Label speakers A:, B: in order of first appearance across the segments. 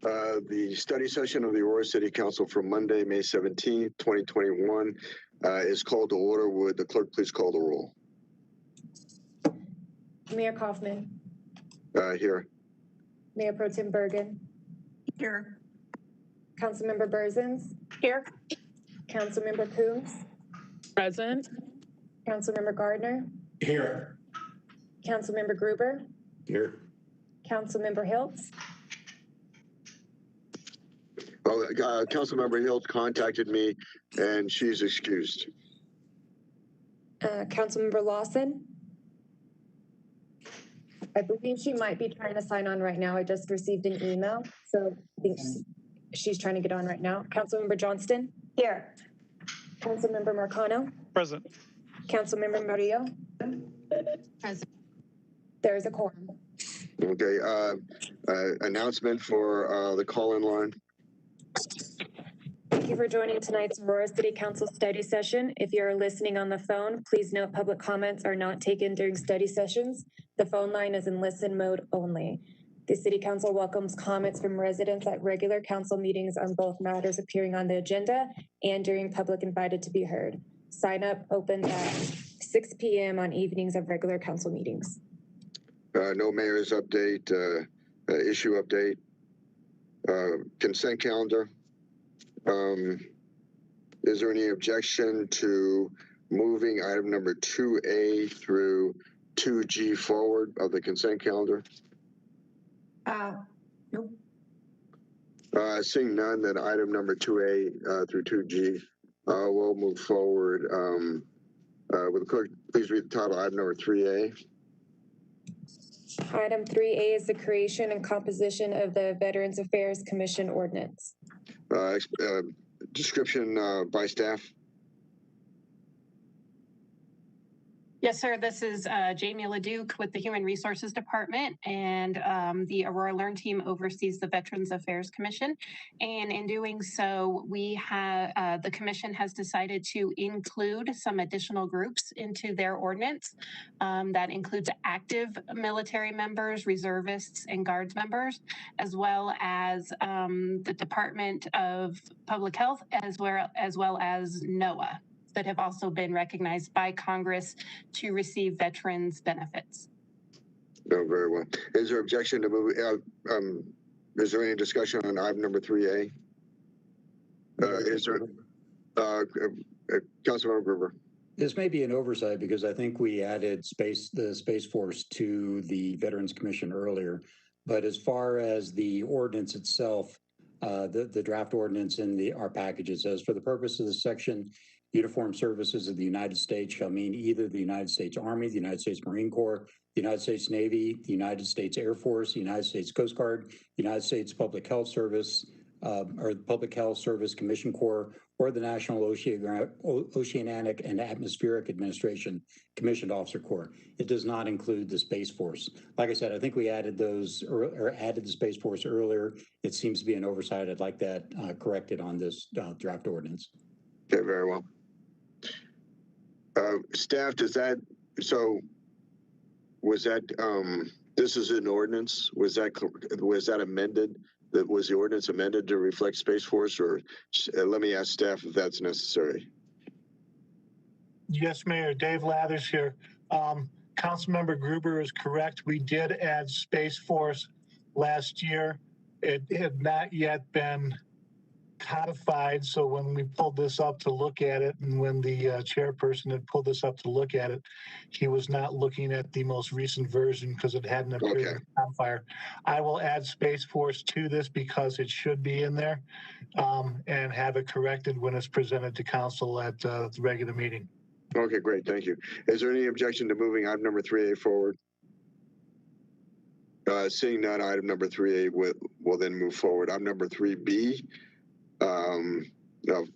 A: The study session of the Aurora City Council for Monday, May 17th, 2021 is called to order. Would the clerk please call the roll?
B: Mayor Kaufman.
A: Here.
B: Mayor Pro Tem Bergen.
C: Here.
B: Councilmember Berzins.
C: Here.
B: Councilmember Coombs.
C: Present.
B: Councilmember Gardner.
D: Here.
B: Councilmember Gruber.
D: Here.
B: Councilmember Hiltz.
A: Councilmember Hiltz contacted me and she's excused.
B: Councilmember Lawson. I believe she might be trying to sign on right now. I just received an email, so I think she's trying to get on right now. Councilmember Johnston. Here. Councilmember Marcano.
E: Present.
B: Councilmember Murillo.
C: Present.
B: There is a quorum.
A: Okay. Announcement for the call-in line.
B: Thank you for joining tonight's Aurora City Council study session. If you're listening on the phone, please note public comments are not taken during study sessions. The phone line is in listen mode only. The City Council welcomes comments from residents at regular council meetings on both matters appearing on the agenda and during public invited to be heard. Sign up opens at 6 p.m. on evenings of regular council meetings.
A: No mayor's update, issue update, consent calendar. Is there any objection to moving item number 2A through 2G forward of the consent calendar?
C: Nope.
A: Seeing none, then item number 2A through 2G will move forward. Would the clerk please read the title, item number 3A?
B: Item 3A is the creation and composition of the Veterans Affairs Commission ordinance.
A: Description by staff.
F: Yes, sir. This is Jamie LaDuke with the Human Resources Department, and the Aurora Learn team oversees the Veterans Affairs Commission. And in doing so, we have the commission has decided to include some additional groups into their ordinance. That includes active military members, reservists, and guards members, as well as the Department of Public Health, as well as NOAA, that have also been recognized by Congress to receive veterans benefits.
A: Oh, very well. Is there objection to move? Is there any discussion on item number 3A? Is there, Councilmember Gruber?
D: This may be an oversight because I think we added the Space Force to the Veterans Commission earlier. But as far as the ordinance itself, the draft ordinance in our package, it says, for the purpose of this section, uniformed services of the United States shall mean either the United States Army, the United States Marine Corps, the United States Navy, the United States Air Force, the United States Coast Guard, the United States Public Health Service, or the Public Health Service Commission Corps, or the National Oceanic and Atmospheric Administration Commissioned Officer Corps. It does not include the Space Force. Like I said, I think we added those or added the Space Force earlier. It seems to be an oversight. I'd like that corrected on this draft ordinance.
A: Okay, very well. Staff, does that, so was that, this is an ordinance, was that amended? Was the ordinance amended to reflect Space Force, or let me ask staff if that's necessary?
G: Yes, Mayor, Dave Lathers here. Councilmember Gruber is correct. We did add Space Force last year. It had not yet been codified, so when we pulled this up to look at it, and when the chairperson had pulled this up to look at it, he was not looking at the most recent version because it hadn't appeared in the codifier. I will add Space Force to this because it should be in there, and have it corrected when it's presented to council at the regular meeting.
A: Okay, great, thank you. Is there any objection to moving item number 3A forward? Seeing none, item number 3A will then move forward. Item number 3B.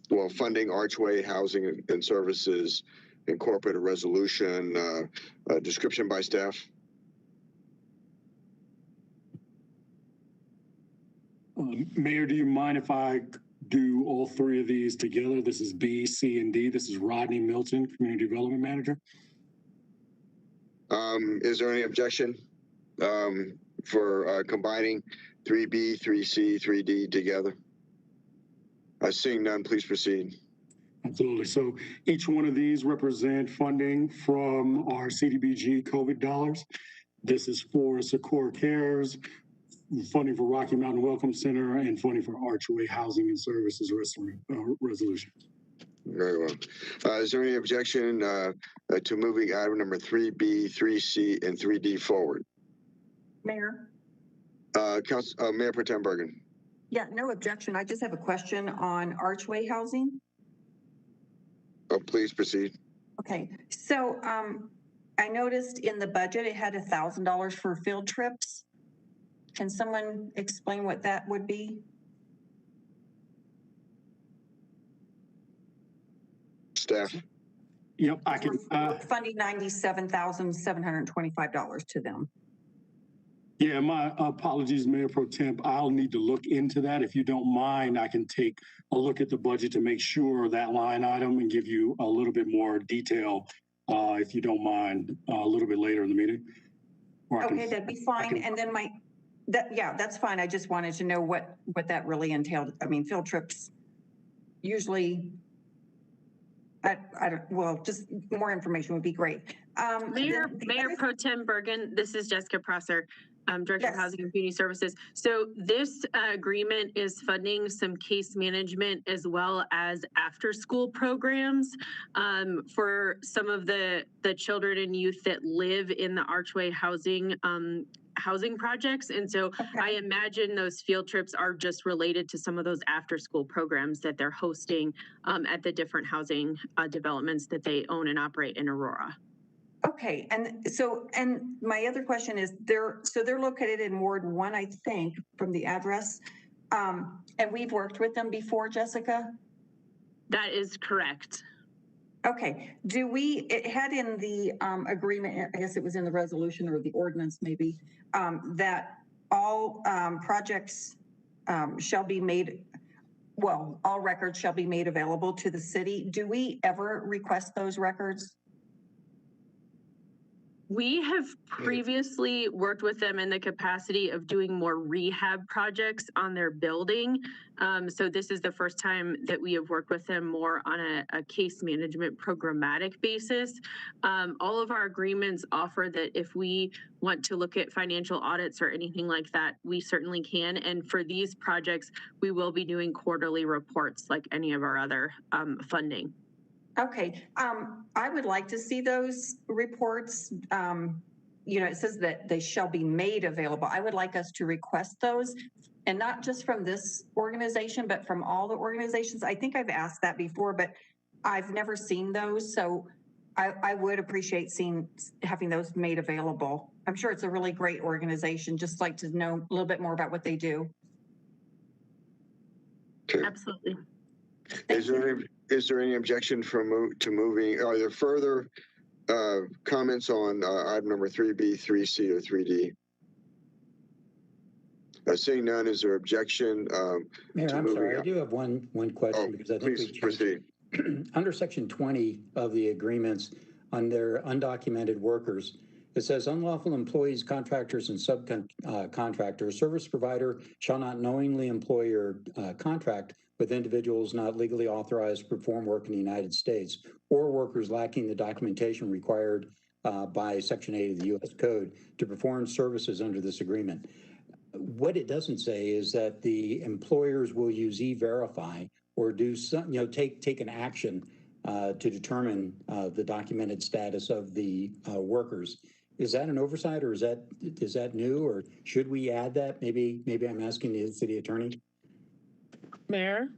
A: Well, funding Archway Housing and Services, incorporate a resolution, description by staff.
H: Mayor, do you mind if I do all three of these together? This is B, C, and D. This is Rodney Milton, Community Development Manager.
A: Is there any objection? for combining 3B, 3C, 3D together? Seeing none, please proceed.
H: Absolutely. So each one of these represent funding from our CDBG COVID dollars. This is for Secure Cares, funding for Rocky Mountain Welcome Center, and funding for Archway Housing and Services Resolution.
A: Very well. Is there any objection to moving item number 3B, 3C, and 3D forward?
C: Mayor?
A: Mayor Pro Tem Bergen.
C: Yeah, no objection. I just have a question on Archway housing.
A: Oh, please proceed.
C: Okay, so I noticed in the budget it had $1,000 for field trips. Can someone explain what that would be?
A: Staff.
H: Yep, I can.
C: We're funding $97,725 to them.
H: Yeah, my apologies, Mayor Pro Temp. I'll need to look into that. If you don't mind, I can take a look at the budget to make sure that line item and give you a little bit more detail, if you don't mind, a little bit later in the meeting.
C: Okay, that'd be fine. And then yeah, that's fine. I just wanted to know what that really entailed. I mean, field trips usually, well, just more information would be great.
E: Mayor Pro Tem Bergen, this is Jessica Prosser, Director of Housing and Community Services. So this agreement is funding some case management as well as after-school programs for some of the children and youth that live in the Archway housing projects. And so I imagine those field trips are just related to some of those after-school programs that they're hosting at the different housing developments that they own and operate in Aurora.
C: Okay, and my other question is, they're located in Ward 1, I think, from the address, and we've worked with them before, Jessica?
E: That is correct.
C: Okay, it had in the agreement, I guess it was in the resolution or the ordinance maybe, that all projects shall be made, well, all records shall be made available to the city. Do we ever request those records?
E: We have previously worked with them in the capacity of doing more rehab projects on their building. So this is the first time that we have worked with them more on a case management programmatic basis. All of our agreements offer that if we want to look at financial audits or anything like that, we certainly can. And for these projects, we will be doing quarterly reports like any of our other funding.
C: Okay, I would like to see those reports. It says that they shall be made available. I would like us to request those, and not just from this organization, but from all the organizations. I think I've asked that before, but I've never seen those. So I would appreciate having those made available. I'm sure it's a really great organization. Just like to know a little bit more about what they do.
A: Okay.
E: Absolutely.
A: Is there any objection to moving? Are there further comments on item number 3B, 3C, or 3D? Seeing none, is there objection?
D: Mayor, I'm sorry, I do have one question because I think
A: please proceed.
D: Under section 20 of the agreements on their undocumented workers, it says unlawful employees, contractors, and subcontractors, service provider shall not knowingly employ or contract with individuals not legally authorized to perform work in the United States or workers lacking the documentation required by Section 8 of the U.S. Code to perform services under this agreement. What it doesn't say is that the employers will use E-Verify or do some, take an action to determine the documented status of the workers. Is that an oversight, or is that new, or should we add that? Maybe I'm asking the city attorney.
I: Mayor?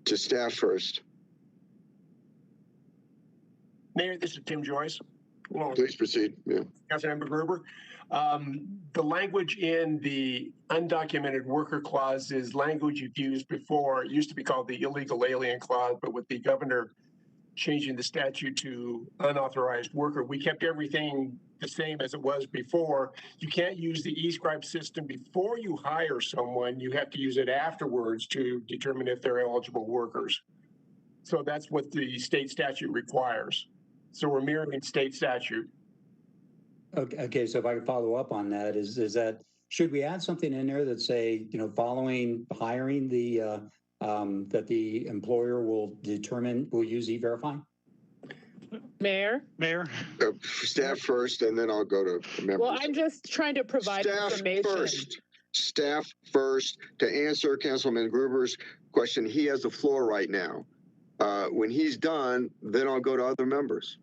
A: To staff first.
J: Mayor, this is Tim Joyce.
A: Well, please proceed. Yeah.
J: Councilmember Gruber. The language in the undocumented worker clause is language you've used before. It used to be called the illegal alien clause, but with the governor changing the statute to unauthorized worker, we kept everything the same as it was before. You can't use the e-scribe system before you hire someone. You have to use it afterwards to determine if they're eligible workers. So that's what the state statute requires. So we're mirroring state statute.
D: Okay, so if I could follow up on that, is that, should we add something in there that say, following hiring that the employer will use E-Verify?
I: Mayor?
K: Mayor?
A: Staff first, and then I'll go to members.
I: Well, I'm just trying to provide
A: Staff
I: information.
A: first. Staff first to answer Councilman Gruber's question. He has the floor right now. When he's done, then I'll go to other members.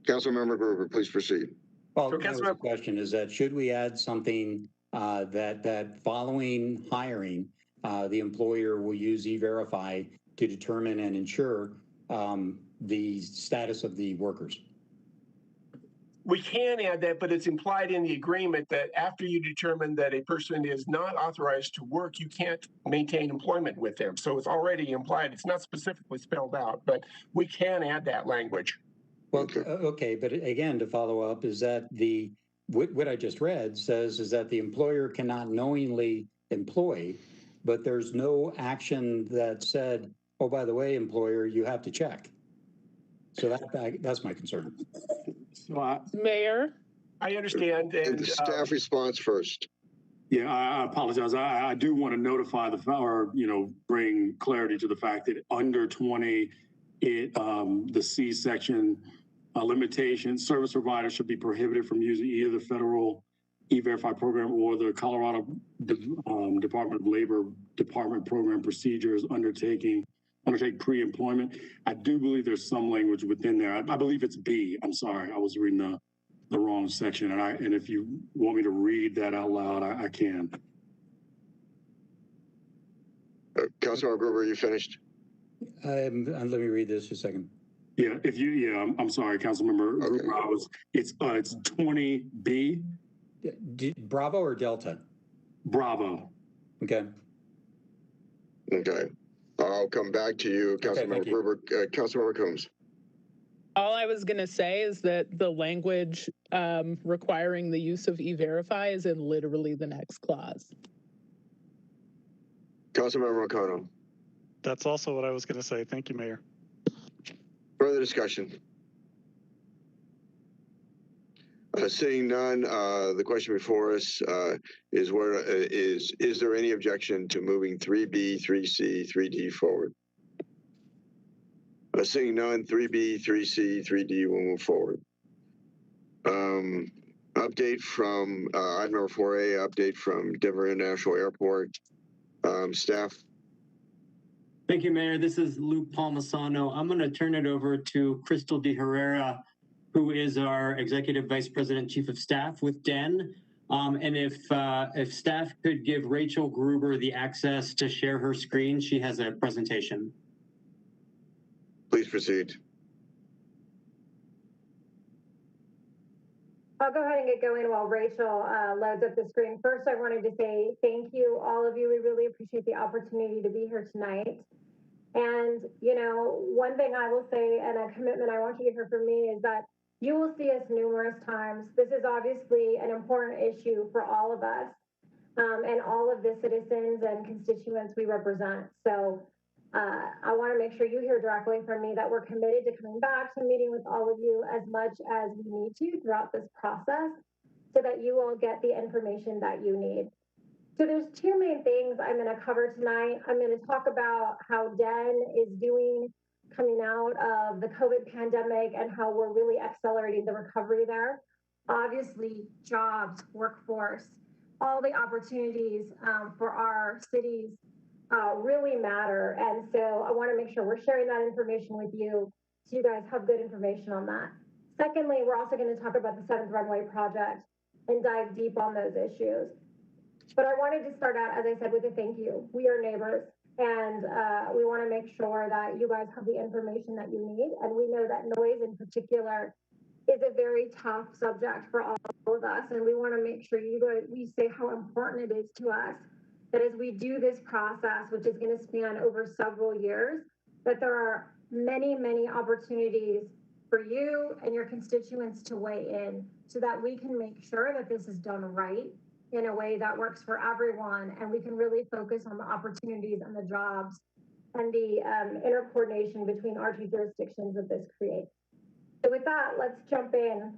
A: Councilmember Gruber, please proceed.
D: Well,
J: So,
D: that was the question is that should we add something that following hiring, the employer will use E-Verify to determine and ensure the status of the workers?
J: We can add that, but it's implied in the agreement that after you determine that a person is not authorized to work, you can't maintain employment with them. So it's already implied. It's not specifically spelled out, but we can add that language.
D: Well, okay, but again, to follow up, is that what I just read says is that the employer cannot knowingly employ, but there's no action that said, oh, by the way, employer, you have to check. So that's my concern.
H: So
I: Mayor?
J: I understand.
A: And the staff response first.
H: yeah, I apologize. I do want to notify bring clarity to the fact that under 20, the C section limitation, service providers should be prohibited from using either the federal E-Verify program or the Colorado Department of Labor Department program procedures undertake pre-employment. I do believe there's some language within there. I believe it's B. I'm sorry, I was reading the wrong section, and if you want me to read that out loud, I can.
A: Councilmember Gruber, you finished?
D: Let me read this a second.
H: Yeah, I'm sorry, Councilmember. Okay. It's 20B.
D: Bravo or Delta?
H: Bravo.
D: Okay.
A: Okay. I'll come back to you, Councilmember Gruber. Councilmember Combs.
I: All I was going to say is that the language requiring the use of E-Verify is in literally the next clause.
A: Councilmember McConnell.
K: That's also what I was going to say. Thank you, Mayor.
A: Further discussion? Seeing none, the question before us is there any objection to moving 3B, 3C, 3D forward? Seeing none, 3B, 3C, 3D will move forward. Update from item number 4A, update from Denver International Airport. Staff.
L: Thank you, Mayor. This is Luke Palmisano. I'm going to turn it over to Crystal De Herrera, who is our Executive Vice President, Chief of Staff with DEN. And if staff could give Rachel Gruber the access to share her screen, she has a presentation.
A: Please proceed.
M: I'll go ahead and get going while Rachel loads up the screen. First, I wanted to say thank you, all of you. We really appreciate the opportunity to be here tonight. And, one thing I will say, and a commitment I want you to hear from me, is that you will see us numerous times. This is obviously an important issue for all of us and all of the citizens and constituents we represent. So I want to make sure you hear directly from me that we're committed to coming back to meeting with all of you as much as we need to throughout this process so that you all get the information that you need. So there's two main things I'm going to cover tonight. I'm going to talk about how DEN is doing coming out of the COVID pandemic and how we're really accelerating the recovery there. Obviously, jobs, workforce, all the opportunities for our cities really matter. And so I want to make sure we're sharing that information with you so you guys have good information on that. Secondly, we're also going to talk about the 7th Runway Project and dive deep on those issues. But I wanted to start out, as I said, with a thank you. We are neighbors, and we want to make sure that you guys have the information that you need. And we know that noise in particular is a very tough subject for all of us. And we want to make sure we say how important it is to us that as we do this process, which is going to span over several years, that there are many, many opportunities for you and your constituents to weigh in so that we can make sure that this is done right in a way that works for everyone, and we can really focus on the opportunities and the jobs and the intercoordination between our two jurisdictions that this creates. So with that, let's jump in.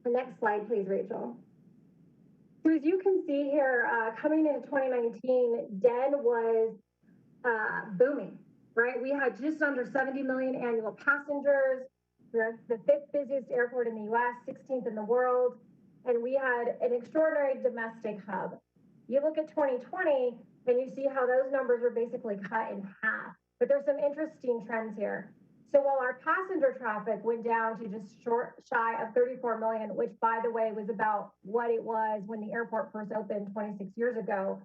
M: The next slide, please, Rachel. So as you can see here, coming into 2019, DEN was booming, right? We had just under 70 million annual passengers. We're the 5th busiest airport in the US, 16th in the world, and we had an extraordinary domestic hub. You look at 2020 and you see how those numbers were basically cut in half. But there's some interesting trends here. So while our passenger traffic went down to just shy of 34 million, which by the way was about what it was when the airport first opened 26 years ago,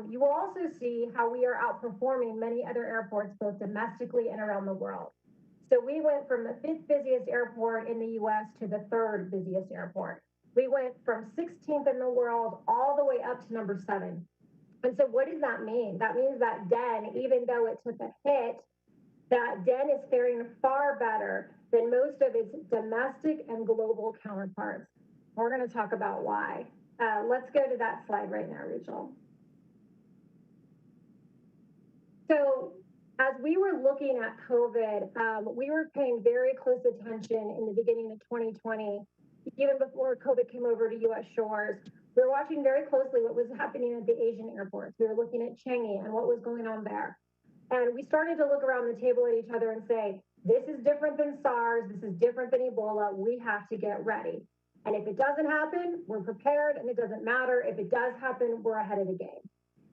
M: you will also see how we are outperforming many other airports, both domestically and around the world. So we went from the 5th busiest airport in the US to the 3rd busiest airport. We went from 16th in the world all the way up to number 7. And so what does that mean? That means that DEN, even though it took a hit, that DEN is faring far better than most of its domestic and global counterparts. We're going to talk about why. Let's go to that slide right now, Rachel. So as we were looking at COVID, we were paying very close attention in the beginning of 2020, even before COVID came over to US shores. We were watching very closely what was happening at the Asian airports. We were looking at Changi and what was going on there. And we started to look around the table at each other and say, this is different than SARS, this is different than Ebola, we have to get ready. And if it doesn't happen, we're prepared, and it doesn't matter. If it does happen, we're ahead of the game.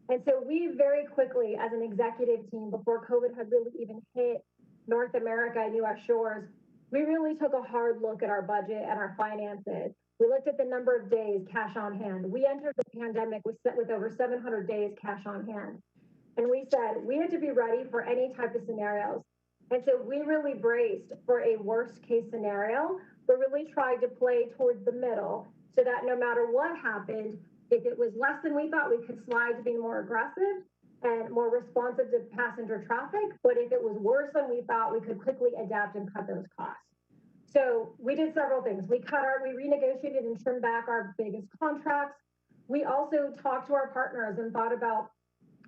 M: And so we very quickly, as an executive team, before COVID had really even hit North America and US shores, we really took a hard look at our budget and our finances. We looked at the number of days cash on hand. We entered the pandemic with over 700 days cash on hand. And we said we had to be ready for any type of scenarios. And so we really braced for a worst case scenario, but really tried to play towards the middle so that no matter what happened, if it was less than we thought, we could slide to being more aggressive and more responsive to passenger traffic. But if it was worse than we thought, we could quickly adapt and cut those costs. So we did several things. We renegotiated and trimmed back our biggest contracts. We also talked to our partners and thought about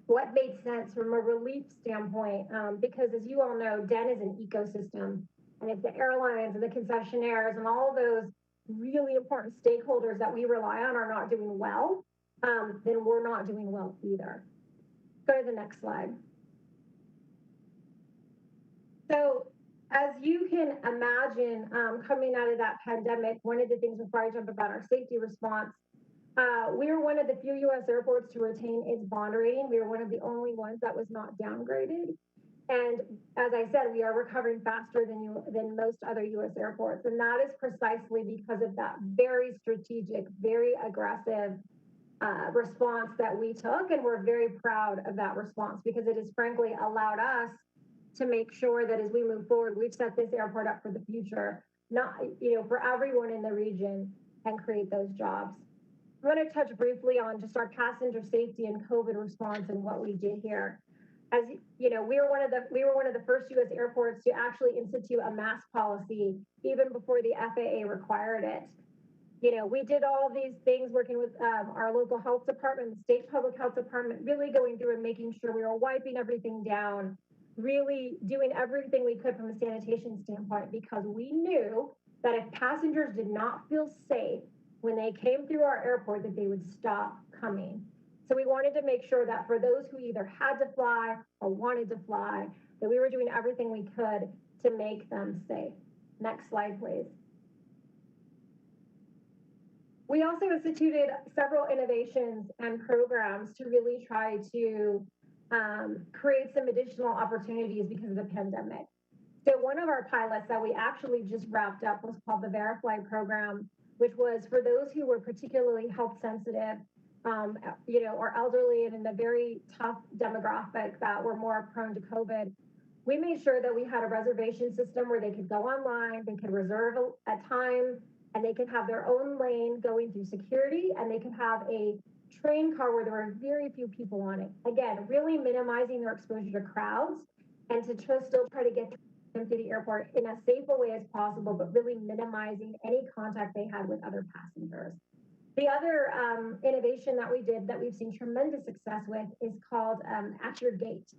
M: what made sense from a relief standpoint, because as you all know, DEN is an ecosystem. And if the airlines and the concessionaires and all those really important stakeholders that we rely on are not doing well, then we're not doing well either. Go to the next slide. So as you can imagine, coming out of that pandemic, one of the things before I jump about our safety response, we were one of the few US airports to retain its bond rating. We were one of the only ones that was not downgraded. And as I said, we are recovering faster than most other US airports. And that is precisely because of that very strategic, very aggressive response that we took. And we're very proud of that response because it has frankly allowed us to make sure that as we move forward, we've set this airport up for the future, not, for everyone in the region and create those jobs. I'm going to touch briefly on just our passenger safety and COVID response and what we did here. As you know, we were one of the first U.S. airports to actually institute a mask policy even before the FAA required it. We did all of these things working with our local health department, the state public health department, really going through and making sure we were wiping everything down, really doing everything we could from a sanitation standpoint, because we knew that if passengers did not feel safe when they came through our airport, that they would stop coming. So we wanted to make sure that for those who either had to fly or wanted to fly, that we were doing everything we could to make them safe. Next slide, please. We also instituted several innovations and programs to really try to create some additional opportunities because of the pandemic. So one of our pilots that we actually just wrapped up was called the VeriFly program, which was for those who were particularly health sensitive, or elderly and in a very tough demographic that were more prone to COVID. We made sure that we had a reservation system where they could go online, they could reserve a time, and they could have their own lane going through security, and they could have a train car where there were very few people on it. Again, really minimizing their exposure to crowds and to still try to get them to the airport in as safe a way as possible, but really minimizing any contact they had with other passengers. The other innovation that we did that we've seen tremendous success with is called At Your Gate.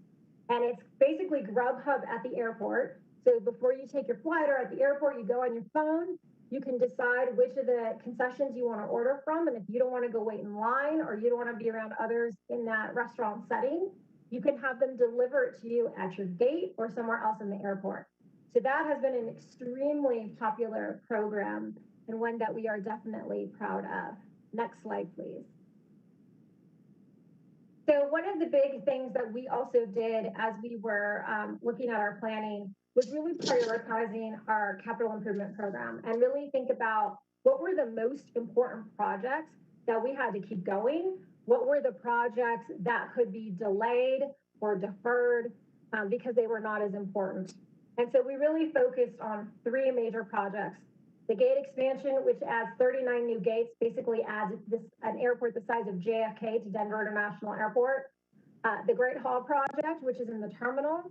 M: And it's basically Grubhub at the airport. So before you take your flight or at the airport, you go on your phone You can decide which of the concessions you want to order from. And if you don't want to go wait in line or you don't want to be around others in that restaurant setting, you can have them deliver it to you at your gate or somewhere else in the airport. So that has been an extremely popular program and one that we are definitely proud of. Next slide, please. So one of the big things that we also did as we were looking at our planning was really prioritizing our capital improvement program and really think about what were the most important projects that we had to keep going, what were the projects that could be delayed or deferred because they were not as important. And so we really focused on 3 major projects. The gate expansion, which adds 39 new gates, basically adds an airport the size of JFK to Denver International Airport. The Great Hall project, which is in the terminal,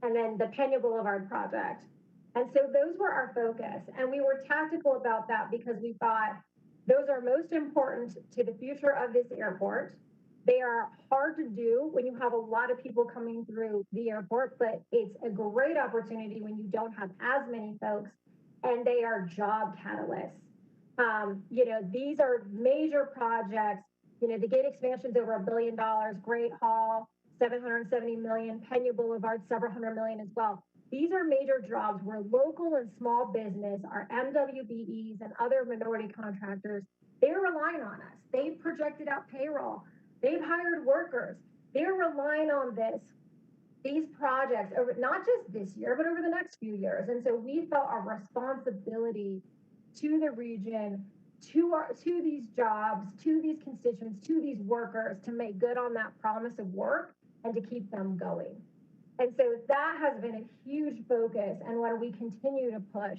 M: and then the Pena Boulevard project. And so those were our focus. And we were tactical about that because we thought those are most important to the future of this airport. They are hard to do when you have a lot of people coming through the airport, but it's a great opportunity when you don't have as many folks, and they are job catalysts. These are major projects. The gate expansion's over $1 billion, Great Hall, 770 million, Pena Boulevard, several hundred million as well. These are major jobs where local and small business, our MWBEs and other minority contractors, they're relying on us. They've projected out payroll. They've hired workers. They're relying on these projects over not just this year, but over the next few years. And so we felt our responsibility to the region, to these jobs, to these constituents, to these workers to make good on that promise of work and to keep them going. And so that has been a huge focus and what we continue to push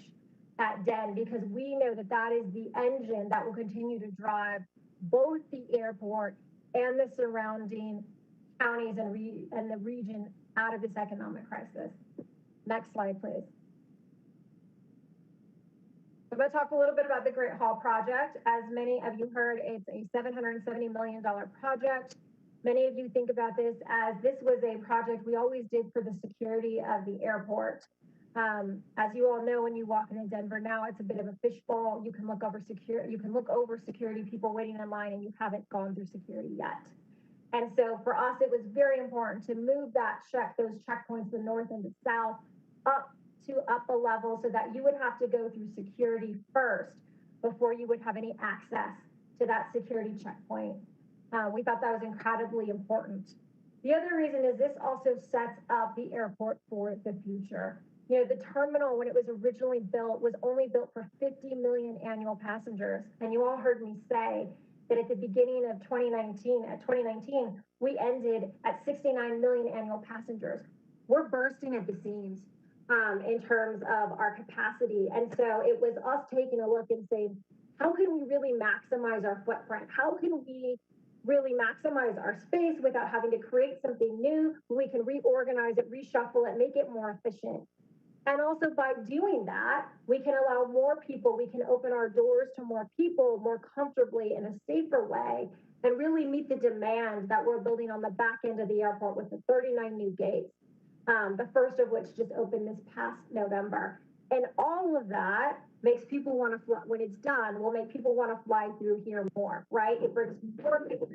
M: at DEN because we know that that is the engine that will continue to drive both the airport and the surrounding counties and the region out of this economic crisis. Next slide, please. I'm going to talk a little bit about the Great Hall project. As many of you heard, it's a $770 million project. Many of you think about this as this was a project we always did for the security of the airport. As you all know, when you walk into Denver now, it's a bit of a fishbowl. You can look over security people waiting in line, and you haven't gone through security yet. And so for us, it was very important to move those checkpoints, the north and the south, up a level so that you would have to go through security first before you would have any access to that security checkpoint. We thought that was incredibly important. The other reason is this also sets up the airport for the future. The terminal, when it was originally built, was only built for 50 million annual passengers. And you all heard me say that at the beginning of 2019, we ended at 69 million annual passengers. We're bursting at the seams in terms of our capacity. And so it was us taking a look and saying, how can we really maximize our footprint? How can we really maximize our space without having to create something new? We can reorganize it, reshuffle it, make it more efficient. And also by doing that, we can allow more people, we can open our doors to more people more comfortably in a safer way and really meet the demand that we're building on the back end of the airport with the 39 new gates, the first of which just opened this past November. And all of that makes people want to fly, when it's done, will make people want to fly through here more, right? It brings more people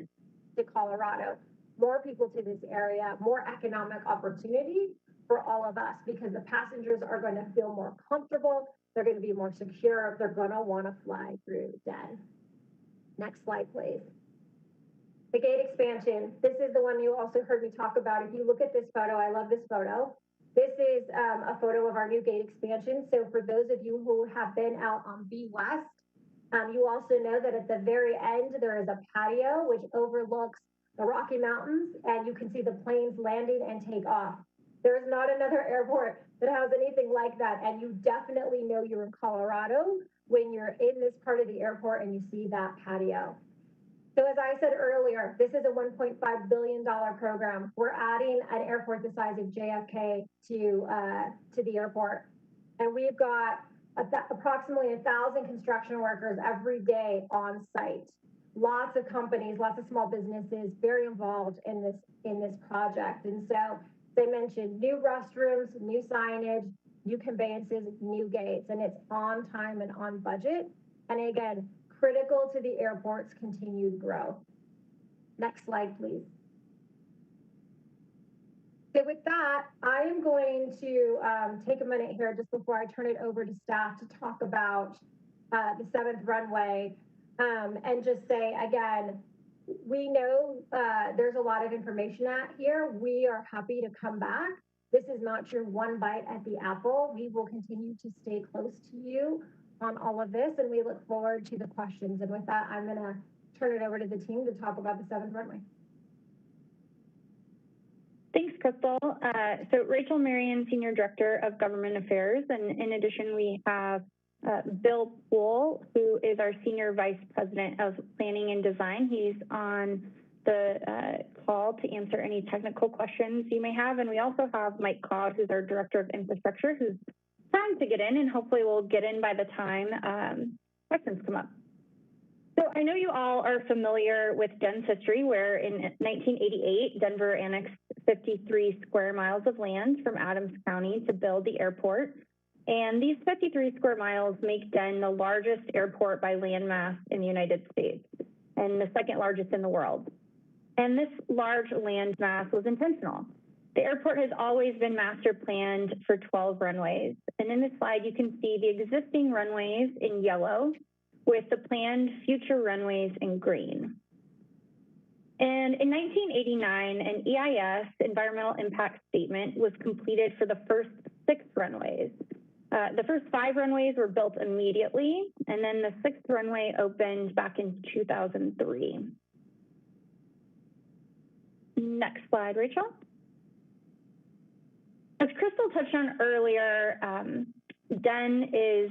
M: to Colorado, more people to this area, more economic opportunity for all of us because the passengers are going to feel more comfortable, they're going to be more secure, they're going to want to fly through DEN. Next slide, please. The gate expansion, this is the one you also heard me talk about. If you look at this photo, I love this photo. This is a photo of our new gate expansion. So for those of you who have been out on B West, you also know that at the very end, there is a patio which overlooks the Rocky Mountains, and you can see the planes landing and take off. There is not another airport that has anything like that, and you definitely know you're in Colorado when you're in this part of the airport and you see that patio. So as I said earlier, this is a $1.5 billion program. We're adding an airport the size of JFK to the airport. And we've got approximately 1,000 construction workers every day on site. Lots of companies, lots of small businesses very involved in this project. And so they mentioned new restrooms, new signage, new conveyances, new gates, and it's on time and on budget. And again, critical to the airport's continued growth. Next slide, please. So with that, I am going to take a minute here just before I turn it over to staff to talk about the 7th runway and just say, again, we know there's a lot of information out here. We are happy to come back. This is not your one bite at the apple. We will continue to stay close to you on all of this, and we look forward to the questions. And with that, I'm gonna turn it over to the team to talk about the 7th runway.
N: Thanks, Crystal. So Rachel Marion, Senior Director of Government Affairs. And in addition, we have Bill Poole, who is our Senior Vice President of Planning and Design. He's on the call to answer any technical questions you may have. And we also have Mike Cloud, who's our Director of Infrastructure, who's trying to get in, and hopefully will get in by the time questions come up. So I know you all are familiar with Den's history, where in 1988, Denver annexed 53 square miles of land from Adams County to build the airport. And these 53 square miles make Den the largest airport by landmass in the United States and the 2nd largest in the world. And this large land mass was intentional. The airport has always been master planned for 12 runways. And in this slide, you can see the existing runways in yellow with the planned future runways in green. And in 1989, an EIS, Environmental Impact Statement, was completed for the first 6 runways. The first 5 runways were built immediately, and then the 6th runway opened back in 2003. Next slide, Rachel. As Crystal touched on earlier, Den is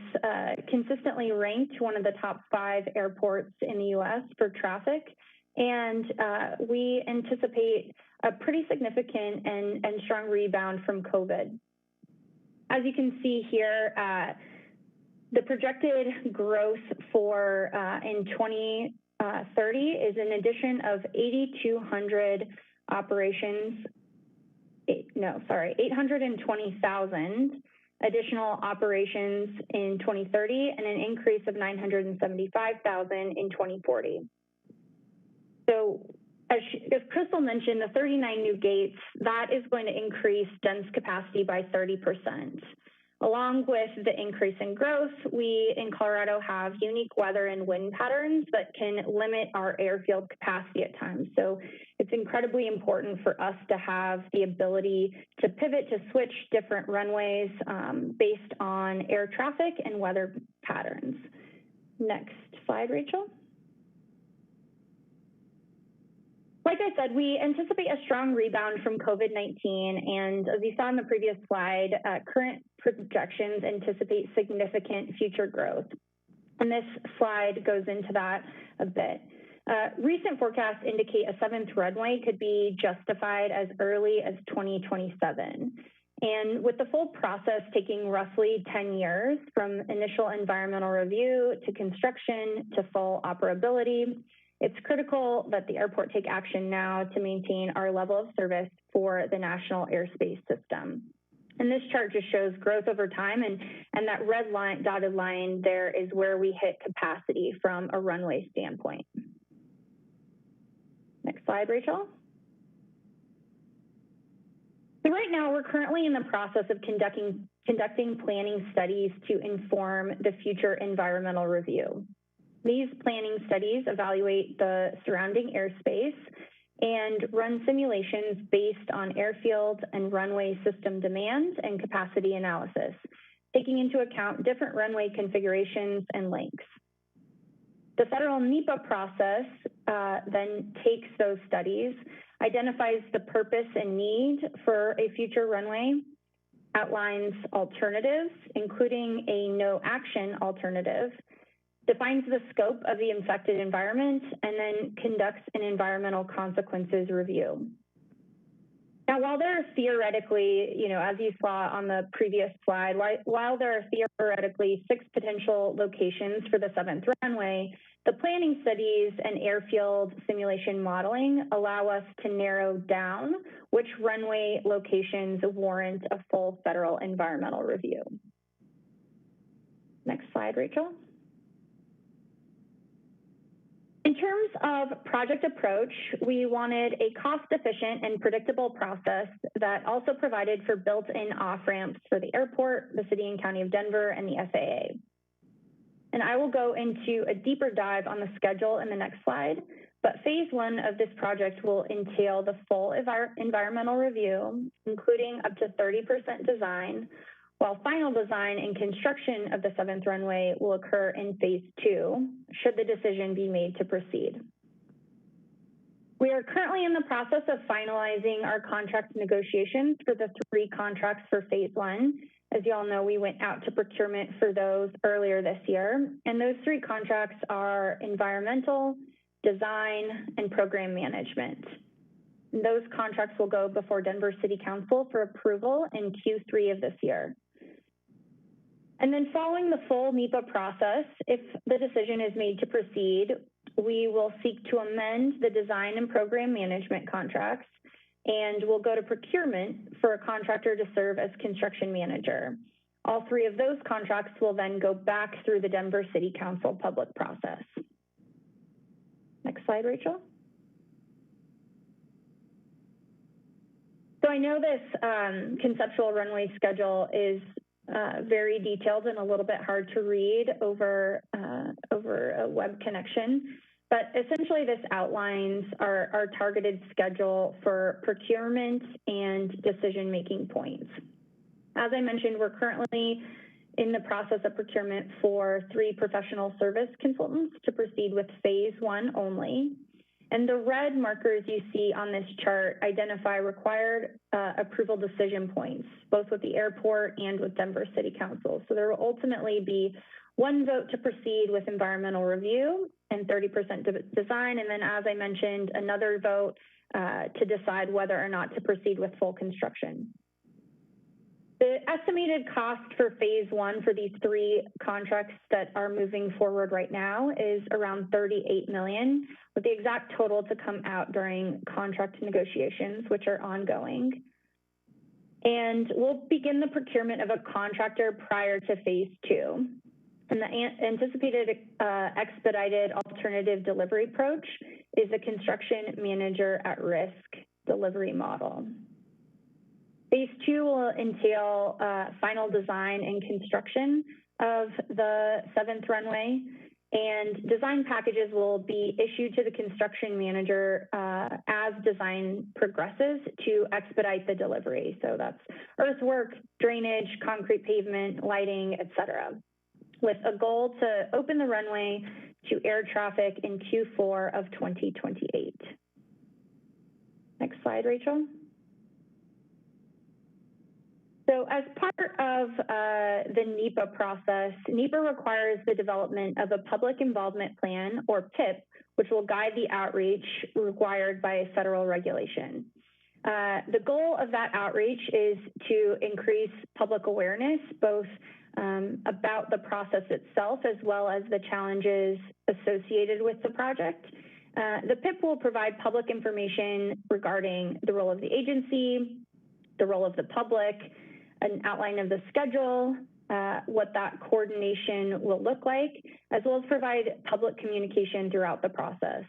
N: consistently ranked one of the top 5 airports in the U.S. for traffic, and we anticipate a pretty significant and strong rebound from COVID. As you can see here, the projected growth for in 2030 is an addition of 8,200 operations. 820,000 additional operations in 2030 and an increase of 975,000 in 2040. So as Crystal mentioned, the 39 new gates, that is going to increase Den's capacity by 30%. Along with the increase in growth, we in Colorado have unique weather and wind patterns that can limit our airfield capacity at times. So it's incredibly important for us to have the ability to pivot, to switch different runways based on air traffic and weather patterns. Next slide, Rachel. Like I said, we anticipate a strong rebound from COVID-19, and as you saw in the previous slide, current projections anticipate significant future growth. And this slide goes into that a bit. Recent forecasts indicate a 7th runway could be justified as early as 2027. And with the full process taking roughly 10 years from initial environmental review to construction to full operability, it's critical that the airport take action now to maintain our level of service for the national airspace system. And this chart just shows growth over time, and that red line, dotted line there is where we hit capacity from a runway standpoint. Next slide, Rachel. So right now, we're currently in the process of conducting planning studies to inform the future environmental review. These planning studies evaluate the surrounding airspace and run simulations based on airfield and runway system demands and capacity analysis, taking into account different runway configurations and lengths. The federal NEPA process then takes those studies, identifies the purpose and need for a future runway, outlines alternatives, including a no action alternative, defines the scope of the infected environment, and then conducts an environmental consequences review. Now, while there are theoretically, as you saw on the previous slide, while there are theoretically 6 potential locations for the 7th runway, The planning studies and airfield simulation modeling allow us to narrow down which runway locations warrant a full federal environmental review. Next slide, Rachel. In terms of project approach, we wanted a cost-efficient and predictable process that also provided for built-in off-ramps for the airport, the city and county of Denver, and the FAA. And I will go into a deeper dive on the schedule in the next slide, but phase one of this project will entail the full environmental review, including up to 30% design, while final design and construction of the 7th runway will occur in phase two, should the decision be made to proceed. We are currently in the process of finalizing our contract negotiations for the 3 contracts for phase one. As you all know, we went out to procurement for those earlier this year, and those 3 contracts are environmental, design, and program management. And those contracts will go before Denver City Council for approval in Q3 of this year. And then following the full NEPA process, if the decision is made to proceed, we will seek to amend the design and program management contracts, and we'll go to procurement for a contractor to serve as construction manager. All 3 of those contracts will then go back through the Denver City Council public process. Next slide, Rachel. So I know this conceptual runway schedule is very detailed and a little bit hard to read over a web connection, but essentially this outlines our targeted schedule for procurement and decision-making points. As I mentioned, we're currently in the process of procurement for 3 professional service consultants to proceed with phase one only. And the red markers you see on this chart identify required approval decision points, both with the airport and with Denver City Council. So there will ultimately be 1 vote to proceed with environmental review and 30% design. And then, as I mentioned, another vote to decide whether or not to proceed with full construction. The estimated cost for phase one for these 3 contracts that are moving forward right now is around $38 million, with the exact total to come out during contract negotiations, which are ongoing. And we'll begin the procurement of a contractor prior to phase 2. And the anticipated expedited alternative delivery approach is a construction manager at risk delivery model. Phase 2 will entail final design and construction of the 7th runway, and design packages will be issued to the construction manager as design progresses to expedite the delivery. So that's earthwork, drainage, concrete pavement, lighting, et cetera, with a goal to open the runway to air traffic in Q4 of 2028. Next slide, Rachel. So as part of the NEPA process, NEPA requires the development of a public involvement plan, or PIP, which will guide the outreach required by federal regulation. The goal of that outreach is to increase public awareness, both about the process itself, as well as the challenges associated with the project. The PIP will provide public information regarding the role of the agency, the role of the public, an outline of the schedule, what that coordination will look like, as well as provide public communication throughout the process.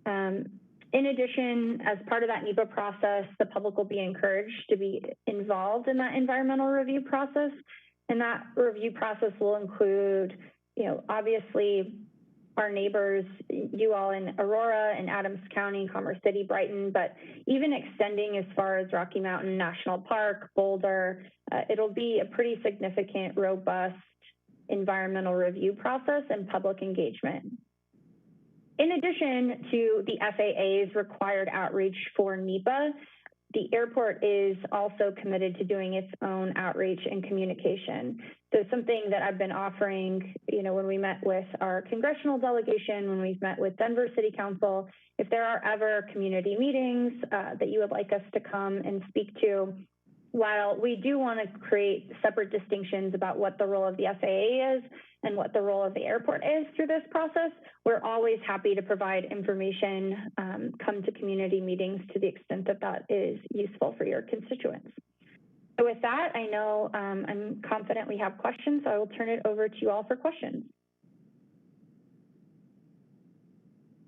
N: In addition, as part of that NEPA process, the public will be encouraged to be involved in that environmental review process. And that review process will include, obviously our neighbors, you all in Aurora and Adams County, Commerce City, Brighton, but even extending as far as Rocky Mountain National Park, Boulder, it'll be a pretty significant, robust environmental review process and public engagement. In addition to the FAA's required outreach for NEPA, the airport is also committed to doing its own outreach and communication. So something that I've been offering, when we met with our congressional delegation, when we've met with Denver City Council, if there are ever community meetings that you would like us to come and speak to, while we do want to create separate distinctions about what the role of the FAA is and what the role of the airport is through this process, we're always happy to provide information, come to community meetings to the extent that that is useful for your constituents. So with that, I know I'm confident we have questions, so I will turn it over to you all for questions.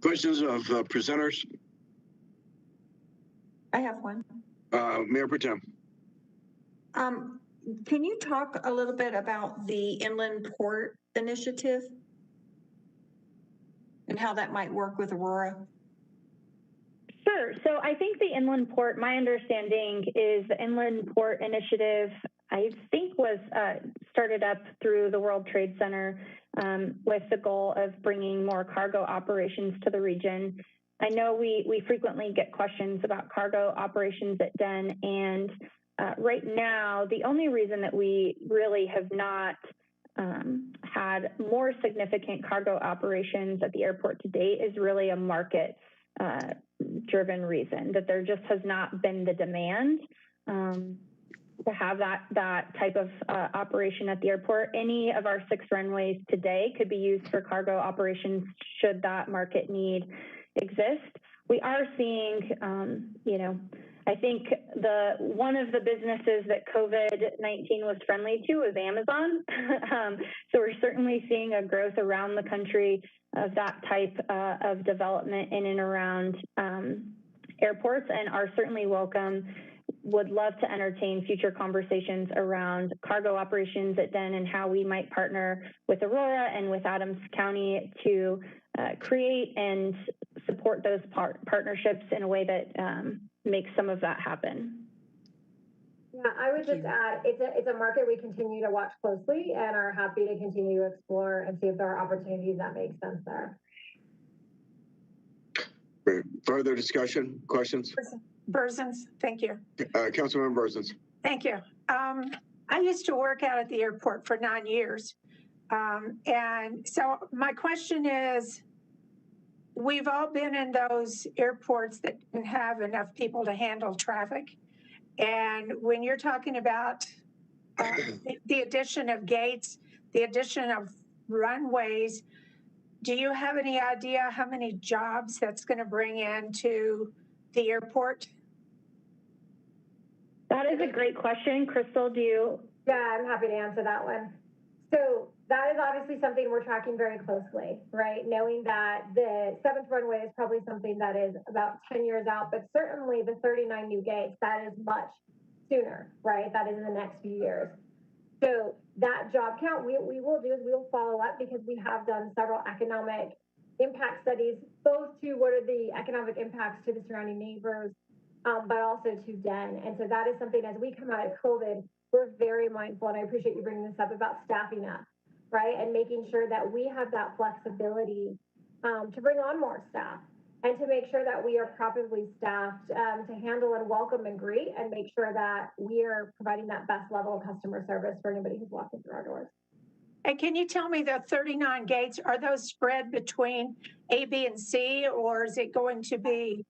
A: Questions of presenters?
C: I have one.
A: Mayor Pro Tem.
C: Can you talk a little bit about the Inland Port Initiative and how that might work with Aurora?
N: Sure. So I think the Inland Port, my understanding is the Inland Port Initiative, I think was started up through the World Trade Center with the goal of bringing more cargo operations to the region. I know we frequently get questions about cargo operations at DEN, and right now, the only reason that we really have not had more significant cargo operations at the airport to date is really a market driven reason, that there just has not been the demand to have that type of operation at the airport. Any of our 6 runways today could be used for cargo operations should that market need exist. We are seeing, you know, I think one of the businesses that COVID-19 was friendly to was Amazon. So we're certainly seeing a growth around the country of that type of development in and around airports, and are certainly welcome. Would love to entertain future conversations around cargo operations at DEN and how we might partner with Aurora and with Adams County to create and support those partnerships in a way that makes some of that happen.
M: Yeah, I would just add, it's a market we continue to watch closely and are happy to continue to explore and see if there are opportunities that make sense there.
A: Further discussion, questions?
O: Berzins, thank you.
A: Councilmember Berzins.
O: Thank you. I used to work out at the airport for 9 years. And so my question is, we've all been in those airports that didn't have enough people to handle traffic. And when you're talking about the addition of gates, the addition of runways, do you have any idea how many jobs that's going to bring into the airport?
N: That is a great question. Crystal, do you?
M: Yeah, I'm happy to answer that one. So that is obviously something we're tracking very closely, right? Knowing that the 7th runway is probably something that is about 10 years out, but certainly the 39 new gates, that is much sooner, right? That is in the next few years. So that job count, we will do is we will follow up, because we have done several economic impact studies, both to what are the economic impacts to the surrounding neighbors, but also to DEN. And so that is something, as we come out of COVID, we're very mindful, and I appreciate you bringing this up, about staffing up, right? And making sure that we have that flexibility to bring on more staff and to make sure that we are properly staffed to handle and welcome and greet, and make sure that we are providing that best level of customer service for anybody who's walking through our doors.
O: And can you tell me the 39 gates, are those spread between A, B, and C, or is it going to be?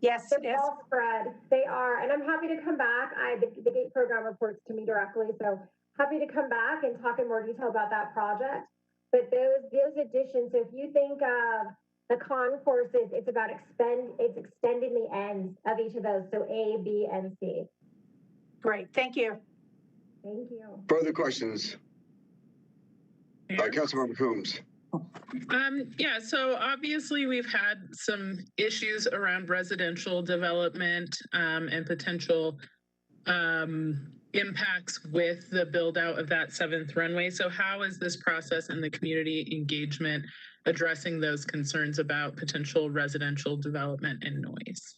O: Yes,
M: they're all spread. They are, and I'm happy to come back. The gate program reports to me directly, so happy to come back and talk in more detail about that project. But those additions, so if you think of the concourses, it's about extending the ends of each of those, so A, B, and C.
O: Great, thank you.
M: Thank you.
A: Further questions? Councilmember Coombs.
I: Yeah, so obviously we've had some issues around residential development and potential impacts with the build out of that 7th runway. So how is this process and the community engagement addressing those concerns about potential residential development and noise?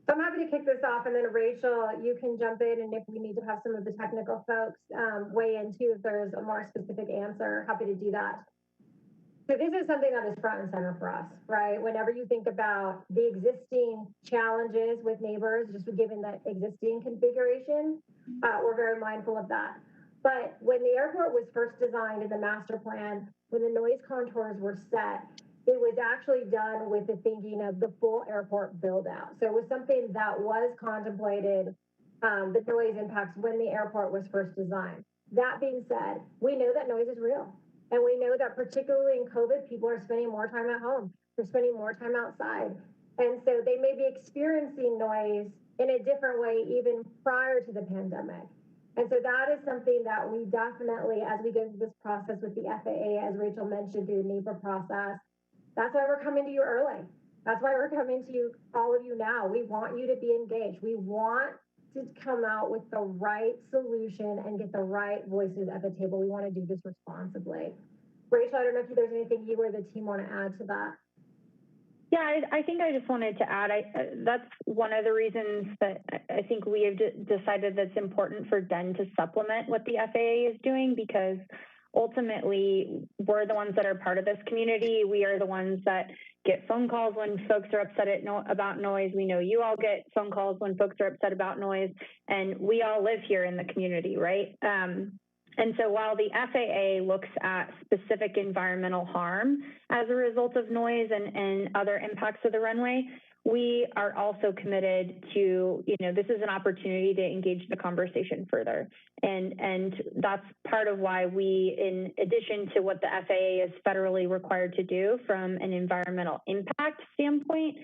M: So I'm happy to kick this off, and then Rachel, you can jump in, and if we need to have some of the technical folks weigh in too, if there's a more specific answer, happy to do that. So this is something that is front and center for us, right? Whenever you think about the existing challenges with neighbors, just given the existing configuration, we're very mindful of that. But when the airport was first designed in the master plan, when the noise contours were set, it was actually done with the thinking of the full airport build out. So it was something that was contemplated, the noise impacts when the airport was first designed. That being said, we know that noise is real. And we know that particularly in COVID, people are spending more time at home. They're spending more time outside. And so they may be experiencing noise in a different way even prior to the pandemic. And so that is something that we definitely, as we go through this process with the FAA, as Rachel mentioned, through the NEPA process, that's why we're coming to you early. That's why we're coming to you, all of you now. We want you to be engaged. We want to come out with the right solution and get the right voices at the table. We want to do this responsibly. Rachel, I don't know if there's anything you or the team want to add to that.
N: Yeah, I think I just wanted to add, that's one of the reasons that I think we have decided that's important for DEN to supplement what the FAA is doing, because ultimately we're the ones that are part of this community. We are the ones that get phone calls when folks are upset about noise. We know you all get phone calls when folks are upset about noise, and we all live here in the community, right? And so while the FAA looks at specific environmental harm as a result of noise and other impacts of the runway, we are also committed to, this is an opportunity to engage the conversation further. And that's part of why we, in addition to what the FAA is federally required to do from an environmental impact standpoint,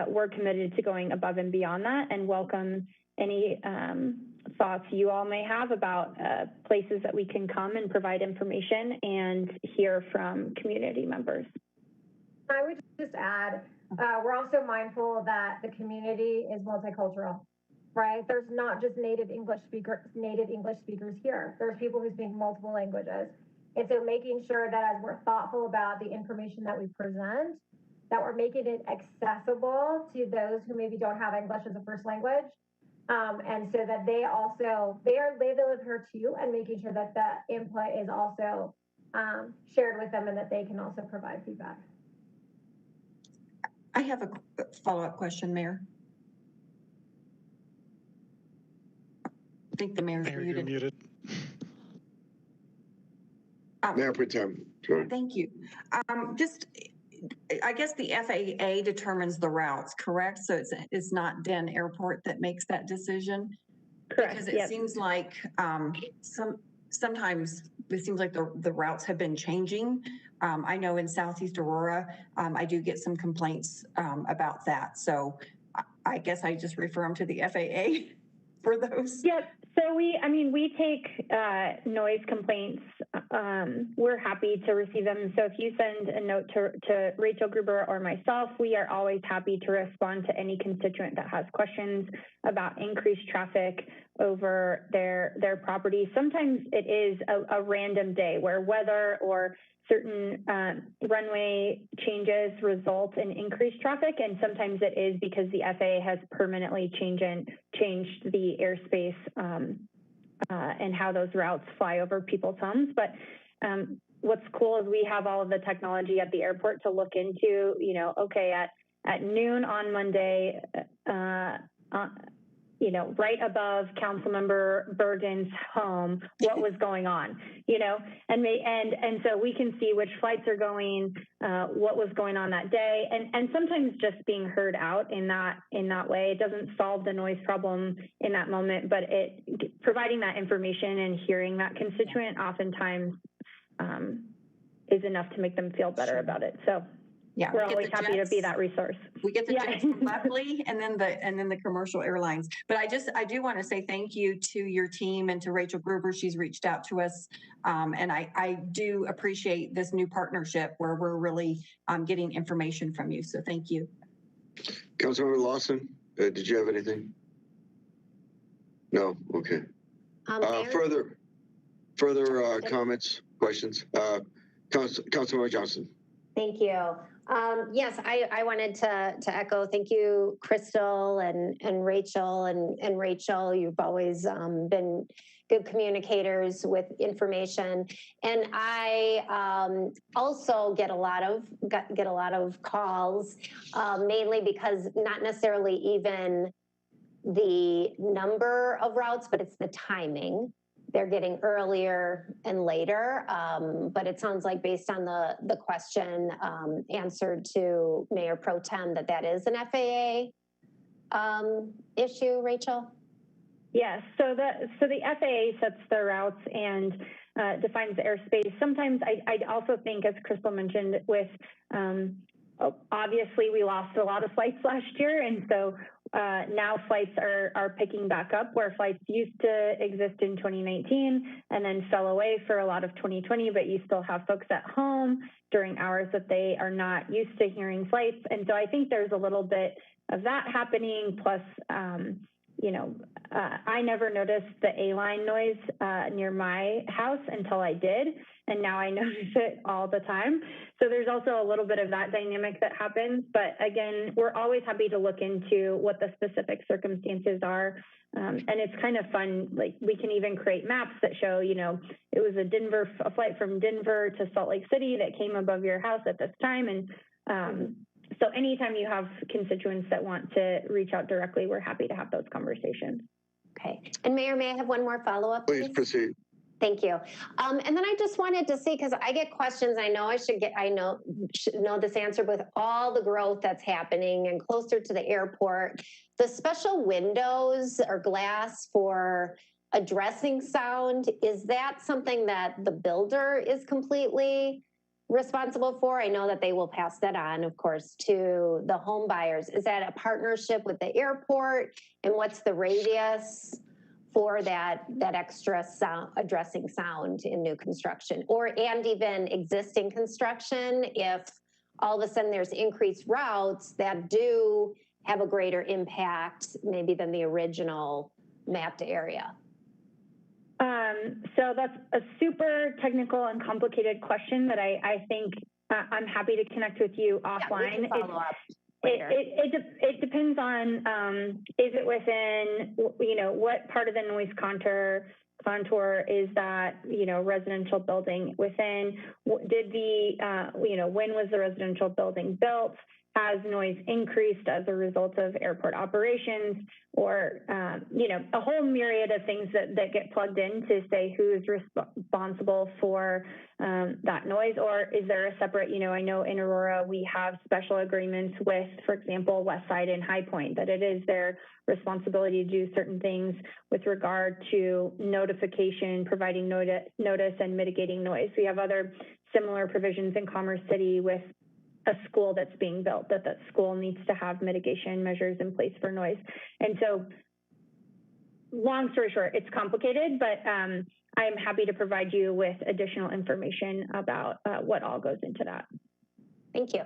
N: we're committed to going above and beyond that and welcome any thoughts you all may have about places that we can come and provide information and hear from community members.
M: I would just add, we're also mindful that the community is multicultural, right? There's not just native English speakers here. There's people who speak multiple languages. And so making sure that as we're thoughtful about the information that we present, that we're making it accessible to those who maybe don't have English as a first language. And so that they live here too, and making sure that the input is also shared with them and that they can also provide feedback.
C: I have a follow-up question, Mayor. I think the mayor's
K: Mayor,
C: muted.
K: you're muted.
A: Mayor Pro Tem. Sure.
C: Thank you. I guess the FAA determines the routes, correct? So it's not DEN Airport that makes that decision?
N: Correct.
C: Because it seems like sometimes it seems like the routes have been changing. I know in Southeast Aurora, I do get some complaints about that. So I guess I just refer them to the FAA for those.
N: Yep. So we take noise complaints. We're happy to receive them. So if you send a note to Rachel Gruber or myself, we are always happy to respond to any constituent that has questions about increased traffic over their property. Sometimes it is a random day where weather or certain runway changes result in increased traffic, and sometimes it is because the FAA has permanently changed the airspace and how those routes fly over people's homes. But what's cool is we have all of the technology at the airport to look into, okay, at noon on Monday, right above Councilmember Bergen's home, what was going on, and so we can see which flights are going, what was going on that day. And sometimes just being heard out in that way, it doesn't solve the noise problem in that moment, but providing that information and hearing that constituent oftentimes is enough to make them feel better about it. So yeah, we're always happy to be that resource.
C: We get the jets from Buckley and then the commercial airlines. But I do want to say thank you to your team and to Rachel Gruber. She's reached out to us. And I do appreciate this new partnership where we're really getting information from you. So thank you.
A: Councilmember Lawson, did you have anything? No, okay. Further comments, questions? Councilmember Johnson.
P: Thank you. Yes, I wanted to echo, thank you, Crystal and Rachel. And Rachel, you've always been good communicators with information. And I also get a lot of calls, mainly because not necessarily even the number of routes, but it's the timing. they're getting earlier and later. But it sounds like based on the question answered to Mayor Pro Tem that is an FAA issue, Rachel?
N: Yes, so the FAA sets the routes and defines the airspace. Sometimes I also think, as Crystal mentioned, with obviously we lost a lot of flights last year, and so now flights are picking back up where flights used to exist in 2019 and then fell away for a lot of 2020, but you still have folks at home during hours that they are not used to hearing flights. And so I think there's a little bit of that happening, plus I never noticed the A-line noise near my house until I did, and now I notice it all the time. So there's also a little bit of that dynamic that happens. But again, we're always happy to look into what the specific circumstances are. And it's kind of fun, like we can even create maps that show, it was a flight from Denver to Salt Lake City that came above your house at this time. And so anytime you have constituents that want to reach out directly, we're happy to have those conversations.
P: Okay. And Mayor, may I have one more follow-up, please?
A: Please proceed.
P: Thank you. And then I just wanted to see, because I get questions, I know should know this answer, with all the growth that's happening and closer to the airport, the special windows or glass for addressing sound, is that something that the builder is completely responsible for? I know that they will pass that on, of course, to the home buyers. Is that a partnership with the airport? And what's the radius for that extra sound, addressing sound in new construction, and even existing construction, if all of a sudden there's increased routes that do have a greater impact maybe than the original mapped area?
N: So that's a super technical and complicated question that I think I'm happy to connect with you offline.
P: Yeah, we can follow up.
N: It depends on, is it within, what part of the noise contour is that, residential building within? Did when was the residential building built? Has noise increased as a result of airport operations, or, a whole myriad of things that get plugged in to say who's responsible for that noise? Or is there a separate, I know in Aurora, we have special agreements with, for example, West Side and High Point, that it is their responsibility to do certain things with regard to notification, providing notice and mitigating noise. We have other similar provisions in Commerce City with a school that's being built, that school needs to have mitigation measures in place for noise. And so, long story short, it's complicated, but I'm happy to provide you with additional information about what all goes into that.
P: Thank you.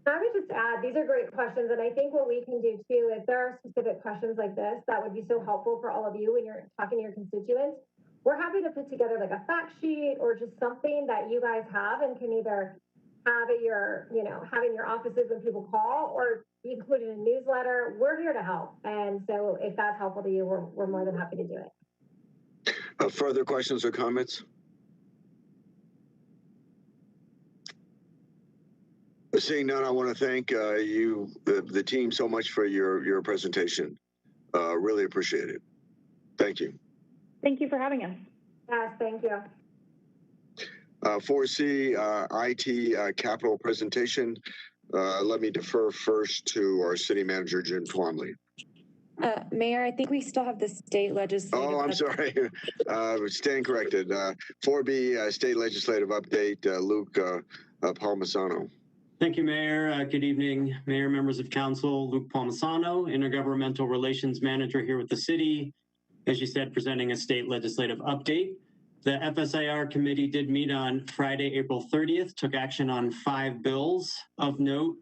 M: I would just add, these are great questions, and I think what we can do too, if there are specific questions like this, that would be so helpful for all of you when you're talking to your constituents. We're happy to put together like a fact sheet or just something that you guys have and can either have at your, have in your offices when people call, or include in a newsletter. We're here to help. And so if that's helpful to you, we're more than happy to do it.
A: Further questions or comments? Seeing none, I want to thank you, the team, so much for your presentation. Really appreciate it. Thank you.
N: Thank you for having us.
M: Yes, thank you.
A: 4C IT capital presentation. Let me defer first to our city manager, Jim Twombly.
B: Mayor, I think we still have the state legislative.
A: Oh, I'm sorry. Stand corrected. 4B state legislative update, Luke Palmisano.
L: Thank you, Mayor. Good evening, Mayor, members of council. Luke Palmisano, Intergovernmental Relations Manager here with the city. As you said, presenting a state legislative update. The FSIR committee did meet on Friday, April 30th, took action on 5 bills of note.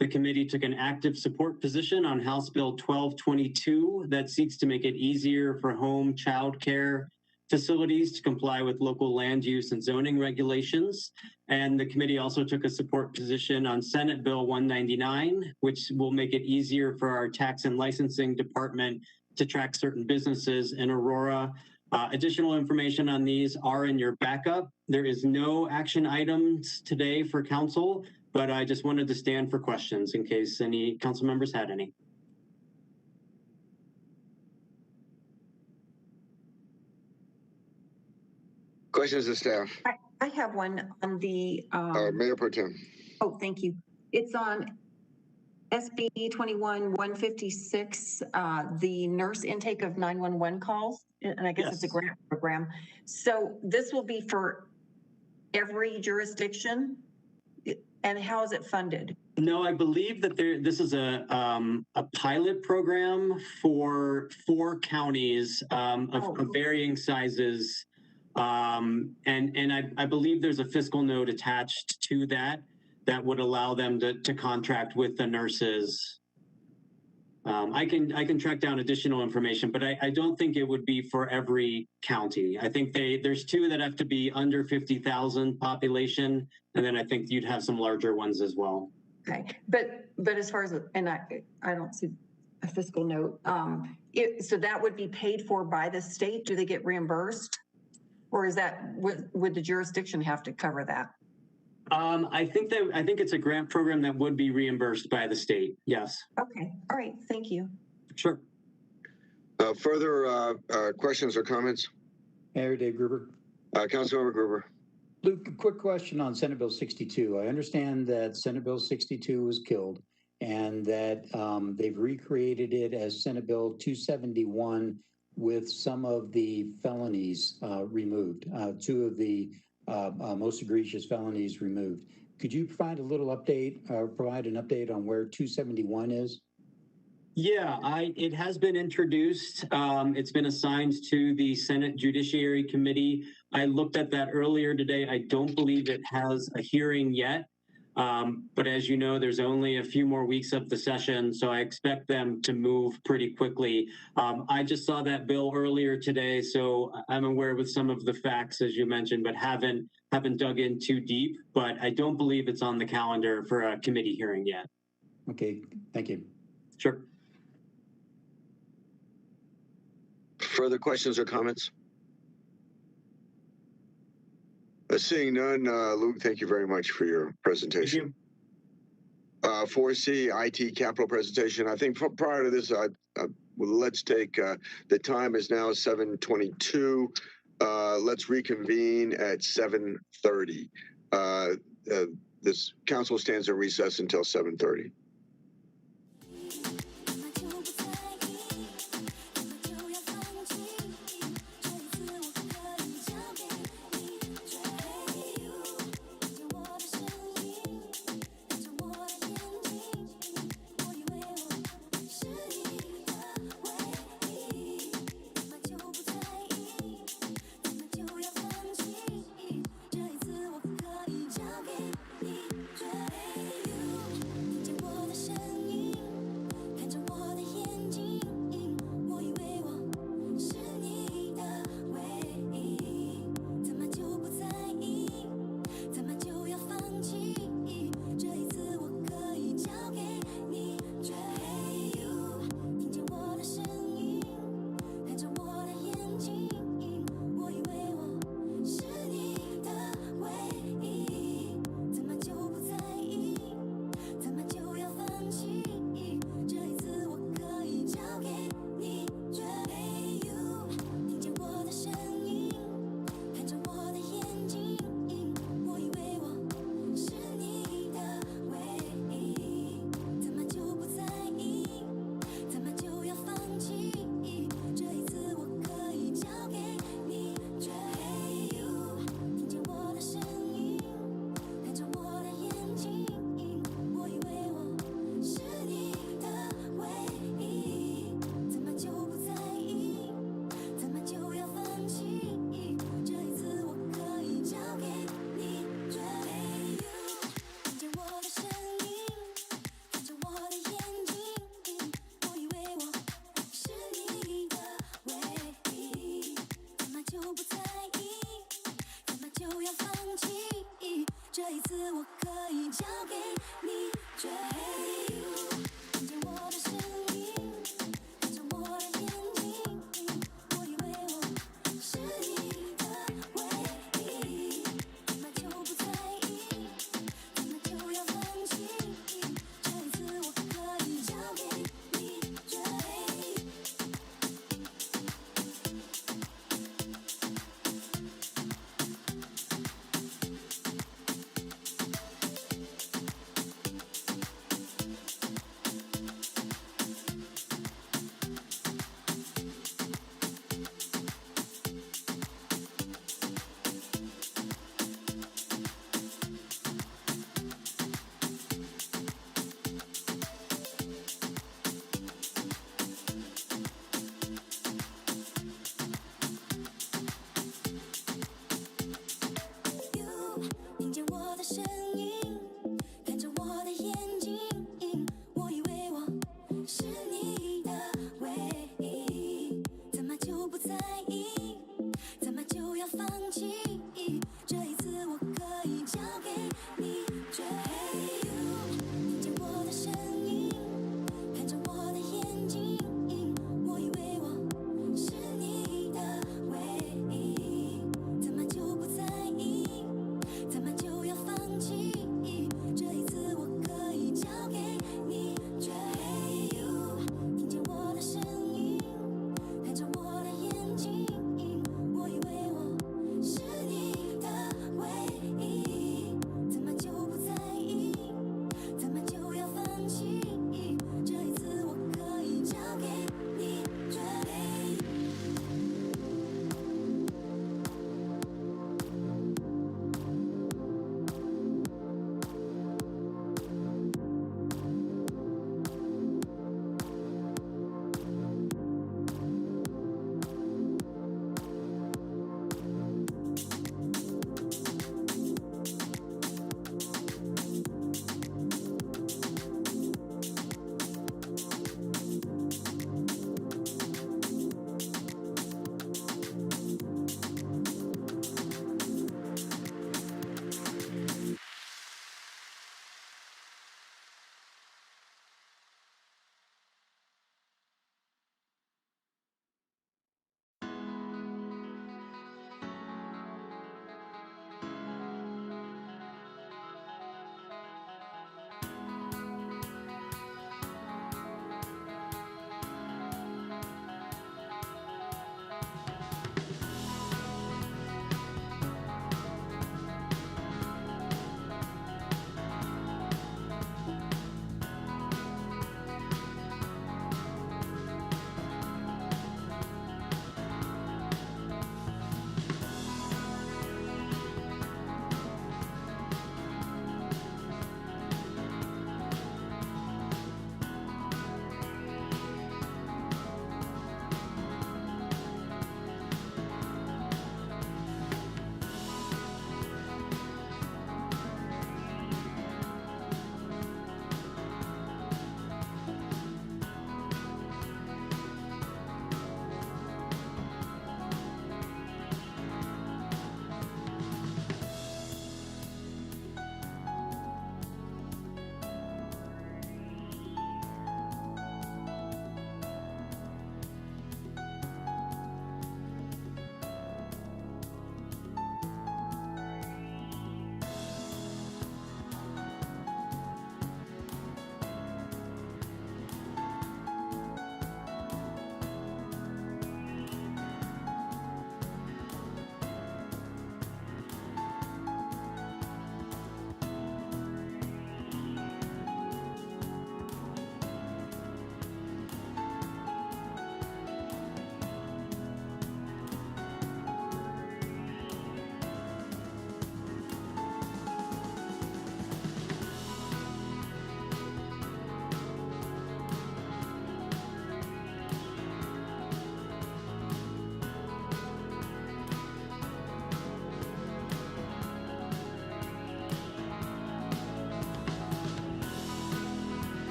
L: The committee took an active support position on House Bill 1222 that seeks to make it easier for home child care facilities to comply with local land use and zoning regulations. And the committee also took a support position on Senate Bill 199, which will make it easier for our tax and licensing department to track certain businesses in Aurora. Additional information on these are in your backup. There is no action items today for council, but I just wanted to stand for questions in case any council members had any.
A: Questions of staff?
C: I have one on the,
A: Mayor Pro Tem.
C: oh, thank you. It's on SB 21-156, the nurse intake of 911 calls, and I guess it's a grant program. So this will be for every jurisdiction, and how is it funded?
L: No, I believe that this is a pilot program for 4 counties of varying sizes. And I believe there's a fiscal note attached to that would allow them to contract with the nurses. I can track down additional information, but I don't think it would be for every county. I think there's 2 that have to be under 50,000 population, and then I think you'd have some larger ones as well.
C: Okay, but as far as, and I don't see a fiscal note, so that would be paid for by the state? Do they get reimbursed? Or is that, would the jurisdiction have to cover that?
L: I think it's a grant program that would be reimbursed by the state. Yes.
C: Okay. All right. Thank you.
L: Sure.
A: Further questions or comments?
D: Mayor Dave Gruber.
A: Councilmember Gruber.
D: Luke, a quick question on Senate Bill 62. I understand that Senate Bill 62 was killed and that they've recreated it as Senate Bill 271 with some of the felonies removed, 2 of the most egregious felonies removed. Could you provide a little update, provide an update on where 271 is?
L: Yeah, it has been introduced. It's been assigned to the Senate Judiciary Committee. I looked at that earlier today. I don't believe it has a hearing yet. But as you know, there's only a few more weeks of the session, so I expect them to move pretty quickly. I just saw that bill earlier today, so I'm aware with some of the facts, as you mentioned, but haven't dug in too deep. But I don't believe it's on the calendar for a committee hearing yet.
D: Okay, thank you.
L: Sure.
A: Further questions or comments? Seeing none, Luke, thank you very much for your presentation. 4C IT capital presentation. I think prior to this, let's take the time is now 7:22. Let's reconvene at 7:30. This council stands in recess until 7:30.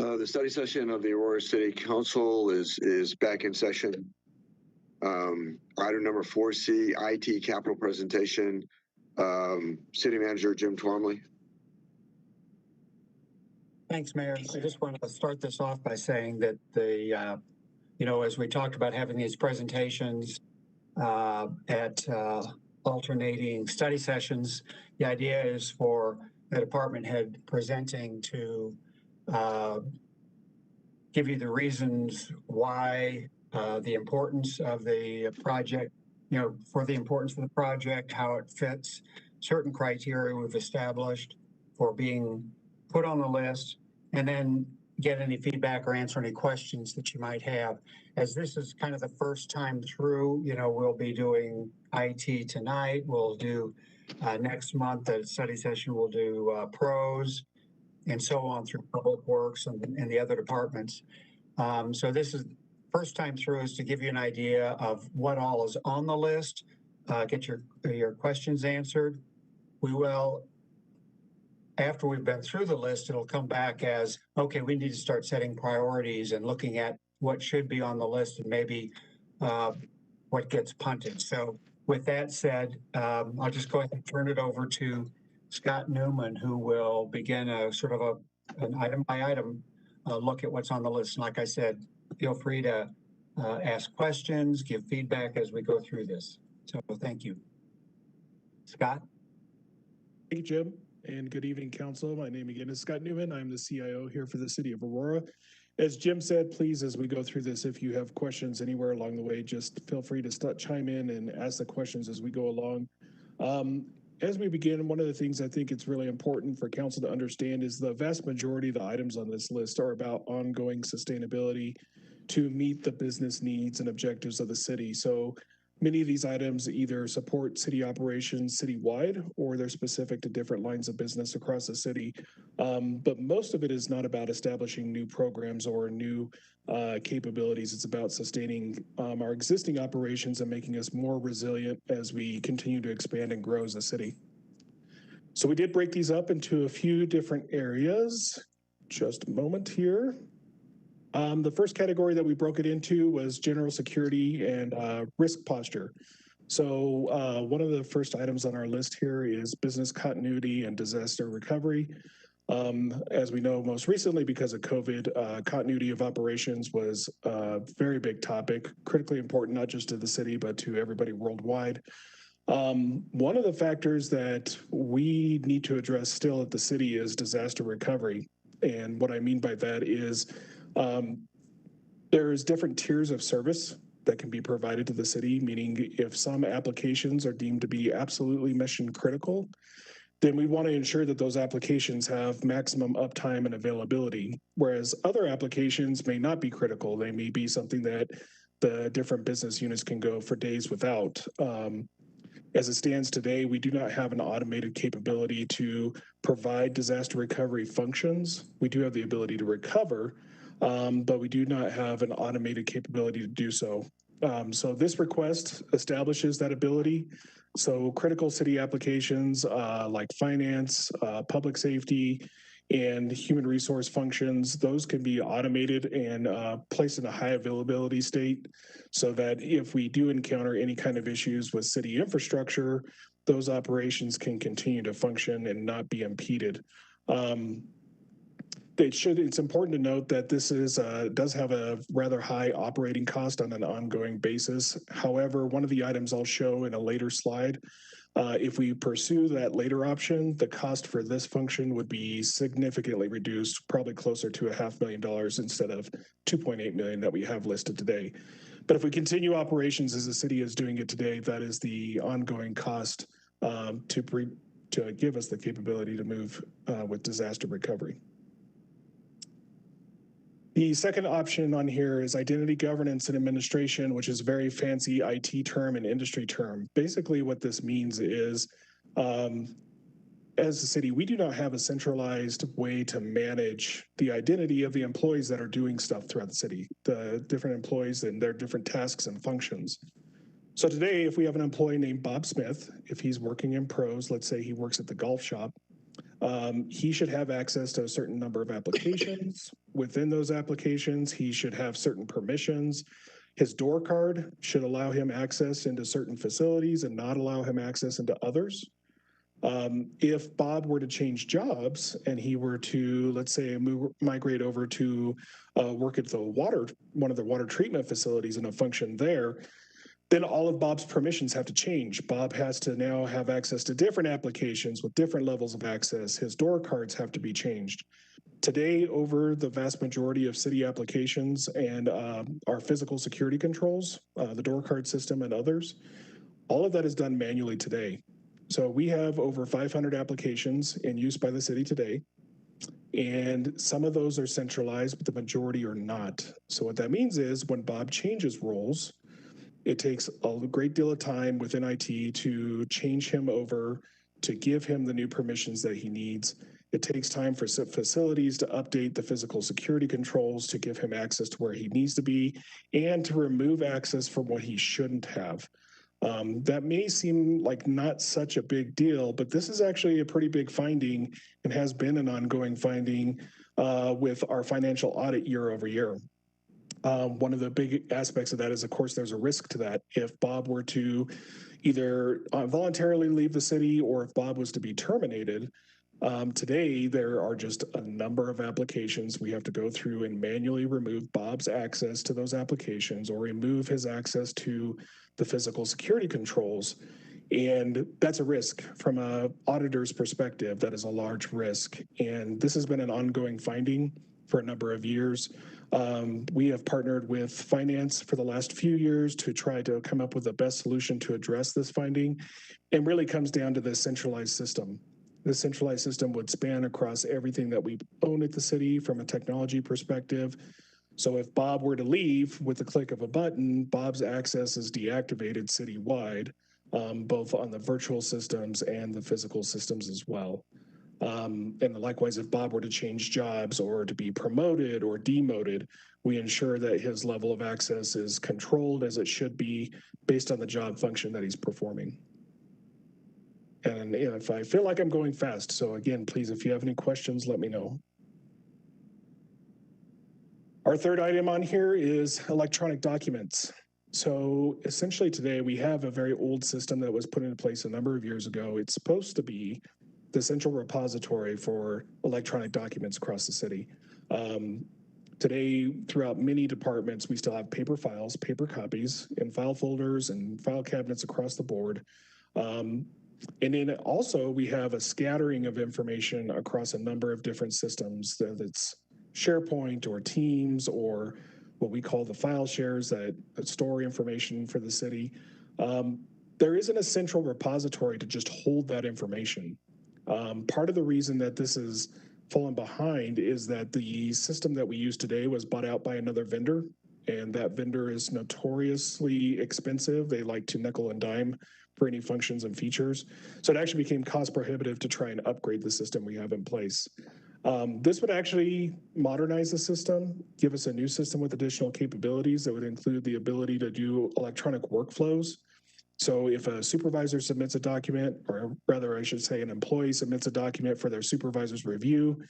A: The study session of the Aurora City Council is back in session. Item number 4C, IT capital presentation. City Manager Jim Twombly.
Q: Thanks, Mayor. I just want to start this off by saying that as we talked about having these presentations at alternating study sessions, the idea is for the department head presenting to give you the reasons why the importance of the project, for the importance of the project, how it fits certain criteria we've established for being put on the list, and then get any feedback or answer any questions that you might have. As this is kind of the first time through, we'll be doing IT tonight. We'll do next month, the study session, we'll do pros and so on through Public Works and the other departments. So this is first time through is to give you an idea of what all is on the list, get your questions answered. We will, after we've been through the list, it'll come back as, okay, we need to start setting priorities and looking at what should be on the list and maybe what gets punted. So with that said, I'll just go ahead and turn it over to Scott Newman, who will begin a sort of an item by item look at what's on the list. And like I said, feel free to ask questions, give feedback as we go through this. So thank you. Scott?
R: Thank you, Jim, and good evening, Council. My name again is Scott Newman. I'm the CIO here for the City of Aurora. As Jim said, please, as we go through this, if you have questions anywhere along the way, just feel free to chime in and ask the questions as we go along. As we begin, one of the things I think it's really important for Council to understand is the vast majority of the items on this list are about ongoing sustainability to meet the business needs and objectives of the city. So many of these items either support city operations citywide or they're specific to different lines of business across the city. But most of it is not about establishing new programs or new capabilities. It's about sustaining our existing operations and making us more resilient as we continue to expand and grow as a city. So we did break these up into a few different areas. Just a moment here. The first category that we broke it into was general security and risk posture. So one of the first items on our list here is business continuity and disaster recovery. As we know, most recently because of COVID, continuity of operations was a very big topic, critically important, not just to the city, but to everybody worldwide. One of the factors that we need to address still at the city is disaster recovery. And what I mean by that is there's different tiers of service that can be provided to the city, meaning if some applications are deemed to be absolutely mission critical, then we want to ensure that those applications have maximum uptime and availability, whereas other applications may not be critical. They may be something that the different business units can go for days without. As it stands today, we do not have an automated capability to provide disaster recovery functions. We do have the ability to recover, but we do not have an automated capability to do so. So this request establishes that ability. So critical city applications like finance, public safety, and human resource functions, those can be automated and placed in a high availability state so that if we do encounter any kind of issues with city infrastructure, those operations can continue to function and not be impeded. It's important to note that this does have a rather high operating cost on an ongoing basis. However, one of the items I'll show in a later slide, if we pursue that later option, the cost for this function would be significantly reduced, probably closer to $500,000 instead of $2.8 million that we have listed today. But if we continue operations as the city is doing it today, that is the ongoing cost to give us the capability to move with disaster recovery. The second option on here is identity governance and administration, which is a very fancy IT term and industry term. Basically what this means is, as a city, we do not have a centralized way to manage the identity of the employees that are doing stuff throughout the city, the different employees and their different tasks and functions. So today, if we have an employee named Bob Smith, if he's working in pros, let's say he works at the golf shop, He should have access to a certain number of applications. Within those applications, he should have certain permissions. His door card should allow him access into certain facilities and not allow him access into others. If Bob were to change jobs and he were to, let's say, migrate over to work at one of the water treatment facilities and a function there, then all of Bob's permissions have to change. Bob has to now have access to different applications with different levels of access. His door cards have to be changed. Today, over the vast majority of city applications and our physical security controls, the door card system and others, all of that is done manually today. So we have over 500 applications in use by the city today, and some of those are centralized, but the majority are not. So what that means is when Bob changes roles, it takes a great deal of time within IT to change him over, to give him the new permissions that he needs. It takes time for facilities to update the physical security controls to give him access to where he needs to be and to remove access from what he shouldn't have. That may seem like not such a big deal, but this is actually a pretty big finding and has been an ongoing finding with our financial audit year over year. One of the big aspects of that is, of course, there's a risk to that. If Bob were to either voluntarily leave the city or if Bob was to be terminated, today there are just a number of applications we have to go through and manually remove Bob's access to those applications or remove his access to the physical security controls. And that's a risk from an auditor's perspective. That is a large risk. And this has been an ongoing finding for a number of years. We have partnered with finance for the last few years to try to come up with the best solution to address this finding. It really comes down to the centralized system. The centralized system would span across everything that we own at the city from a technology perspective. So if Bob were to leave with the click of a button, Bob's access is deactivated citywide, both on the virtual systems and the physical systems as well. And likewise, if Bob were to change jobs or to be promoted or demoted, we ensure that his level of access is controlled as it should be based on the job function that he's performing. And if I feel like I'm going fast, so again, please, if you have any questions, let me know. Our third item on here is electronic documents. So essentially today we have a very old system that was put into place a number of years ago. It's supposed to be the central repository for electronic documents across the city. Today, throughout many departments, we still have paper files, paper copies in file folders and file cabinets across the board. And then also we have a scattering of information across a number of different systems, whether it's SharePoint or Teams or what we call the file shares that store information for the city. There isn't a central repository to just hold that information. Part of the reason that this is fallen behind is that the system that we use today was bought out by another vendor, and that vendor is notoriously expensive. They like to nickel and dime for any functions and features. So it actually became cost prohibitive to try and upgrade the system we have in place. This would actually modernize the system, give us a new system with additional capabilities that would include the ability to do electronic workflows. So if a supervisor submits a document, or rather I should say an employee submits a document for their supervisor's review,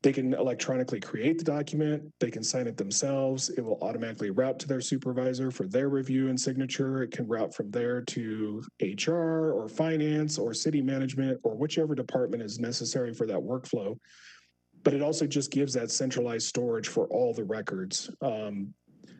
R: they can electronically create the document, they can sign it themselves, it will automatically route to their supervisor for their review and signature. It can route from there to HR or finance or city management or whichever department is necessary for that workflow. But it also just gives that centralized storage for all the records.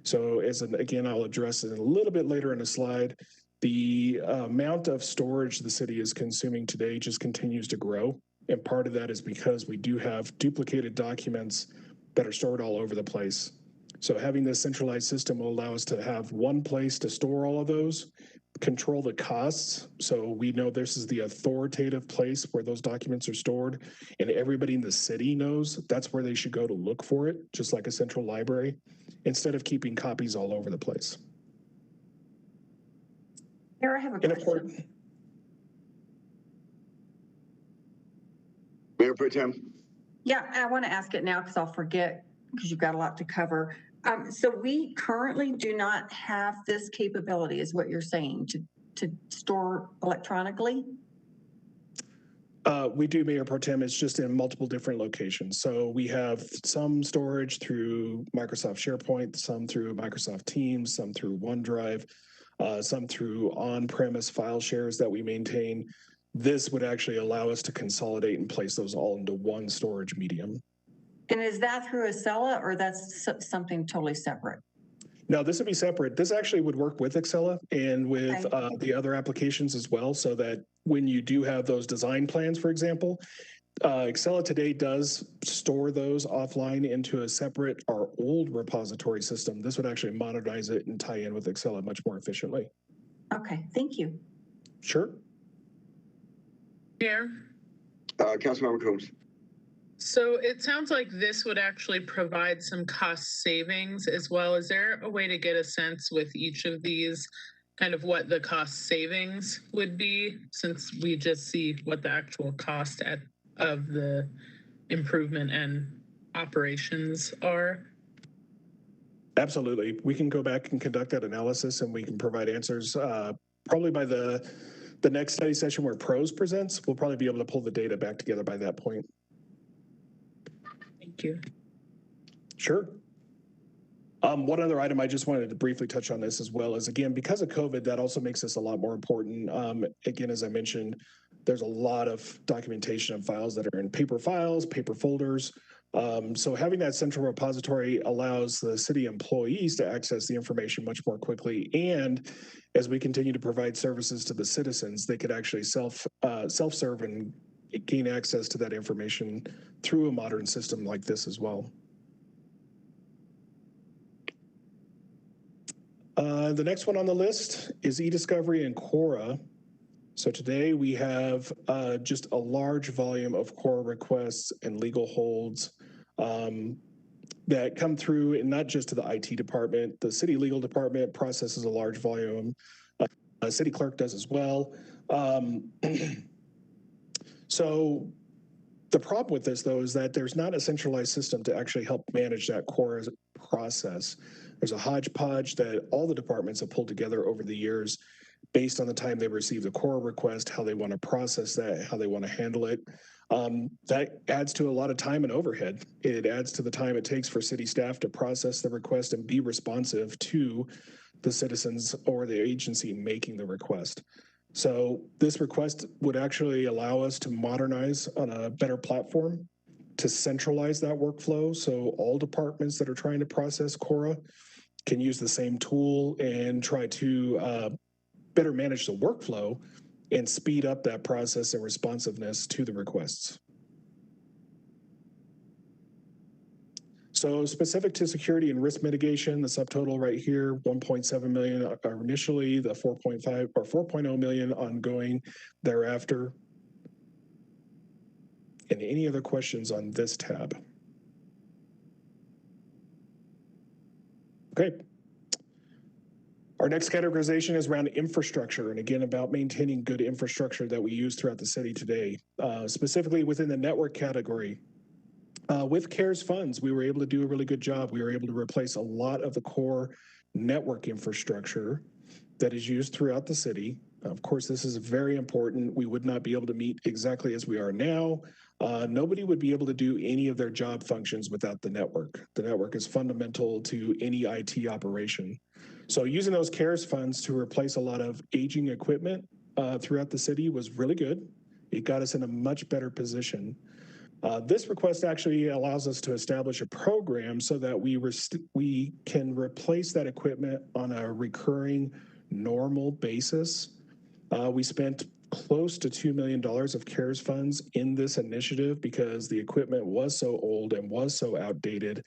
R: So again, I'll address it a little bit later in a slide. The amount of storage the city is consuming today just continues to grow. And part of that is because we do have duplicated documents that are stored all over the place. So having this centralized system will allow us to have one place to store all of those, control the costs. So we know this is the authoritative place where those documents are stored, and everybody in the city knows that's where they should go to look for it, just like a central library, instead of keeping copies all over the place.
C: Here, I have a question.
A: Mayor Pro Tem.
C: Yeah, I want to ask it now because I'll forget because you've got a lot to cover. So we currently do not have this capability, is what you're saying, to store electronically?
R: We do, Mayor Pro Tem. It's just in multiple different locations. So we have some storage through Microsoft SharePoint, some through Microsoft Teams, some through OneDrive, some through on-premise file shares that we maintain. This would actually allow us to consolidate and place those all into one storage medium.
C: And is that through Acela or that's something totally separate?
R: No, this would be separate. This actually would work with Acela and with the other applications as well, so that when you do have those design plans, for example, Acela today does store those offline into a separate, our old repository system. This would actually modernize it and tie in with Acela much more efficiently.
C: Okay, thank you.
R: Sure.
I: Mayor?
A: Councilmember Coombs.
I: So it sounds like this would actually provide some cost savings as well. Is there a way to get a sense with each of these kind of what the cost savings would be, since we just see what the actual cost of the improvement and operations are?
R: Absolutely. We can go back and conduct that analysis and we can provide answers probably by the next study session where PROS presents. We'll probably be able to pull the data back together by that point.
I: Thank you.
R: Sure. One other item I just wanted to briefly touch on this as well is, again, because of COVID, that also makes this a lot more important. Again, as I mentioned, there's a lot of documentation of files that are in paper files, paper folders. So having that central repository allows the city employees to access the information much more quickly. And as we continue to provide services to the citizens, they could actually self-serve and gain access to that information through a modern system like this as well. The next one on the list is eDiscovery and Quora. So today we have just a large volume of Quora requests and legal holds that come through, and not just to the IT department. The city legal department processes a large volume. City clerk does as well. So the problem with this, though, is that there's not a centralized system to actually help manage that Quora process. There's a hodgepodge that all the departments have pulled together over the years based on the time they receive the Quora request, how they want to process that, how they want to handle it. That adds to a lot of time and overhead. It adds to the time it takes for city staff to process the request and be responsive to the citizens or the agency making the request. So this request would actually allow us to modernize on a better platform to centralize that workflow. So all departments that are trying to process Quora can use the same tool and try to better manage the workflow and speed up that process and responsiveness to the requests. So specific to security and risk mitigation, the subtotal right here, 1.7 million initially, the 4.5 or 4.0 million ongoing thereafter. And any other questions on this tab? Okay. Our next categorization is around infrastructure, and again, about maintaining good infrastructure that we use throughout the city today. Specifically within the network category, with CARES funds, we were able to do a really good job. We were able to replace a lot of the core network infrastructure that is used throughout the city. Of course, this is very important. We would not be able to meet exactly as we are now. Nobody would be able to do any of their job functions without the network. The network is fundamental to any IT operation. So using those CARES funds to replace a lot of aging equipment throughout the city was really good. It got us in a much better position. This request actually allows us to establish a program so that we can replace that equipment on a recurring, normal basis. We spent close to $2 million of CARES funds in this initiative because the equipment was so old and was so outdated.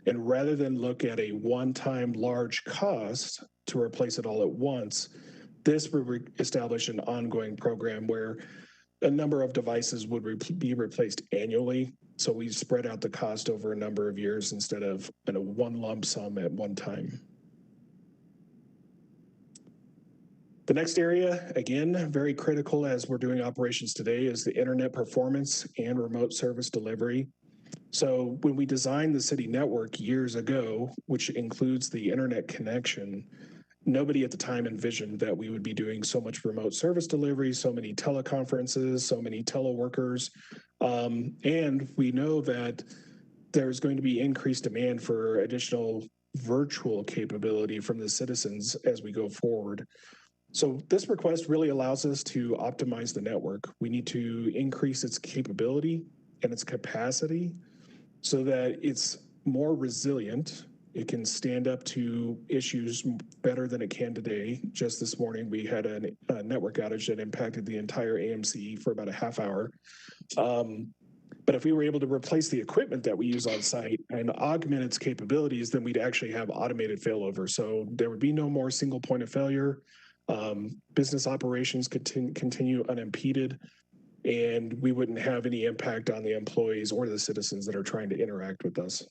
R: And rather than look at a one-time large cost to replace it all at once, this would establish an ongoing program where a number of devices would be replaced annually. So we spread out the cost over a number of years instead of in a one lump sum at one time. The next area, again, very critical as we're doing operations today, is the internet performance and remote service delivery. So when we designed the city network years ago, which includes the internet connection, nobody at the time envisioned that we would be doing so much remote service delivery, so many teleconferences, so many teleworkers. And we know that there's going to be increased demand for additional virtual capability from the citizens as we go forward. So this request really allows us to optimize the network. We need to increase its capability and its capacity so that it's more resilient. It can stand up to issues better than it can today. Just this morning, we had a network outage that impacted the entire AMC for about a half hour. But if we were able to replace the equipment that we use on site and augment its capabilities, then we'd actually have automated failover. So there would be no more single point of failure. Business operations continue unimpeded, and we wouldn't have any impact on the employees or the citizens that are trying to interact with us.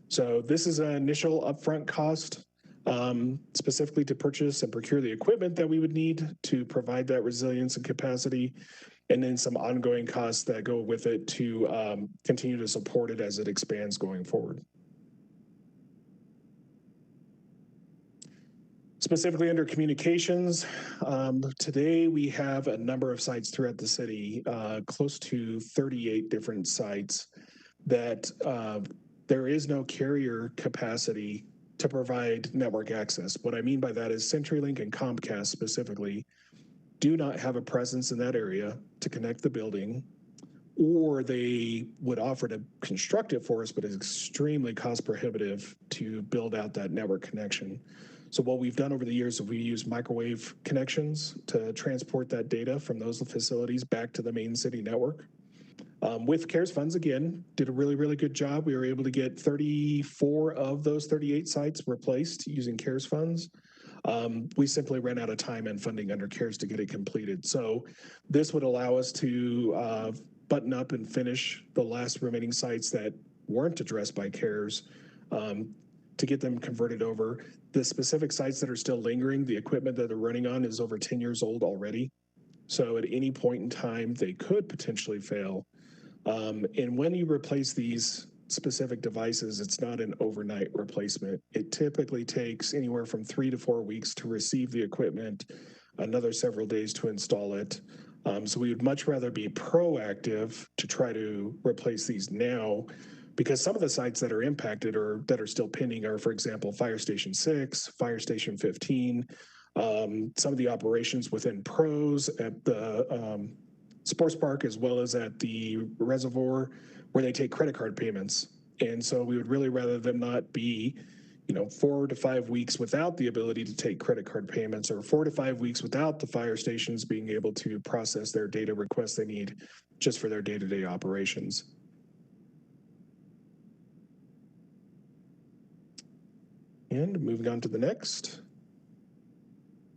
R: So this is an initial upfront cost, specifically to purchase and procure the equipment that we would need to provide that resilience and capacity, and then some ongoing costs that go with it to continue to support it as it expands going forward. Specifically under communications, today we have a number of sites throughout the city, close to 38 different sites that there is no carrier capacity to provide network access. What I mean by that is CenturyLink and Comcast specifically do not have a presence in that area to connect the building, or they would offer to construct it for us, but it's extremely cost prohibitive to build out that network connection. So what we've done over the years is we use microwave connections to transport that data from those facilities back to the main city network. With CARES funds, again, did a really, really good job. We were able to get 34 of those 38 sites replaced using CARES funds. We simply ran out of time and funding under CARES to get it completed. So this would allow us to button up and finish the last remaining sites that weren't addressed by CARES to get them converted over. The specific sites that are still lingering, the equipment that they're running on is over 10 years old already. So at any point in time, they could potentially fail. And when you replace these specific devices, it's not an overnight replacement. It typically takes anywhere from 3 to 4 weeks to receive the equipment, another several days to install it. So we would much rather be proactive to try to replace these now, because some of the sites that are impacted or that are still pending are, for example, Fire Station 6, Fire Station 15, some of the operations within PROS at the sports park, as well as at the reservoir where they take credit card payments. And so we would really rather them not be, 4 to 5 weeks without the ability to take credit card payments, or 4 to 5 weeks without the fire stations being able to process their data requests they need just for their day-to-day operations. And moving on to the next.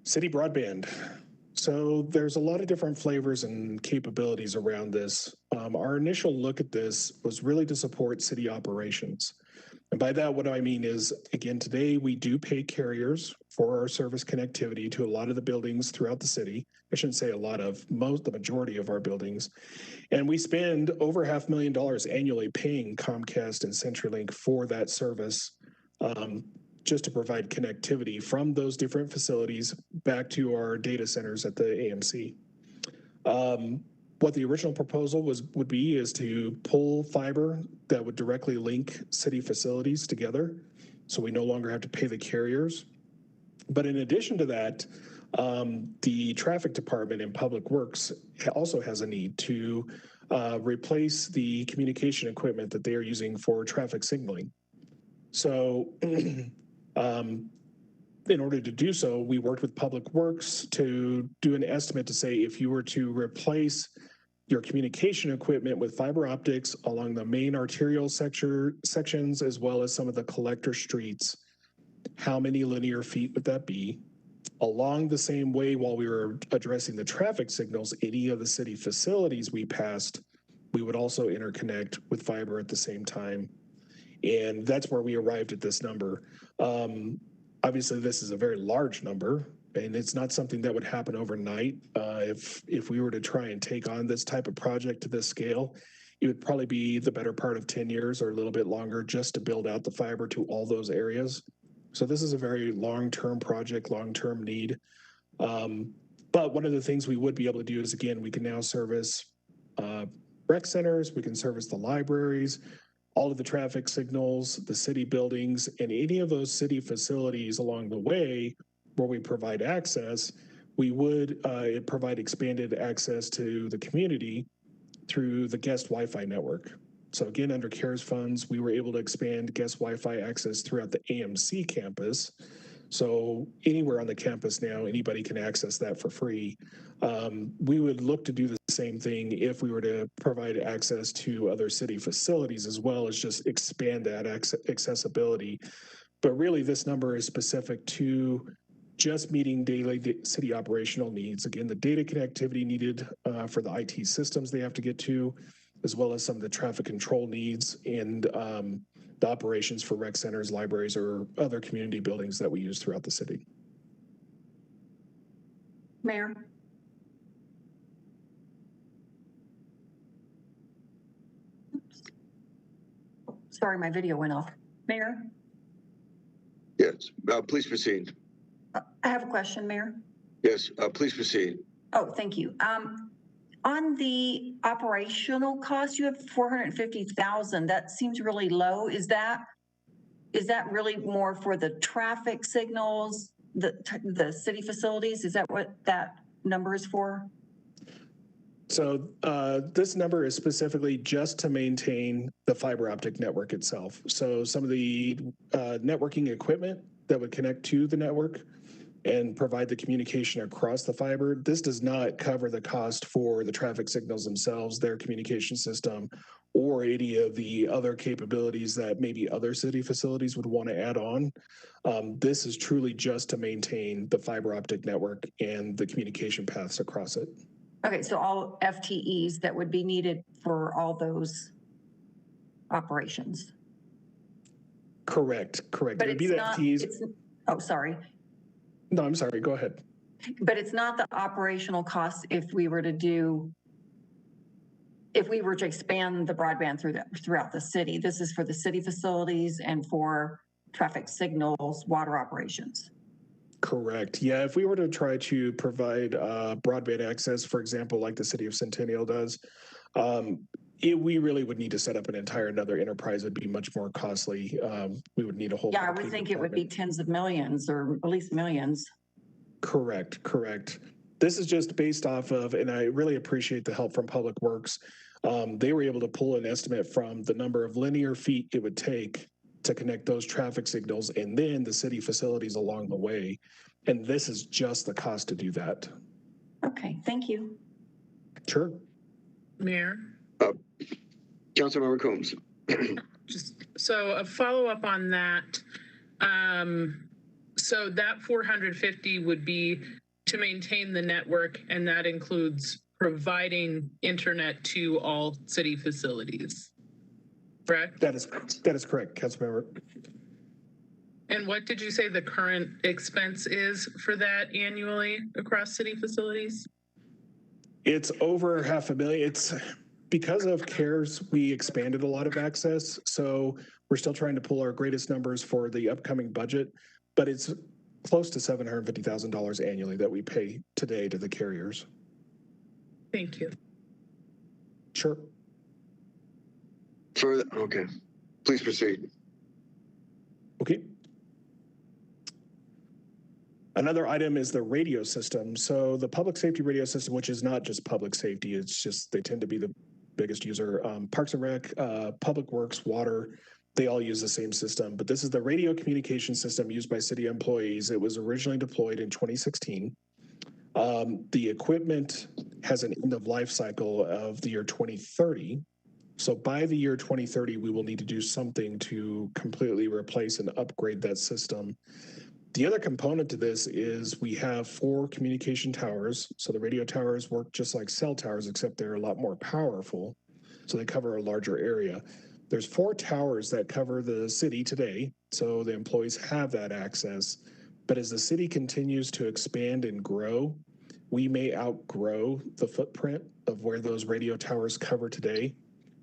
R: City broadband. So there's a lot of different flavors and capabilities around this. Our initial look at this was really to support city operations. And by that, what I mean is, again, today we do pay carriers for our service connectivity to a lot of the buildings throughout the city. I shouldn't say a lot of, the majority of our buildings. And we spend over $500,000 annually paying Comcast and CenturyLink for that service, just to provide connectivity from those different facilities back to our data centers at the AMC. What the original proposal would be is to pull fiber that would directly link city facilities together, so we no longer have to pay the carriers. But in addition to that, the traffic department in Public Works also has a need to replace the communication equipment that they are using for traffic signaling. So in order to do so, we worked with Public Works to do an estimate to say if you were to replace your communication equipment with fiber optics along the main arterial sections, as well as some of the collector streets, how many linear feet would that be? Along the same way, while we were addressing the traffic signals, any of the city facilities we passed, we would also interconnect with fiber at the same time. And that's where we arrived at this number. Obviously, this is a very large number, and it's not something that would happen overnight. If we were to try and take on this type of project to this scale, it would probably be the better part of 10 years or a little bit longer just to build out the fiber to all those areas. So this is a very long-term project, long-term need. But one of the things we would be able to do is, again, we can now service rec centers, we can service the libraries, all of the traffic signals, the city buildings, and any of those city facilities along the way where we provide access. We would provide expanded access to the community through the guest Wi-Fi network. So again, under CARES funds, we were able to expand guest Wi-Fi access throughout the AMC campus. So anywhere on the campus now, anybody can access that for free. We would look to do the same thing if we were to provide access to other city facilities, as well as just expand that accessibility. But really, this number is specific to just meeting daily city operational needs. Again, the data connectivity needed for the IT systems they have to get to, as well as some of the traffic control needs and the operations for rec centers, libraries, or other community buildings that we use throughout the city.
C: Mayor? Oops. Sorry, my video went off. Mayor?
A: Yes, please proceed.
C: I have a question, Mayor.
A: Yes, please proceed.
C: Oh, thank you. On the operational cost, you have 450,000. That seems really low. Is that really more for the traffic signals, the city facilities? Is that what that number is for?
R: So this number is specifically just to maintain the fiber optic network itself. So some of the networking equipment that would connect to the network and provide the communication across the fiber. This does not cover the cost for the traffic signals themselves, their communication system, or any of the other capabilities that maybe other city facilities would want to add on. This is truly just to maintain the fiber optic network and the communication paths across it.
C: Okay, so all FTEs that would be needed for all those operations.
R: Correct.
C: But
R: it would be the FTEs.
C: Oh, sorry.
R: No, I'm sorry. Go ahead.
C: But it's not the operational costs if we were to expand the broadband throughout the city. This is for the city facilities and for traffic signals, water operations.
R: Correct. Yeah, if we were to try to provide broadband access, for example, like the city of Centennial does, we really would need to set up another enterprise. It'd be much more costly. We would need a whole.
C: Yeah, I would think it would be tens of millions or at least millions.
R: Correct. This is just based off of, and I really appreciate the help from Public Works. They were able to pull an estimate from the number of linear feet it would take to connect those traffic signals and then the city facilities along the way. And this is just the cost to do that.
C: Okay, thank you.
R: Sure.
I: Mayor?
A: Councilmember Coombs.
I: So a follow-up on that. So that 450 would be to maintain the network, and that includes providing internet to all city facilities, correct?
R: That is correct, Councilmember.
I: And what did you say the current expense is for that annually across city facilities?
R: It's over $500,000. It's because of CARES, we expanded a lot of access. So we're still trying to pull our greatest numbers for the upcoming budget, but it's close to $750,000 annually that we pay today to the carriers.
I: Thank you.
R: Sure.
A: Okay, please proceed.
R: Okay. Another item is the radio system. So the public safety radio system, which is not just public safety, it's just they tend to be the biggest user. Parks and Rec, Public Works, Water, they all use the same system. But this is the radio communication system used by city employees. It was originally deployed in 2016. The equipment has an end of life cycle of the year 2030. So by the year 2030, we will need to do something to completely replace and upgrade that system. The other component to this is we have 4 communication towers. So the radio towers work just like cell towers, except they're a lot more powerful. So they cover a larger area. There's 4 towers that cover the city today. So the employees have that access. But as the city continues to expand and grow, we may outgrow the footprint of where those radio towers cover today.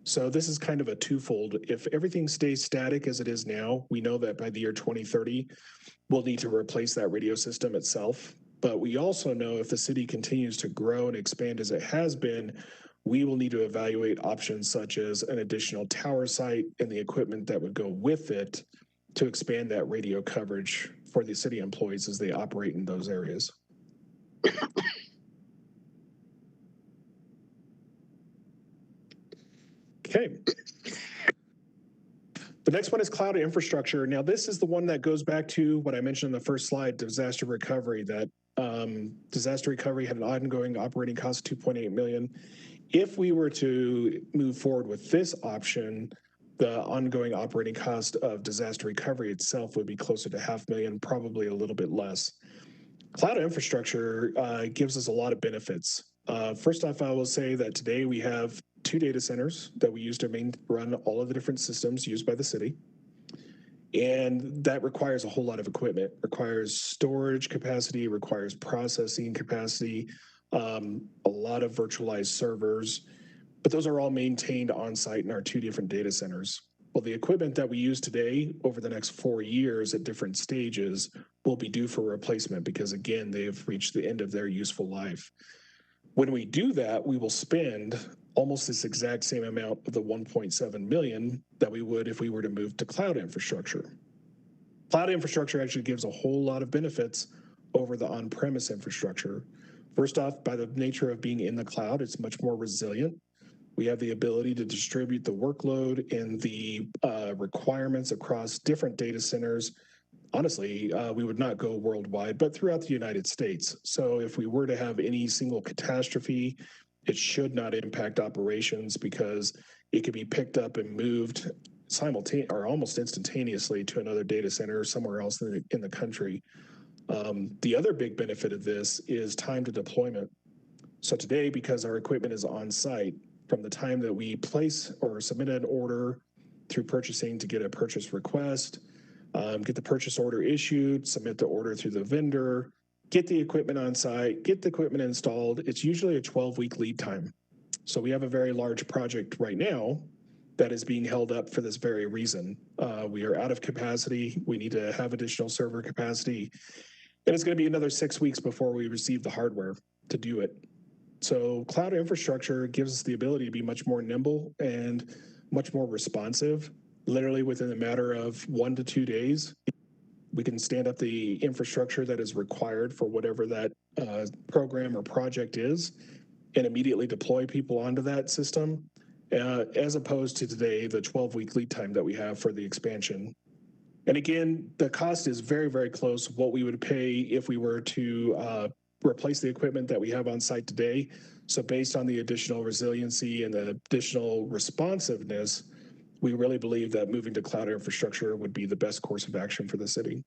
R: So this is kind of a twofold. If everything stays static as it is now, we know that by the year 2030, we'll need to replace that radio system itself. But we also know if the city continues to grow and expand as it has been, we will need to evaluate options such as an additional tower site and the equipment that would go with it to expand that radio coverage for the city employees as they operate in those areas. Okay. The next one is cloud infrastructure. Now, this is the one that goes back to what I mentioned in the first slide, disaster recovery, that disaster recovery had an ongoing operating cost of $2.8 million. If we were to move forward with this option, the ongoing operating cost of disaster recovery itself would be closer to $500,000, probably a little bit less. Cloud infrastructure gives us a lot of benefits. First off, I will say that today we have 2 data centers that we use to run all of the different systems used by the city. And that requires a whole lot of equipment, requires storage capacity, requires processing capacity, a lot of virtualized servers, but those are all maintained on site in our 2 different data centers. Well, the equipment that we use today over the next 4 years at different stages will be due for replacement because, again, they've reached the end of their useful life. When we do that, we will spend almost this exact same amount of the $1.7 million that we would if we were to move to cloud infrastructure. Cloud infrastructure actually gives a whole lot of benefits over the on-premise infrastructure. First off, by the nature of being in the cloud, it's much more resilient. We have the ability to distribute the workload and the requirements across different data centers. Honestly, we would not go worldwide, but throughout the United States. So if we were to have any single catastrophe, it should not impact operations because it could be picked up and moved simultaneously or almost instantaneously to another data center somewhere else in the country. The other big benefit of this is time to deployment. So today, because our equipment is on site, from the time that we place or submit an order through purchasing to get a purchase request, get the purchase order issued, submit the order through the vendor, get the equipment on site, get the equipment installed, it's usually a 12-week lead time. So we have a very large project right now that is being held up for this very reason. We are out of capacity. We need to have additional server capacity. And it's going to be another 6 weeks before we receive the hardware to do it. So cloud infrastructure gives us the ability to be much more nimble and much more responsive. Literally within a matter of 1 to 2 days, we can stand up the infrastructure that is required for whatever that program or project is and immediately deploy people onto that system, as opposed to today, the 12-week lead time that we have for the expansion. And again, the cost is very, very close to what we would pay if we were to replace the equipment that we have on site today. So based on the additional resiliency and the additional responsiveness, we really believe that moving to cloud infrastructure would be the best course of action for the city.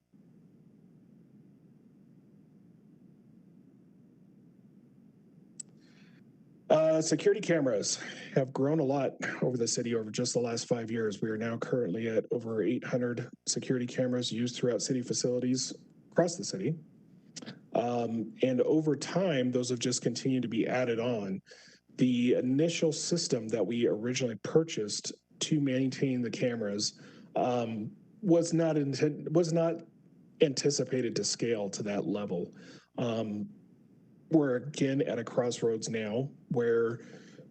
R: Security cameras have grown a lot over the city over just the last 5 years. We are now currently at over 800 security cameras used throughout city facilities across the city. And over time, those have just continued to be added on. The initial system that we originally purchased to maintain the cameras was not anticipated to scale to that level. We're again at a crossroads now where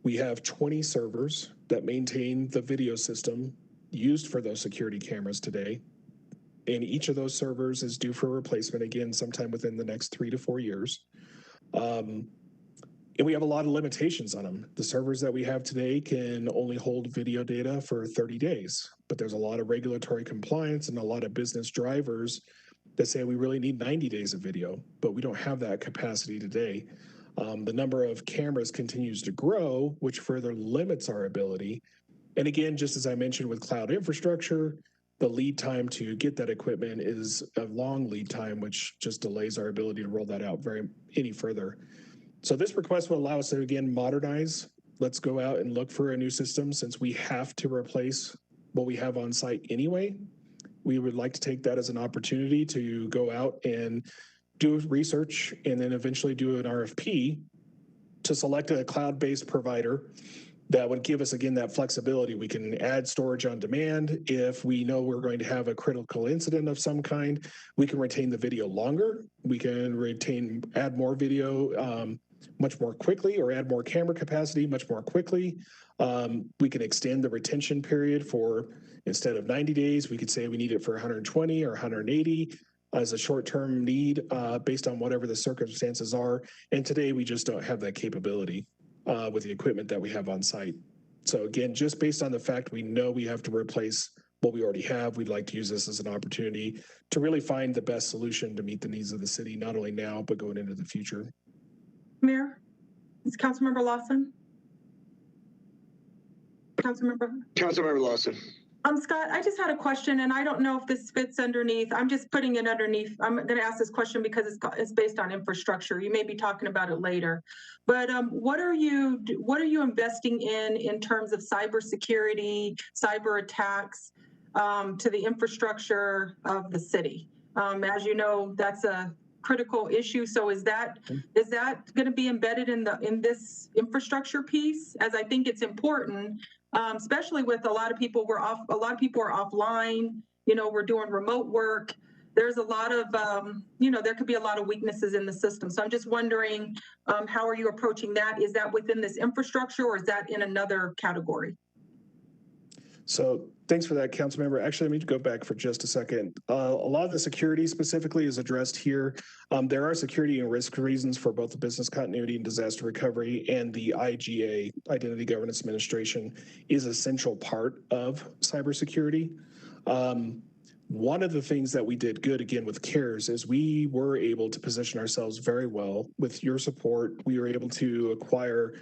R: we have 20 servers that maintain the video system used for those security cameras today. And each of those servers is due for replacement again sometime within the next 3 to 4 years. And we have a lot of limitations on them. The servers that we have today can only hold video data for 30 days, but there's a lot of regulatory compliance and a lot of business drivers that say we really need 90 days of video, but we don't have that capacity today. The number of cameras continues to grow, which further limits our ability. And again, just as I mentioned with cloud infrastructure, the lead time to get that equipment is a long lead time, which just delays our ability to roll that out any further. So this request will allow us to, again, modernize. Let's go out and look for a new system since we have to replace what we have on site anyway. We would like to take that as an opportunity to go out and do research and then eventually do an RFP to select a cloud-based provider that would give us, again, that flexibility. We can add storage on demand. If we know we're going to have a critical incident of some kind, we can retain the video longer. We can add more video much more quickly, or add more camera capacity much more quickly. We can extend the retention period for, instead of 90 days, we could say we need it for 120 or 180 as a short-term need based on whatever the circumstances are. And today we just don't have that capability with the equipment that we have on site. So again, just based on the fact we know we have to replace what we already have, we'd like to use this as an opportunity to really find the best solution to meet the needs of the city, not only now, but going into the future.
S: Mayor, is Councilmember Lawson?
A: Councilmember Lawson.
S: Scott, I just had a question, and I don't know if this fits underneath. I'm just putting it underneath. I'm going to ask this question because it's based on infrastructure. You may be talking about it later, but what are you investing in terms of cybersecurity, cyber attacks to the infrastructure of the city? As you know, that's a critical issue. So is that going to be embedded in this infrastructure piece? As I think it's important. Especially with a lot of people are offline, we're doing remote work. There's a lot of, there could be a lot of weaknesses in the system. So I'm just wondering, how are you approaching that? Is that within this infrastructure, or is that in another category?
R: So thanks for that, Councilmember. Actually, let me go back for just a second. A lot of the security specifically is addressed here. There are security and risk reasons for both the business continuity and disaster recovery, and the IGA, Identity Governance Administration, is a central part of cybersecurity. One of the things that we did good, again, with CARES is we were able to position ourselves very well. With your support, we were able to acquire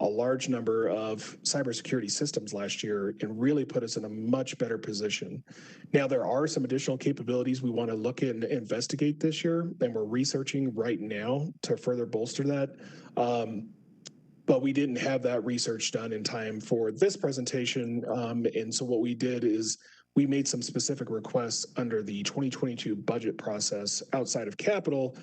R: a large number of cybersecurity systems last year and really put us in a much better position. Now, there are some additional capabilities we want to look and investigate this year, and we're researching right now to further bolster that. But we didn't have that research done in time for this presentation. And so what we did is we made some specific requests under the 2022 budget process outside of capital.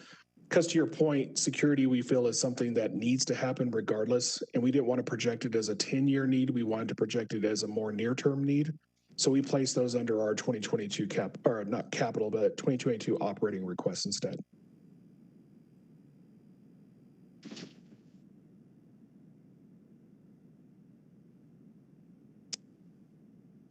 R: Because to your point, security, we feel, is something that needs to happen regardless. And we didn't want to project it as a 10-year need. We wanted to project it as a more near-term need. So we placed those under our 2022 not capital, but 2022 operating requests instead.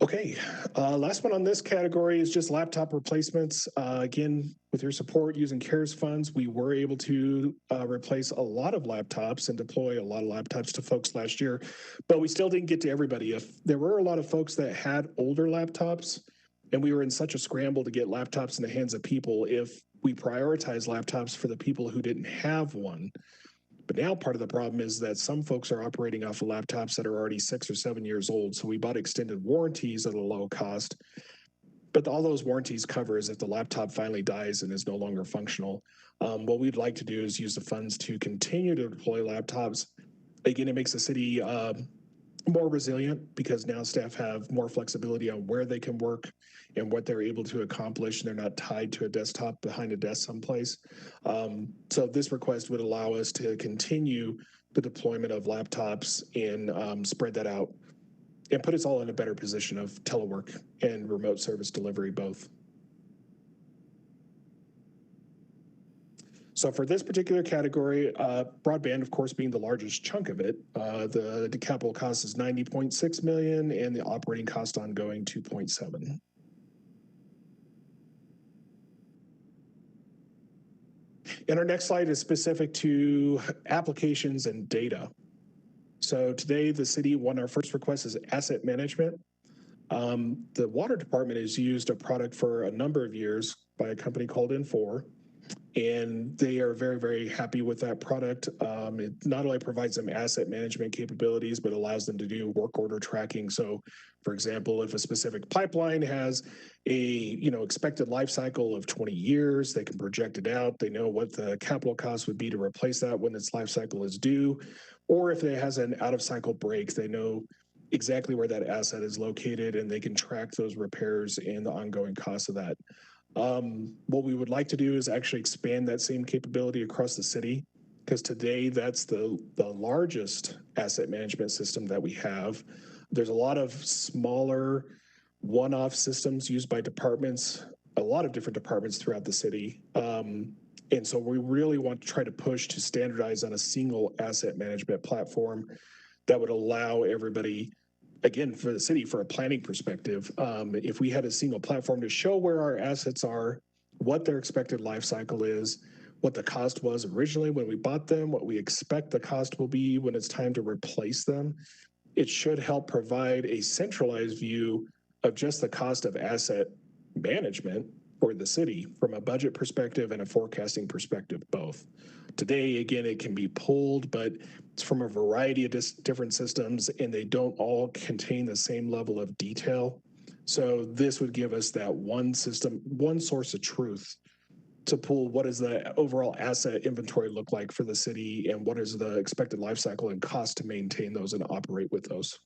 R: Okay, last one on this category is just laptop replacements. Again, with your support using CARES funds, we were able to replace a lot of laptops and deploy a lot of laptops to folks last year, but we still didn't get to everybody. If there were a lot of folks that had older laptops, and we were in such a scramble to get laptops in the hands of people, if we prioritize laptops for the people who didn't have one. But now part of the problem is that some folks are operating off of laptops that are already 6 or 7 years old. So we bought extended warranties at a low cost. But all those warranties cover is if the laptop finally dies and is no longer functional. What we'd like to do is use the funds to continue to deploy laptops. Again, it makes the city more resilient because now staff have more flexibility on where they can work and what they're able to accomplish. And they're not tied to a desktop behind a desk someplace. So this request would allow us to continue the deployment of laptops and spread that out and put us all in a better position of telework and remote service delivery both. So for this particular category, broadband, of course, being the largest chunk of it, the capital cost is $90.6 million and the operating cost ongoing 2.7. And our next slide is specific to applications and data. So today, the city, our first request is asset management. The water department has used a product for a number of years by a company called Infor. And they are very, very happy with that product. It not only provides them asset management capabilities, but allows them to do work order tracking. So, for example, if a specific pipeline has a expected life cycle of 20 years, they can project it out. They know what the capital cost would be to replace that when its life cycle is due. Or if it has an out-of-cycle break, they know exactly where that asset is located, and they can track those repairs and the ongoing costs of that. What we would like to do is actually expand that same capability across the city, because today that's the largest asset management system that we have. There's a lot of smaller one-off systems used by departments, a lot of different departments throughout the city. And so we really want to try to push to standardize on a single asset management platform that would allow everybody, again, for the city, for a planning perspective, if we had a single platform to show where our assets are, what their expected life cycle is, what the cost was originally when we bought them, what we expect the cost will be when it's time to replace them, it should help provide a centralized view of just the cost of asset management for the city from a budget perspective and a forecasting perspective both. Today, again, it can be pulled, but it's from a variety of different systems and they don't all contain the same level of detail. So this would give us that one system, one source of truth to pull what does the overall asset inventory look like for the city and what is the expected life cycle and cost to maintain those and operate with those.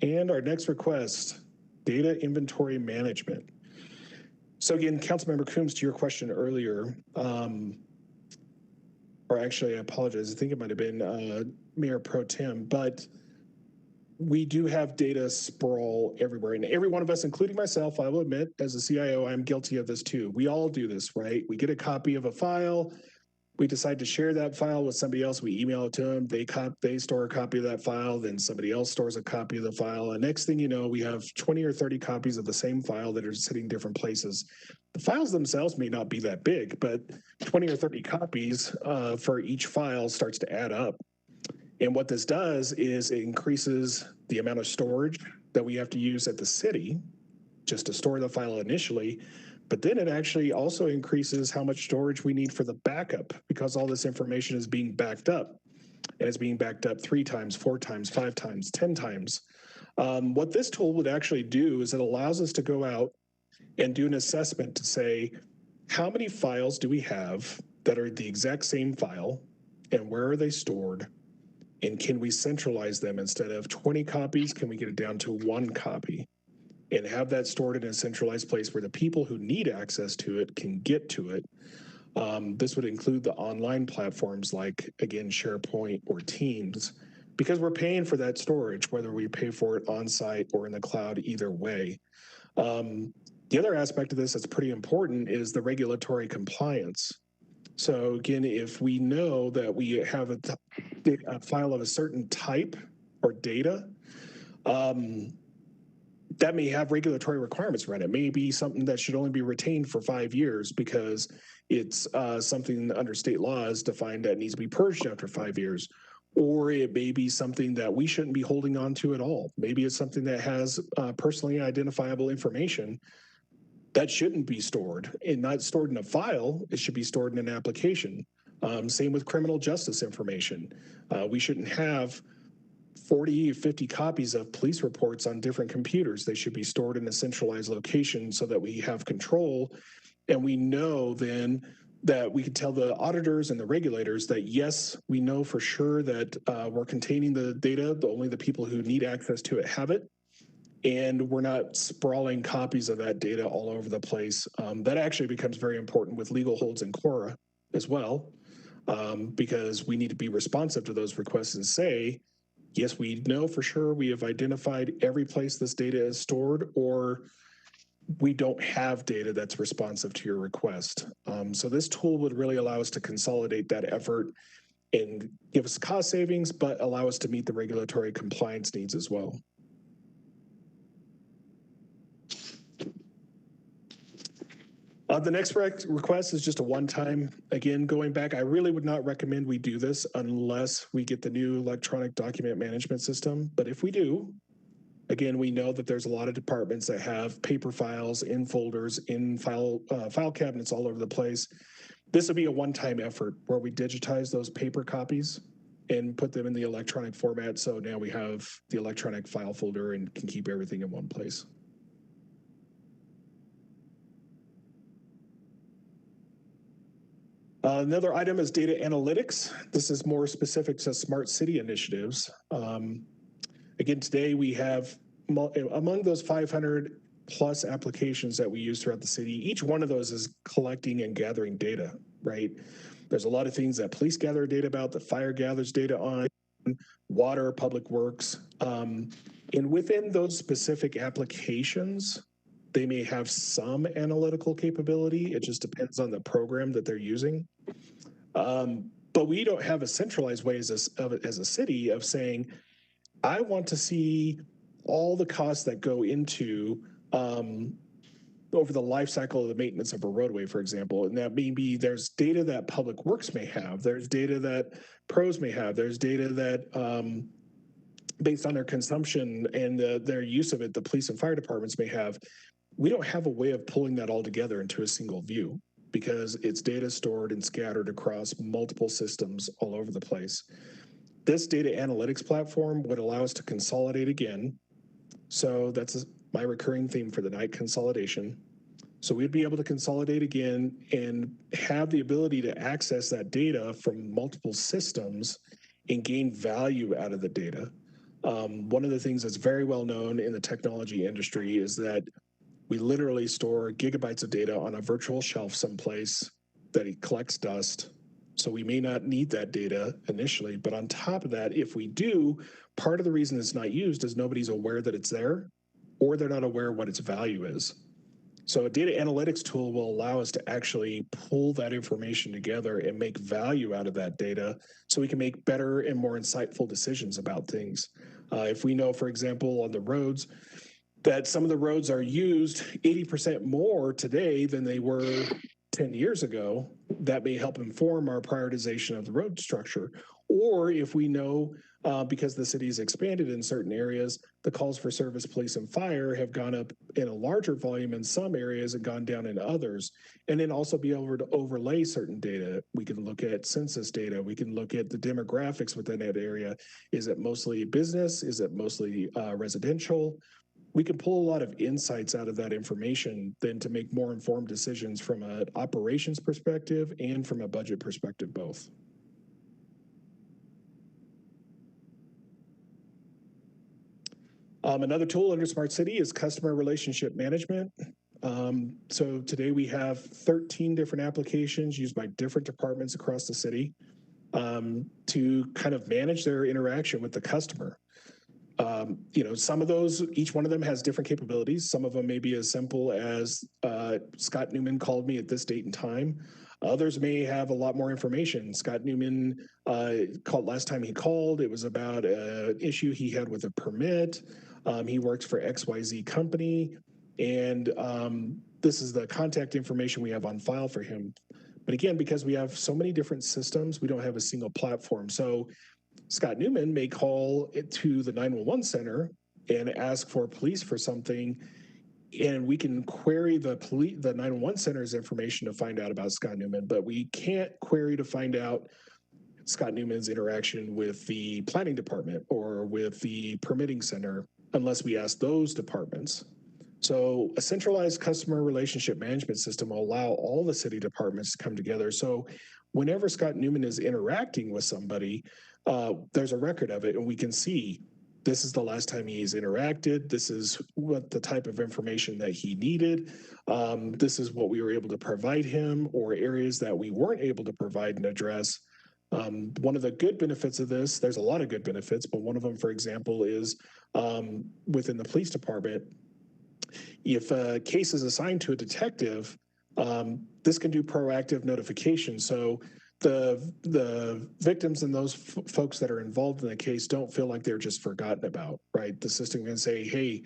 R: And our next request, data inventory management. So again, Councilmember Coombs, to your question earlier, or actually I apologize, I think it might have been Mayor Pro Tem, but we do have data sprawl everywhere. And every one of us, including myself, I will admit, as a CIO, I'm guilty of this too. We all do this, right? We get a copy of a file, we decide to share that file with somebody else. We email it to them. They store a copy of that file. Then somebody else stores a copy of the file. And next thing you know, we have 20 or 30 copies of the same file that are sitting different places. The files themselves may not be that big, but 20 or 30 copies for each file starts to add up. And what this does is it increases the amount of storage that we have to use at the city just to store the file initially. But then it actually also increases how much storage we need for the backup because all this information is being backed up. And it's being backed up 3 times, 4 times, 5 times, 10 times. What this tool would actually do is it allows us to go out and do an assessment to say, how many files do we have that are the exact same file and where are they stored? And can we centralize them instead of 20 copies? Can we get it down to 1 copy? And have that stored in a centralized place where the people who need access to it can get to it. This would include the online platforms like, again, SharePoint or Teams, because we're paying for that storage, whether we pay for it on site or in the cloud, either way. The other aspect of this that's pretty important is the regulatory compliance. So again, if we know that we have a file of a certain type or data, that may have regulatory requirements around it. It may be something that should only be retained for 5 years because it's something under state law is defined that needs to be purged after 5 years. Or it may be something that we shouldn't be holding on to at all. Maybe it's something that has personally identifiable information that shouldn't be stored and not stored in a file. It should be stored in an application. Same with criminal justice information. We shouldn't have 40 or 50 copies of police reports on different computers. They should be stored in a centralized location so that we have control. And we know then that we can tell the auditors and the regulators that, yes, we know for sure that we're containing the data, only the people who need access to it have it. And we're not sprawling copies of that data all over the place. That actually becomes very important with legal holds in Quora as well, because we need to be responsive to those requests and say, yes, we know for sure we have identified every place this data is stored, or we don't have data that's responsive to your request. So this tool would really allow us to consolidate that effort and give us cost savings, but allow us to meet the regulatory compliance needs as well. The next request is just a one-time. Again, going back, I really would not recommend we do this unless we get the new electronic document management system. But if we do, again, we know that there's a lot of departments that have paper files in folders, in file cabinets all over the place. This would be a one-time effort where we digitize those paper copies and put them in the electronic format. So now we have the electronic file folder and can keep everything in one place. Another item is data analytics. This is more specific to smart city initiatives. Again, today we have, among those 500 plus applications that we use throughout the city. Each one of those is collecting and gathering data, right? There's a lot of things that police gather data about, that fire gathers data on, water, public works. And within those specific applications, they may have some analytical capability. It just depends on the program that they're using. But we don't have a centralized way as a city of saying, I want to see all the costs that go into over the life cycle of the maintenance of a roadway, for example. And that maybe there's data that Public Works may have, there's data that pros may have, there's data that based on their consumption and their use of it, the police and fire departments may have. We don't have a way of pulling that all together into a single view because it's data stored and scattered across multiple systems all over the place. This data analytics platform would allow us to consolidate again. So that's my recurring theme for the night, consolidation. So we'd be able to consolidate again and have the ability to access that data from multiple systems and gain value out of the data. One of the things that's very well known in the technology industry is that we literally store gigabytes of data on a virtual shelf someplace that it collects dust. So we may not need that data initially, but on top of that, if we do, part of the reason it's not used is nobody's aware that it's there, or they're not aware what its value is. So a data analytics tool will allow us to actually pull that information together and make value out of that data so we can make better and more insightful decisions about things. If we know, for example, on the roads, that some of the roads are used 80% more today than they were 10 years ago, that may help inform our prioritization of the road structure. Or if we know, because the city has expanded in certain areas, the calls for service, police, and fire have gone up in a larger volume in some areas and gone down in others. And then also be able to overlay certain data. We can look at census data. We can look at the demographics within that area. Is it mostly business? Is it mostly residential? We can pull a lot of insights out of that information then to make more informed decisions from an operations perspective and from a budget perspective, both. Another tool under Smart City is customer relationship management. So today we have 13 different applications used by different departments across the city to kind of manage their interaction with the customer. Some of those, each one of them has different capabilities. Some of them may be as simple as Scott Newman called me at this date and time. Others may have a lot more information. Scott Newman called last time he called. It was about an issue he had with a permit. He works for XYZ company. And this is the contact information we have on file for him. But again, because we have so many different systems, we don't have a single platform. So Scott Newman may call it to the 911 center and ask for police for something, and we can query the 911 center's information to find out about Scott Newman, but we can't query to find out Scott Newman's interaction with the planning department or with the permitting center unless we ask those departments. So a centralized customer relationship management system will allow all the city departments to come together. So whenever Scott Newman is interacting with somebody, there's a record of it, and we can see this is the last time he's interacted. This is what the type of information that he needed. This is what we were able to provide him, or areas that we weren't able to provide and address. One of the good benefits of this, there's a lot of good benefits, but one of them, for example, is within the police department, if a case is assigned to a detective, this can do proactive notification. So the victims and those folks that are involved in the case don't feel like they're just forgotten about, right? The system can say, hey,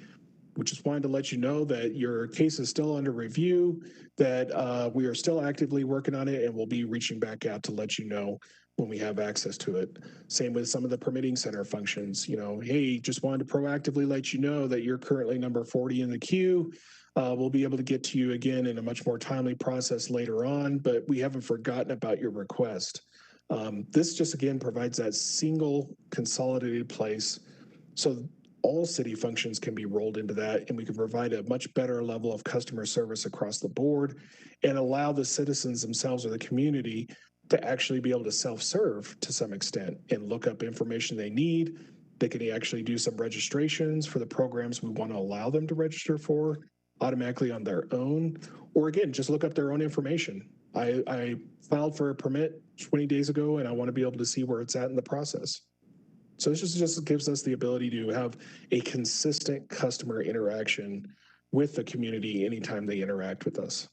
R: we just wanted to let you know that your case is still under review, that we are still actively working on it, and we'll be reaching back out to let you know when we have access to it. Same with some of the permitting center functions. Hey, just wanted to proactively let you know that you're currently number 40 in the queue. We'll be able to get to you again in a much more timely process later on, but we haven't forgotten about your request. This just, again, provides that single consolidated place so all city functions can be rolled into that, and we can provide a much better level of customer service across the board and allow the citizens themselves or the community to actually be able to self-serve to some extent and look up information they need. They can actually do some registrations for the programs we want to allow them to register for. automatically on their own, or again, just look up their own information. I filed for a permit 20 days ago, and I want to be able to see where it's at in the process. So this just gives us the ability to have a consistent customer interaction with the community anytime they interact with us.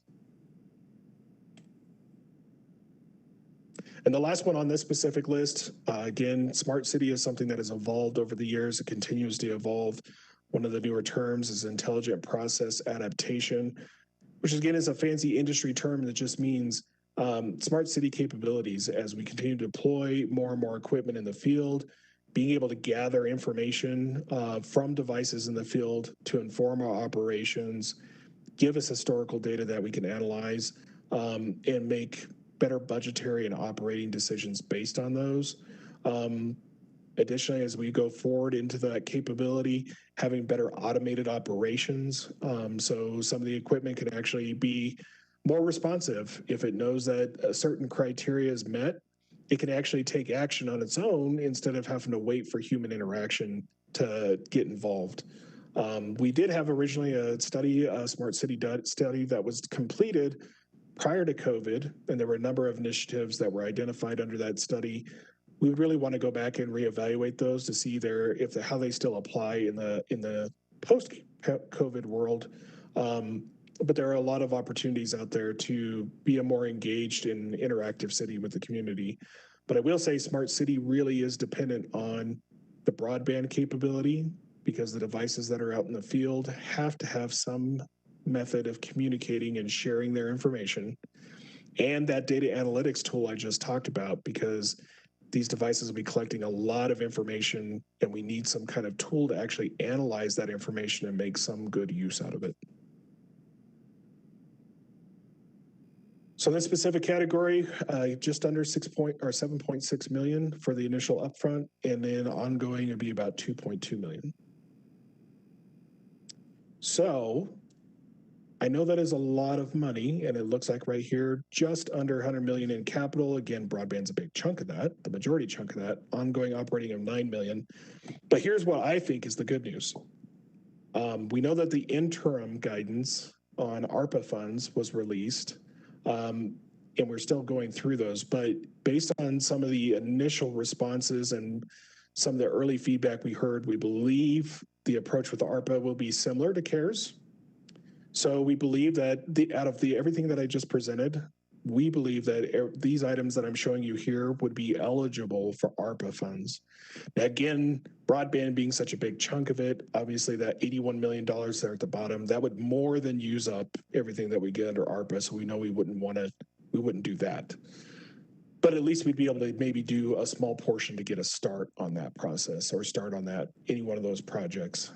R: And the last one on this specific list, again, smart city is something that has evolved over the years. It continues to evolve. One of the newer terms is intelligent process adaptation, which again is a fancy industry term that just means smart city capabilities as we continue to deploy more and more equipment in the field, being able to gather information from devices in the field to inform our operations, give us historical data that we can analyze, and make better budgetary and operating decisions based on those. Additionally, as we go forward into that capability, having better automated operations. So some of the equipment can actually be more responsive. If it knows that a certain criteria is met, it can actually take action on its own instead of having to wait for human interaction to get involved. We did have originally a study, a smart city study that was completed prior to COVID, and there were a number of initiatives that were identified under that study. We would really want to go back and reevaluate those to see how they still apply in the post-COVID world. But there are a lot of opportunities out there to be a more engaged and interactive city with the community. But I will say smart city really is dependent on the broadband capability, because the devices that are out in the field have to have some method of communicating and sharing their information. And that data analytics tool I just talked about, because these devices will be collecting a lot of information, and we need some kind of tool to actually analyze that information and make some good use out of it. So this specific category, just under 7.6 million for the initial upfront, and then ongoing would be about 2.2 million. So I know that is a lot of money, and it looks like right here, just under 100 million in capital. Again, broadband's a big chunk of that, the majority chunk of that, ongoing operating of 9 million. But here's what I think is the good news. We know that the interim guidance on ARPA funds was released, and we're still going through those. But based on some of the initial responses and some of the early feedback we heard, we believe the approach with the ARPA will be similar to CARES. So we believe that out of everything that I just presented, we believe that these items that I'm showing you here would be eligible for ARPA funds. Now, again, broadband being such a big chunk of it, obviously that $81 million there at the bottom, that would more than use up everything that we get under ARPA. So we know we wouldn't do that. But at least we'd be able to maybe do a small portion to get a start on that process, or start on any one of those projects.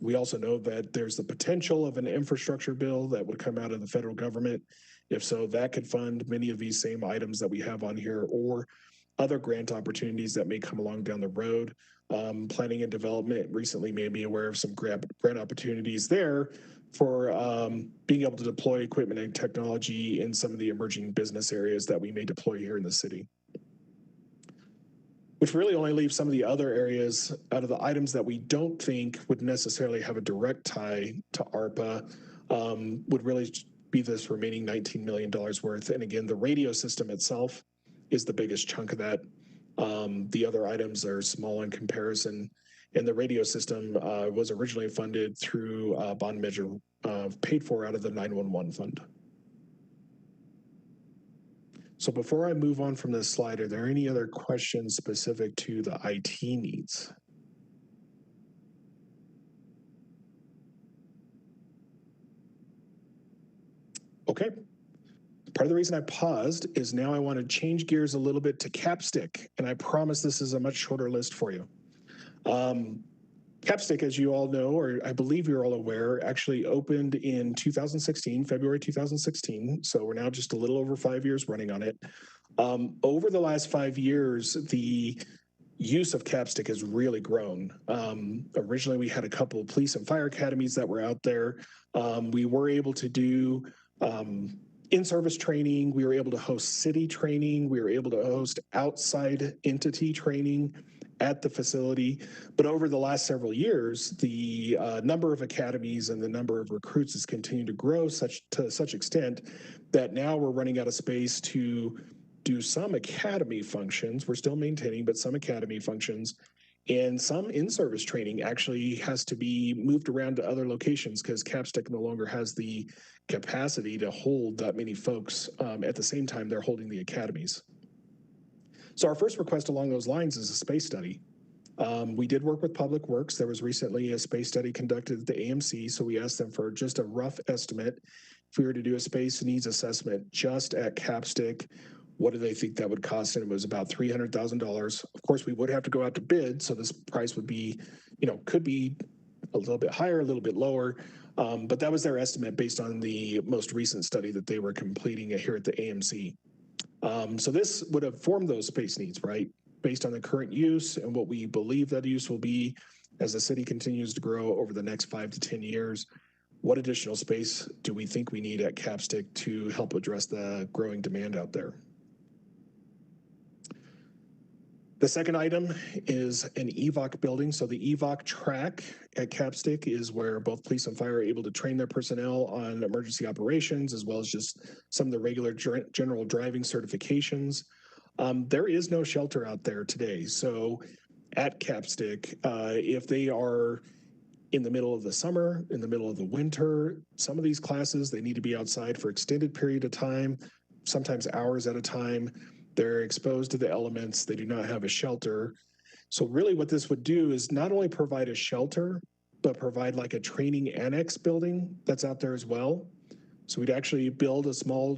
R: We also know that there's the potential of an infrastructure bill that would come out of the federal government. If so, that could fund many of these same items that we have on here, or other grant opportunities that may come along down the road. Planning and development recently made me aware of some grant opportunities there for being able to deploy equipment and technology in some of the emerging business areas that we may deploy here in the city. Which really only leaves some of the other areas out of the items that we don't think would necessarily have a direct tie to ARPA, would really be this remaining $19 million worth. And again, the radio system itself is the biggest chunk of that. The other items are small in comparison. And the radio system was originally funded through a bond measure paid for out of the 911 fund. So before I move on from this slide, are there any other questions specific to the IT needs? Okay. Part of the reason I paused is now I want to change gears a little bit to Capstick, and I promise this is a much shorter list for you. Capstick, as you all know, or I believe you're all aware, actually opened in 2016, February 2016. So we're now just a little over 5 years running on it. Over the last 5 years, the use of Capstick has really grown. Originally, we had a couple of police and fire academies that were out there. We were able to do in-service training. We were able to host city training. We were able to host outside entity training. at the facility. But over the last several years, the number of academies and the number of recruits has continued to grow to such extent that now we're running out of space to do some academy functions. We're still maintaining, but some academy functions. And some in-service training actually has to be moved around to other locations because Capstick no longer has the capacity to hold that many folks at the same time they're holding the academies. So our first request along those lines is a space study. We did work with Public Works. There was recently a space study conducted at the AMC, so we asked them for just a rough estimate. If we were to do a space needs assessment just at Capstick, what do they think that would cost? And it was about $300,000. Of course, we would have to go out to bid, so this price would be, could be a little bit higher, a little bit lower. But that was their estimate based on the most recent study that they were completing here at the AMC. So this would have formed those space needs, right? Based on the current use and what we believe that use will be as the city continues to grow over the next 5 to 10 years. What additional space do we think we need at Capstick to help address the growing demand out there? The second item is an EVOC building. So the EVOC track at Capstick is where both police and fire are able to train their personnel on emergency operations, as well as just some of the regular general driving certifications. There is no shelter out there today. So at Capstick, if they are in the middle of the summer, in the middle of the winter, some of these classes, they need to be outside for extended period of time, sometimes hours at a time. They're exposed to the elements. They do not have a shelter. So really what this would do is not only provide a shelter, but provide like a training annex building that's out there as well. So we'd actually build a small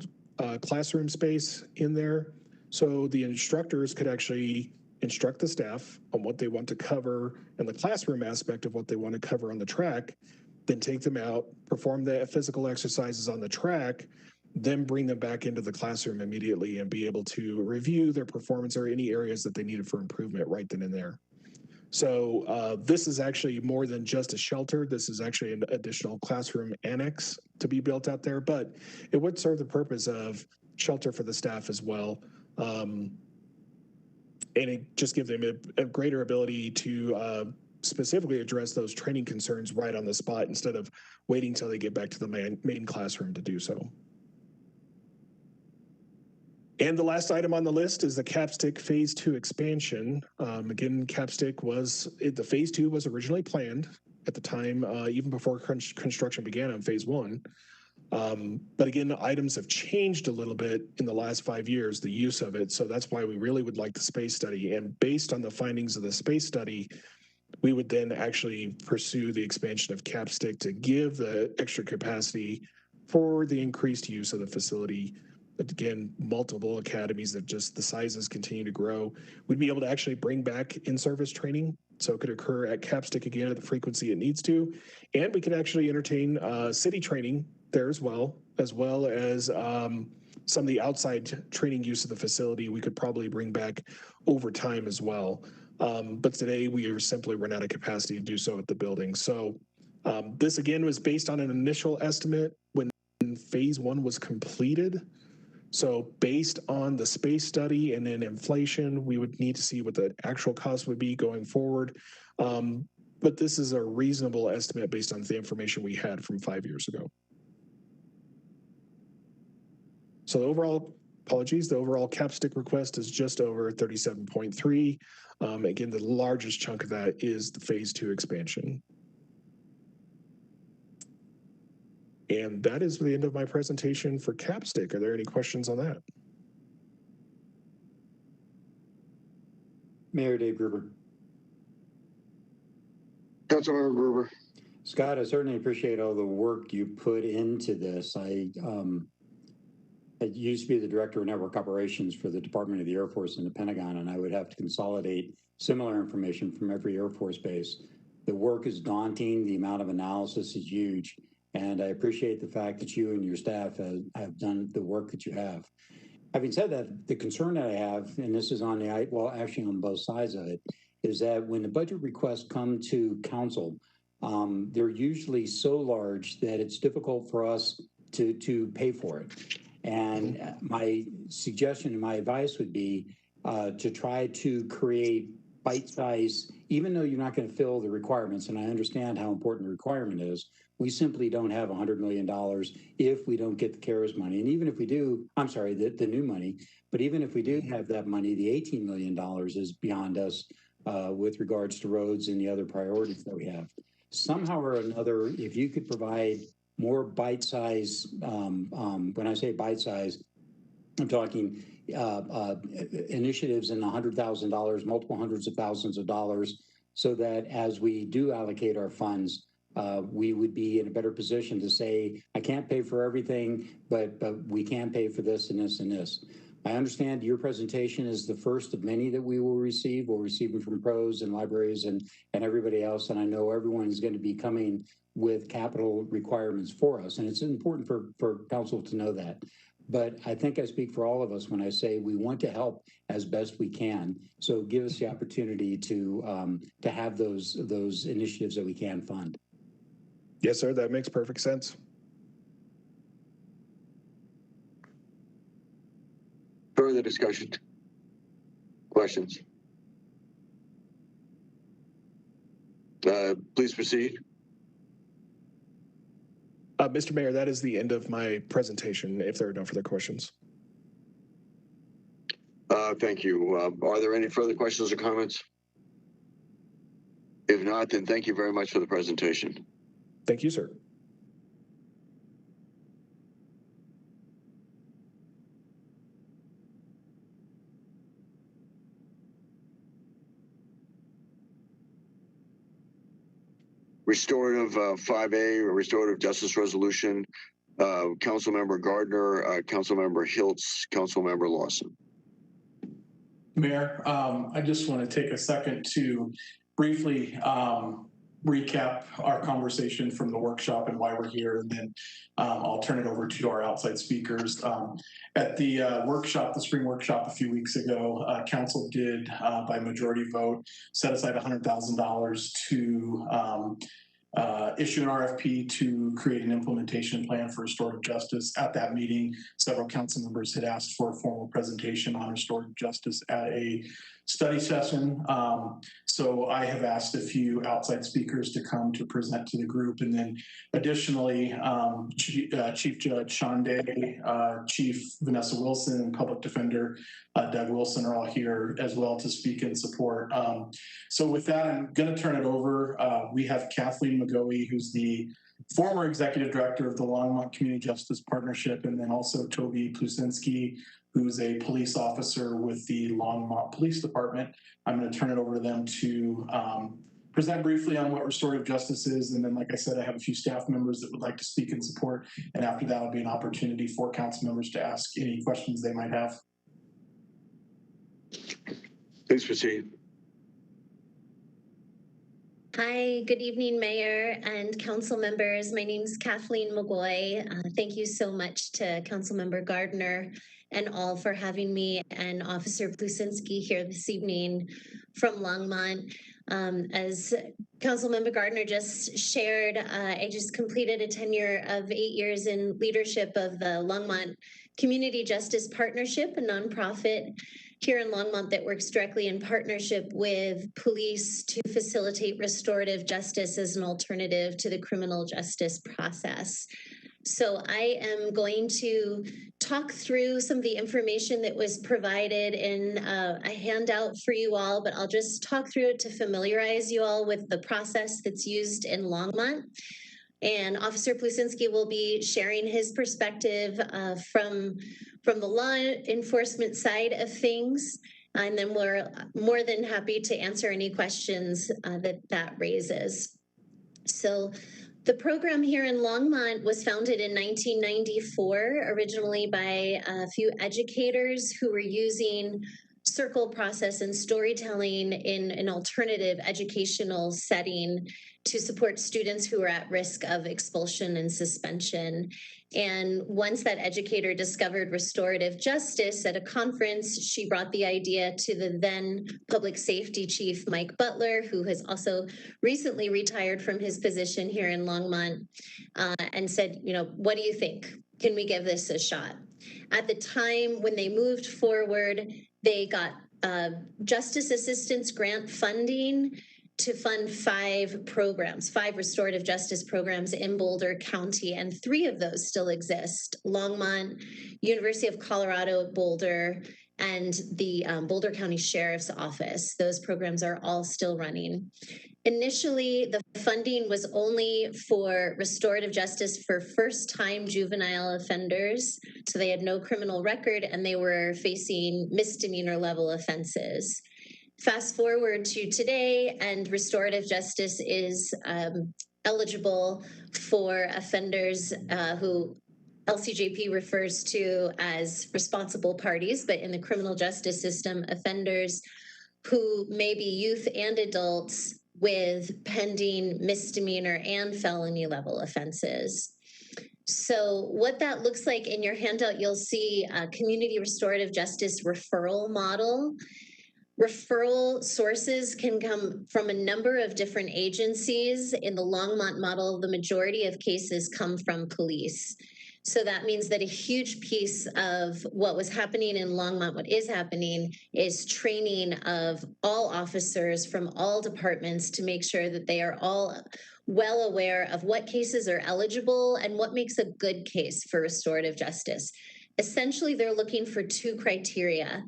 R: classroom space in there. So the instructors could actually instruct the staff on what they want to cover and the classroom aspect of what they want to cover on the track, then take them out, perform the physical exercises on the track, then bring them back into the classroom immediately and be able to review their performance or any areas that they needed for improvement right then and there. So this is actually more than just a shelter. This is actually an additional classroom annex to be built out there, but it would serve the purpose of shelter for the staff as well. And it just gives them a greater ability to specifically address those training concerns right on the spot instead of waiting till they get back to the main classroom to do so. And the last item on the list is the Capstick Phase 2 expansion. Again, Capstick the Phase 2 was originally planned at the time, even before construction began on Phase 1. But again, items have changed a little bit in the last 5 years, the use of it. So that's why we really would like the space study. And based on the findings of the space study, we would then actually pursue the expansion of Capstick to give the extra capacity for the increased use of the facility. But again, multiple academies that just the sizes continue to grow. We'd be able to actually bring back in-service training. So it could occur at Capstick again at the frequency it needs to. And we could actually entertain city training there as well as some of the outside training use of the facility we could probably bring back over time as well. But today we are simply run out of capacity to do so at the building. So this again was based on an initial estimate when Phase 1 was completed. So based on the space study and then inflation, we would need to see what the actual cost would be going forward. But this is a reasonable estimate based on the information we had from 5 years ago. So the overall Capstick request is just over 37.3. Again, the largest chunk of that is the Phase 2 expansion. And that is the end of my presentation for Capstick. Are there any questions on that?
D: Mayor Dave Gruber.
A: Councilmember Gruber.
D: Scott, I certainly appreciate all the work you put into this. I used to be the director of network operations for the Department of the Air Force and the Pentagon, and I would have to consolidate similar information from every Air Force base. The work is daunting. The amount of analysis is huge. And I appreciate the fact that you and your staff have done the work that you have. Having said that, the concern that I have, and this is actually on both sides of it, is that when the budget requests come to council, they're usually so large that it's difficult for us to pay for it. And my suggestion and my advice would be to try to create bite-size, even though you're not going to fill the requirements, and I understand how important the requirement is, we simply don't have $100 million if we don't get the CARES money. And even if we do, I'm sorry, the new money, but even if we do have that money, the $18 million is beyond us with regards to roads and the other priorities that we have. Somehow or another, if you could provide more bite-size, when I say bite-size, I'm talking initiatives in $100,000, multiple hundreds of thousands of dollars, so that as we do allocate our funds, we would be in a better position to say, I can't pay for everything, but we can pay for this and this and this. I understand your presentation is the first of many that we will receive. We'll receive them from pros and libraries and everybody else. And I know everyone is going to be coming with capital requirements for us. And it's important for council to know that. But I think I speak for all of us when I say we want to help as best we can. So give us the opportunity to have those initiatives that we can fund.
R: Yes, sir. That makes perfect sense.
A: Further discussion? Questions? Please proceed.
R: Mr. Mayor, that is the end of my presentation, if there are no further questions.
A: Thank you. Are there any further questions or comments? If not, then thank you very much for the presentation.
R: Thank you, sir.
A: Restorative 5A, or restorative justice resolution, Councilmember Gardner, Councilmember Hiltz, Councilmember Lawson.
T: Mayor, I just want to take a second to briefly recap our conversation from the workshop and why we're here, and then I'll turn it over to our outside speakers. At the workshop, the spring workshop a few weeks ago, council did, by majority vote, set aside $100,000 to issue an RFP to create an implementation plan for restorative justice. At that meeting, several council members had asked for a formal presentation on restorative justice at a study session. So I have asked a few outside speakers to come to present to the group. And then additionally, Chief Judge Sean Day, Chief Vanessa Wilson, and Public Defender Doug Wilson are all here as well to speak in support. So with that, I'm going to turn it over. We have Kathleen McGoey, who's the former executive director of the Longmont Community Justice Partnership, and then also Toby Plusinski, who's a police officer with the Longmont Police Department. I'm going to turn it over to them to present briefly on what restorative justice is. And then, like I said, I have a few staff members that would like to speak in support. And after that will be an opportunity for council members to ask any questions they might have.
A: Please proceed.
U: Hi, good evening, Mayor and council members. My name is Kathleen McGoy. Thank you so much to Councilmember Gardner and all for having me, and Officer Plusinski here this evening from Longmont. As Councilmember Gardner just shared, I just completed a tenure of 8 years in leadership of the Longmont Community Justice Partnership, a nonprofit here in Longmont that works directly in partnership with police to facilitate restorative justice as an alternative to the criminal justice process. So I am going to talk through some of the information that was provided in a handout for you all, but I'll just talk through it to familiarize you all with the process that's used in Longmont. And Officer Plusinski will be sharing his perspective from the law enforcement side of things. And then we're more than happy to answer any questions that raises. So the program here in Longmont was founded in 1994, originally by a few educators who were using circle process and storytelling in an alternative educational setting to support students who are at risk of expulsion and suspension. And once that educator discovered restorative justice at a conference, she brought the idea to the then public safety chief, Mike Butler, who has also recently retired from his position here in Longmont, and said, you know, what do you think? Can we give this a shot? At the time when they moved forward, they got justice assistance grant funding to fund 5 programs, 5 restorative justice programs in Boulder County, and 3 of those still exist: Longmont, University of Colorado at Boulder, and the Boulder County Sheriff's Office. Those programs are all still running. Initially, the funding was only for restorative justice for first-time juvenile offenders. So they had no criminal record and they were facing misdemeanor level offenses. Fast forward to today, and restorative justice is eligible for offenders who LCJP refers to as responsible parties, but in the criminal justice system, offenders who may be youth and adults with pending misdemeanor and felony level offenses. So what that looks like in your handout, you'll see a community restorative justice referral model. Referral sources can come from a number of different agencies. In the Longmont model, the majority of cases come from police. So that means that a huge piece of what was happening in Longmont, what is happening, is training of all officers from all departments to make sure that they are all well aware of what cases are eligible and what makes a good case for restorative justice. Essentially, they're looking for 2 criteria.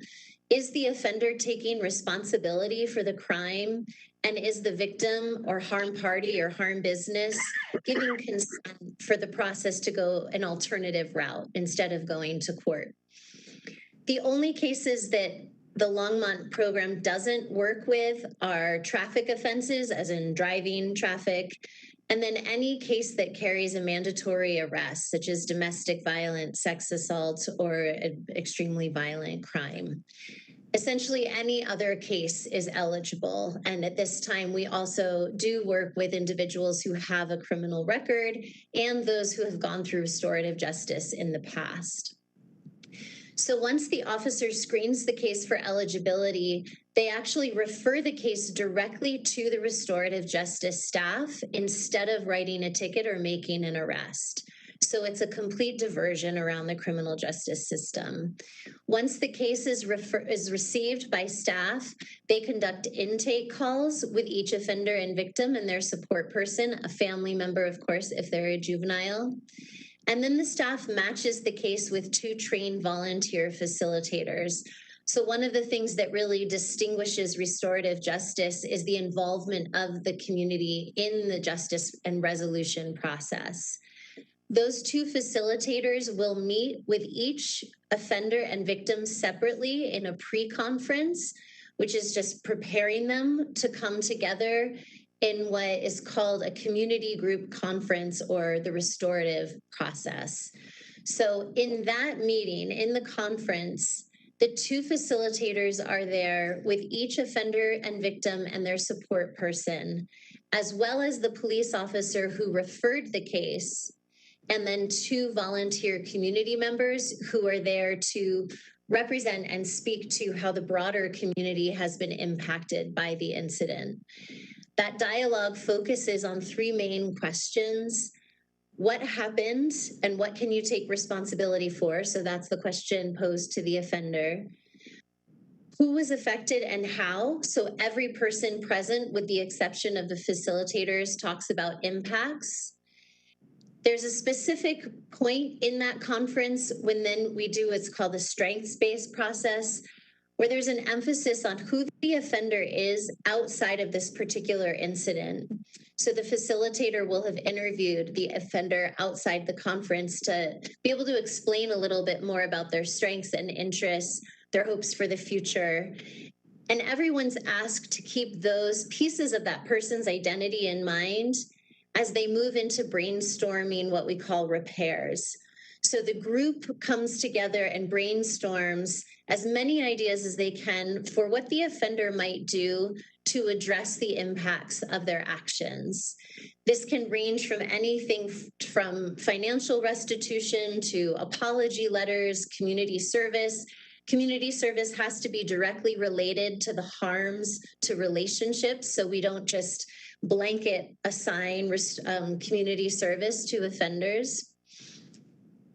U: Is the offender taking responsibility for the crime? And is the victim or harm party or harm business giving consent for the process to go an alternative route instead of going to court? The only cases that the Longmont program doesn't work with are traffic offenses, as in driving traffic, and then any case that carries a mandatory arrest, such as domestic violence, sex assault, or an extremely violent crime. Essentially, any other case is eligible. And at this time, we also do work with individuals who have a criminal record and those who have gone through restorative justice in the past. So once the officer screens the case for eligibility, they actually refer the case directly to the restorative justice staff instead of writing a ticket or making an arrest. So it's a complete diversion around the criminal justice system. Once the case is received by staff, they conduct intake calls with each offender and victim and their support person, a family member, of course, if they're a juvenile. And then the staff matches the case with 2 trained volunteer facilitators. So one of the things that really distinguishes restorative justice is the involvement of the community in the justice and resolution process. Those 2 facilitators will meet with each offender and victim separately in a pre-conference, which is just preparing them to come together in what is called a community group conference or the restorative process. So in that meeting, in the conference, the 2 facilitators are there with each offender and victim and their support person, as well as the police officer who referred the case, and then 2 volunteer community members who are there to represent and speak to how the broader community has been impacted by the incident. That dialogue focuses on 3 main questions. What happened and what can you take responsibility for? So that's the question posed to the offender. Who was affected and how? So every person present, with the exception of the facilitators, talks about impacts. There's a specific point in that conference when then we do what's called the strengths-based process, where there's an emphasis on who the offender is outside of this particular incident. So the facilitator will have interviewed the offender outside the conference to be able to explain a little bit more about their strengths and interests, their hopes for the future. And everyone's asked to keep those pieces of that person's identity in mind as they move into brainstorming what we call repairs. So the group comes together and brainstorms as many ideas as they can for what the offender might do to address the impacts of their actions. This can range from anything from financial restitution to apology letters, community service. Community service has to be directly related to the harms to relationships, so we don't just blanket assign community service to offenders.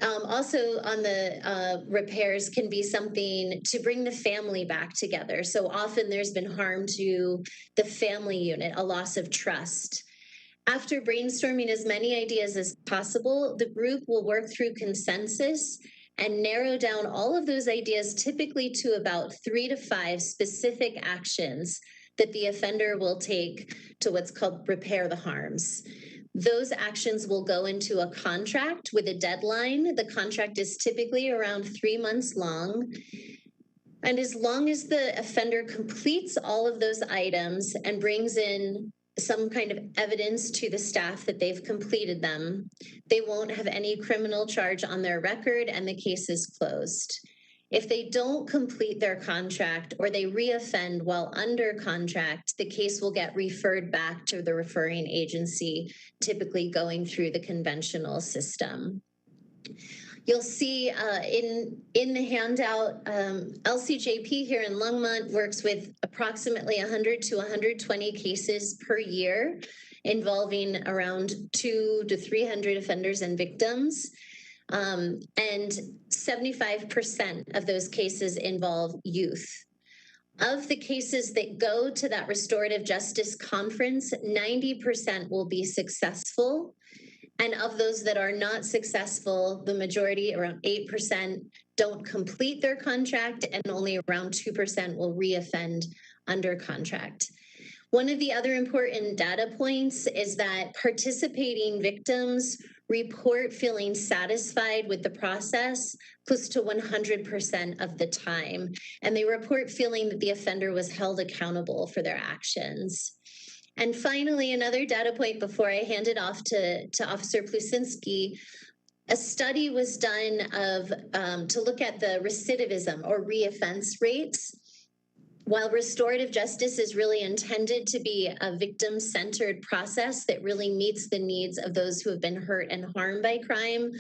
U: Also on the repairs can be something to bring the family back together. So often there's been harm to the family unit, a loss of trust. After brainstorming as many ideas as possible, the group will work through consensus and narrow down all of those ideas, typically to about 3 to 5 specific actions that the offender will take to what's called repair the harms. Those actions will go into a contract with a deadline. The contract is typically around 3 months long. And as long as the offender completes all of those items and brings in some kind of evidence to the staff that they've completed them, they won't have any criminal charge on their record and the case is closed. If they don't complete their contract or they reoffend while under contract, the case will get referred back to the referring agency, typically going through the conventional system. You'll see in the handout, LCJP here in Longmont works with approximately 100 to 120 cases per year, involving around 200 to 300 offenders and victims. And 75% of those cases involve youth. Of the cases that go to that restorative justice conference, 90% will be successful. And of those that are not successful, the majority, around 8%, don't complete their contract, and only around 2% will reoffend under contract. One of the other important data points is that participating victims report feeling satisfied with the process close to 100% of the time. And they report feeling that the offender was held accountable for their actions. And finally, another data point before I hand it off to Officer Plusinski, a study was done to look at the recidivism or reoffense rates. While restorative justice is really intended to be a victim-centered process that really meets the needs of those who have been hurt and harmed by crime,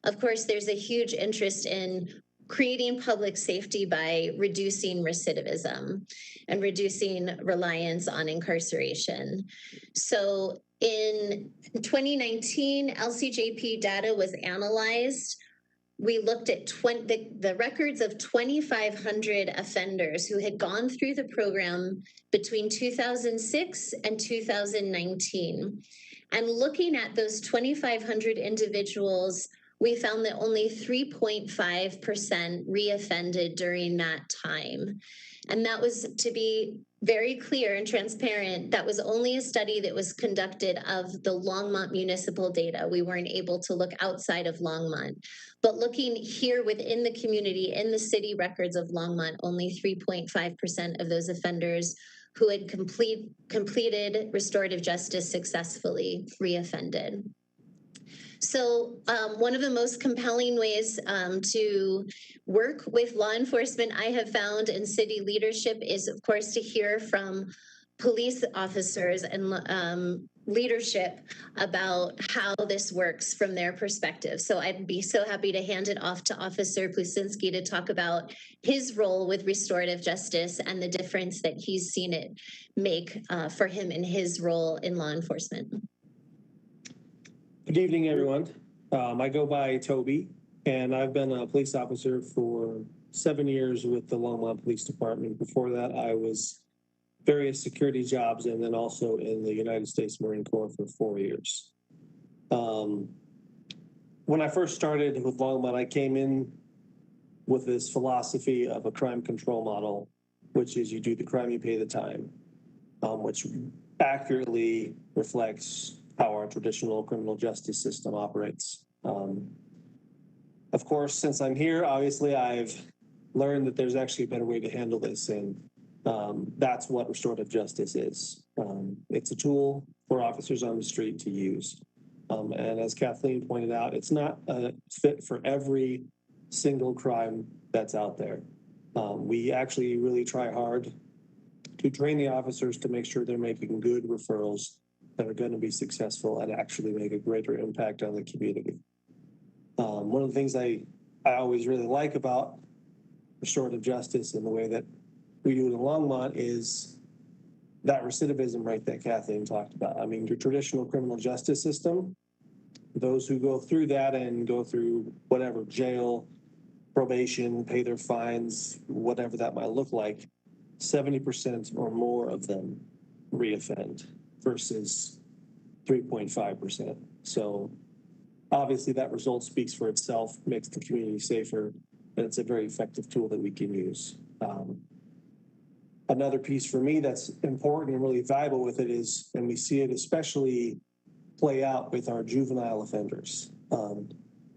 U: of course, there's a huge interest in creating public safety by reducing recidivism and reducing reliance on incarceration. So in 2019, LCJP data was analyzed. We looked at the records of 2,500 offenders who had gone through the program between 2006 and 2019. And looking at those 2,500 individuals, we found that only 3.5% reoffended during that time. And that was, to be very clear and transparent, that was only a study that was conducted of the Longmont municipal data. We weren't able to look outside of Longmont. But looking here within the community, in the city records of Longmont, only 3.5% of those offenders who had completed restorative justice successfully reoffended. So one of the most compelling ways to work with law enforcement I have found in city leadership is, of course, to hear from police officers and leadership about how this works from their perspective. So I'd be so happy to hand it off to Officer Plusinski to talk about his role with restorative justice and the difference that he's seen it make for him in his role in law enforcement.
F: Good evening, everyone. I go by Toby, and I've been a police officer for 7 years with the Longmont Police Department. Before that, I was various security jobs and then also in the United States Marine Corps for 4 years. When I first started with Longmont, I came in with this philosophy of a crime control model, which is you do the crime, you pay the time, which accurately reflects how our traditional criminal justice system operates. Of course, since I'm here, obviously I've learned that there's actually a better way to handle this, and that's what restorative justice is. It's a tool for officers on the street to use. And as Kathleen pointed out, it's not a fit for every single crime that's out there. We actually really try hard to train the officers to make sure they're making good referrals that are going to be successful and actually make a greater impact on the community. One of the things I always really like about restorative justice and the way that we do it in Longmont is that recidivism rate that Kathleen talked about. I mean, your traditional criminal justice system, those who go through that and go through whatever, jail, probation, pay their fines, whatever that might look like, 70% or more of them reoffend versus 3.5%. So obviously that result speaks for itself, makes the community safer, and it's a very effective tool that we can use. Another piece for me that's important and really valuable with it is, and we see it especially play out with our juvenile offenders.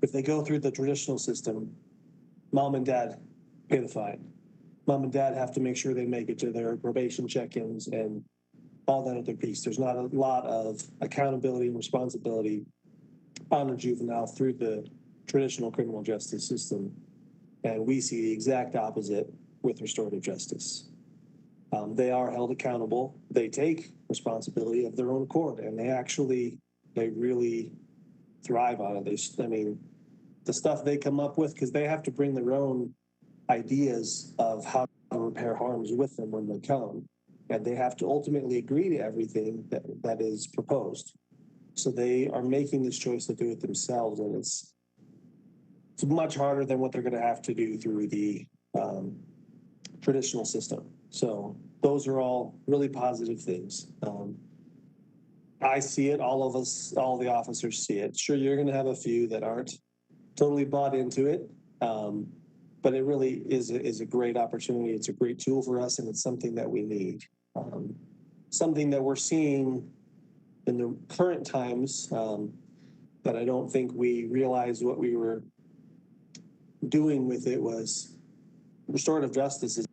F: If they go through the traditional system, mom and dad pay the fine. Mom and dad have to make sure they make it to their probation check-ins and all that other piece. There's not a lot of accountability and responsibility on a juvenile through the traditional criminal justice system. And we see the exact opposite with restorative justice. They are held accountable. They take responsibility of their own accord, and they really thrive on it. I mean, the stuff they come up with, because they have to bring their own ideas of how to repair harms with them when they come, and they have to ultimately agree to everything that is proposed. So they are making this choice to do it themselves, and it's much harder than what they're going to have to do through the traditional system. So those are all really positive things. I see it, all of us, all the officers see it. Sure, you're going to have a few that aren't totally bought into it, but it really is a great opportunity. It's a great tool for us, and it's something that we need. Something that we're seeing in the current times that I don't think we realized what we were doing with it was restorative justice has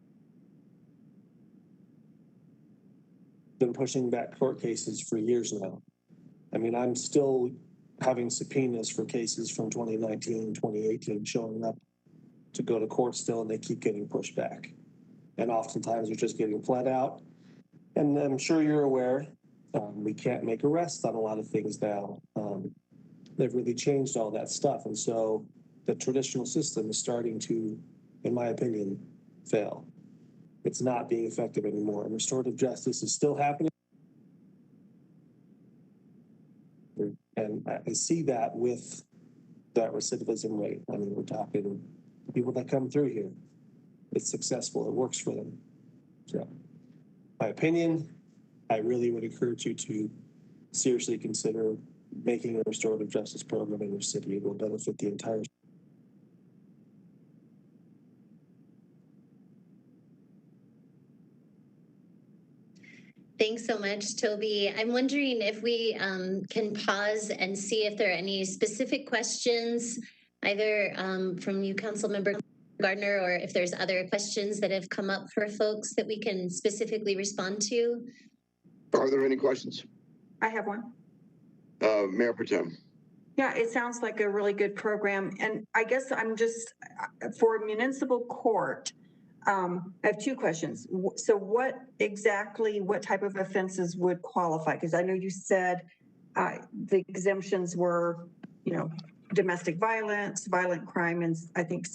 F: been pushing back court cases for years now. I mean, I'm still having subpoenas for cases from 2019, 2018 showing up to go to court still, and they keep getting pushed back. And oftentimes they're just getting pled out. And I'm sure you're aware, we can't make arrests on a lot of things now. They've really changed all that stuff. And so the traditional system is starting to, in my opinion, fail. It's not being effective anymore. And restorative justice is still happening. And I see that with that recidivism rate. I mean, we're talking people that come through here. It's successful. It works for them. So, my opinion, I really would encourage you to seriously consider making a restorative justice program in your city. It will benefit the entire city.
U: Thanks so much, Toby. I'm wondering if we can pause and see if there are any specific questions, either from you, Councilmember Gardner, or if there's other questions that have come up for folks that we can specifically respond to.
A: Are there any questions?
C: I have one.
A: Mayor Protem.
C: Yeah, it sounds like a really good program. And I guess I'm just, for municipal court, I have two questions. So what type of offenses would qualify? Because I know you said the exemptions were, domestic violence, violent crime, and I think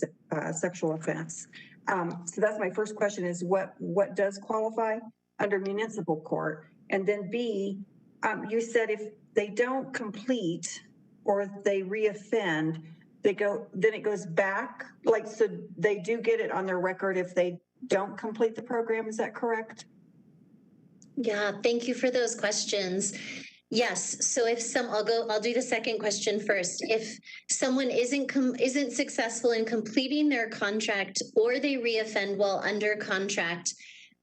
C: sexual offense. So that's my first question is what does qualify under municipal court? And then B, you said if they don't complete or if they reoffend, then it goes back, so they do get it on their record if they don't complete the program. Is that correct?
U: Yeah, thank you for those questions. Yes, so I'll do the second question first. If someone isn't successful in completing their contract or they reoffend while under contract,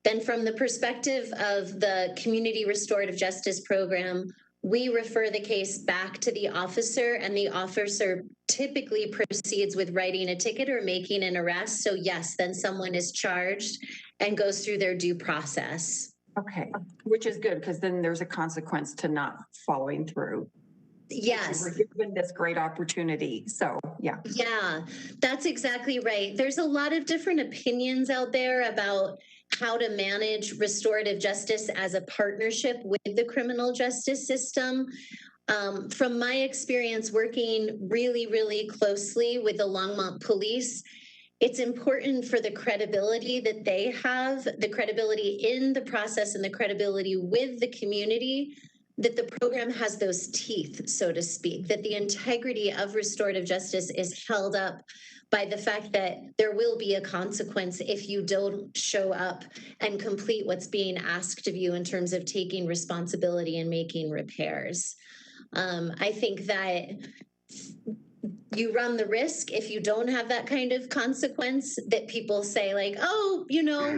U: then from the perspective of the Community Restorative Justice Program, we refer the case back to the officer, and the officer typically proceeds with writing a ticket or making an arrest. So yes, then someone is charged and goes through their due process.
C: Okay, which is good because then there's a consequence to not following through.
U: Yes.
C: We're given this great opportunity. So yeah.
U: Yeah, that's exactly right. There's a lot of different opinions out there about how to manage restorative justice as a partnership with the criminal justice system. From my experience working really, really closely with the Longmont Police, it's important for the credibility that they have, the credibility in the process and the credibility with the community, that the program has those teeth, so to speak, that the integrity of restorative justice is held up by the fact that there will be a consequence if you don't show up and complete what's being asked of you in terms of taking responsibility and making repairs. I think that you run the risk if you don't have that kind of consequence that people say like, oh, you know,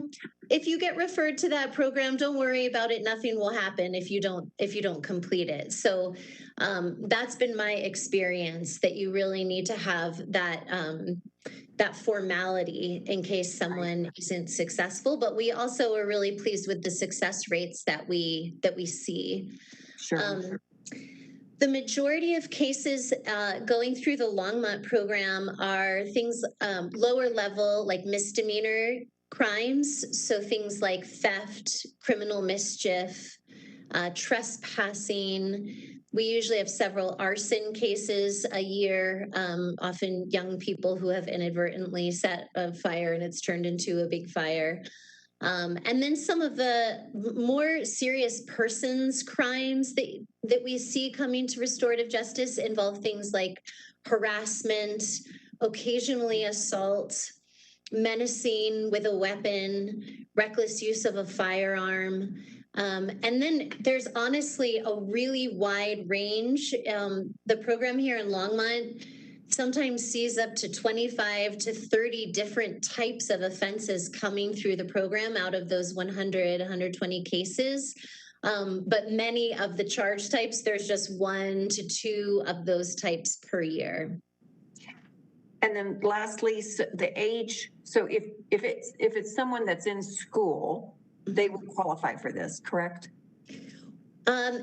U: if you get referred to that program, don't worry about it. Nothing will happen if you don't complete it. So that's been my experience, that you really need to have that that formality in case someone isn't successful. But we also are really pleased with the success rates that we see.
C: Sure.
U: The majority of cases going through the Longmont program are things lower level, like misdemeanor crimes. So things like theft, criminal mischief, trespassing. We usually have several arson cases a year, often young people who have inadvertently set a fire and it's turned into a big fire. And then some of the more serious persons crimes that we see coming to restorative justice involve things like harassment, occasionally assault, menacing with a weapon, reckless use of a firearm. And then there's honestly a really wide range. The program here in Longmont sometimes sees up to 25 to 30 different types of offenses coming through the program out of those 100, 120 cases. But many of the charge types, there's just 1 to 2 of those types per year.
C: And then lastly, so the age. So if it's someone that's in school, they would qualify for this, correct?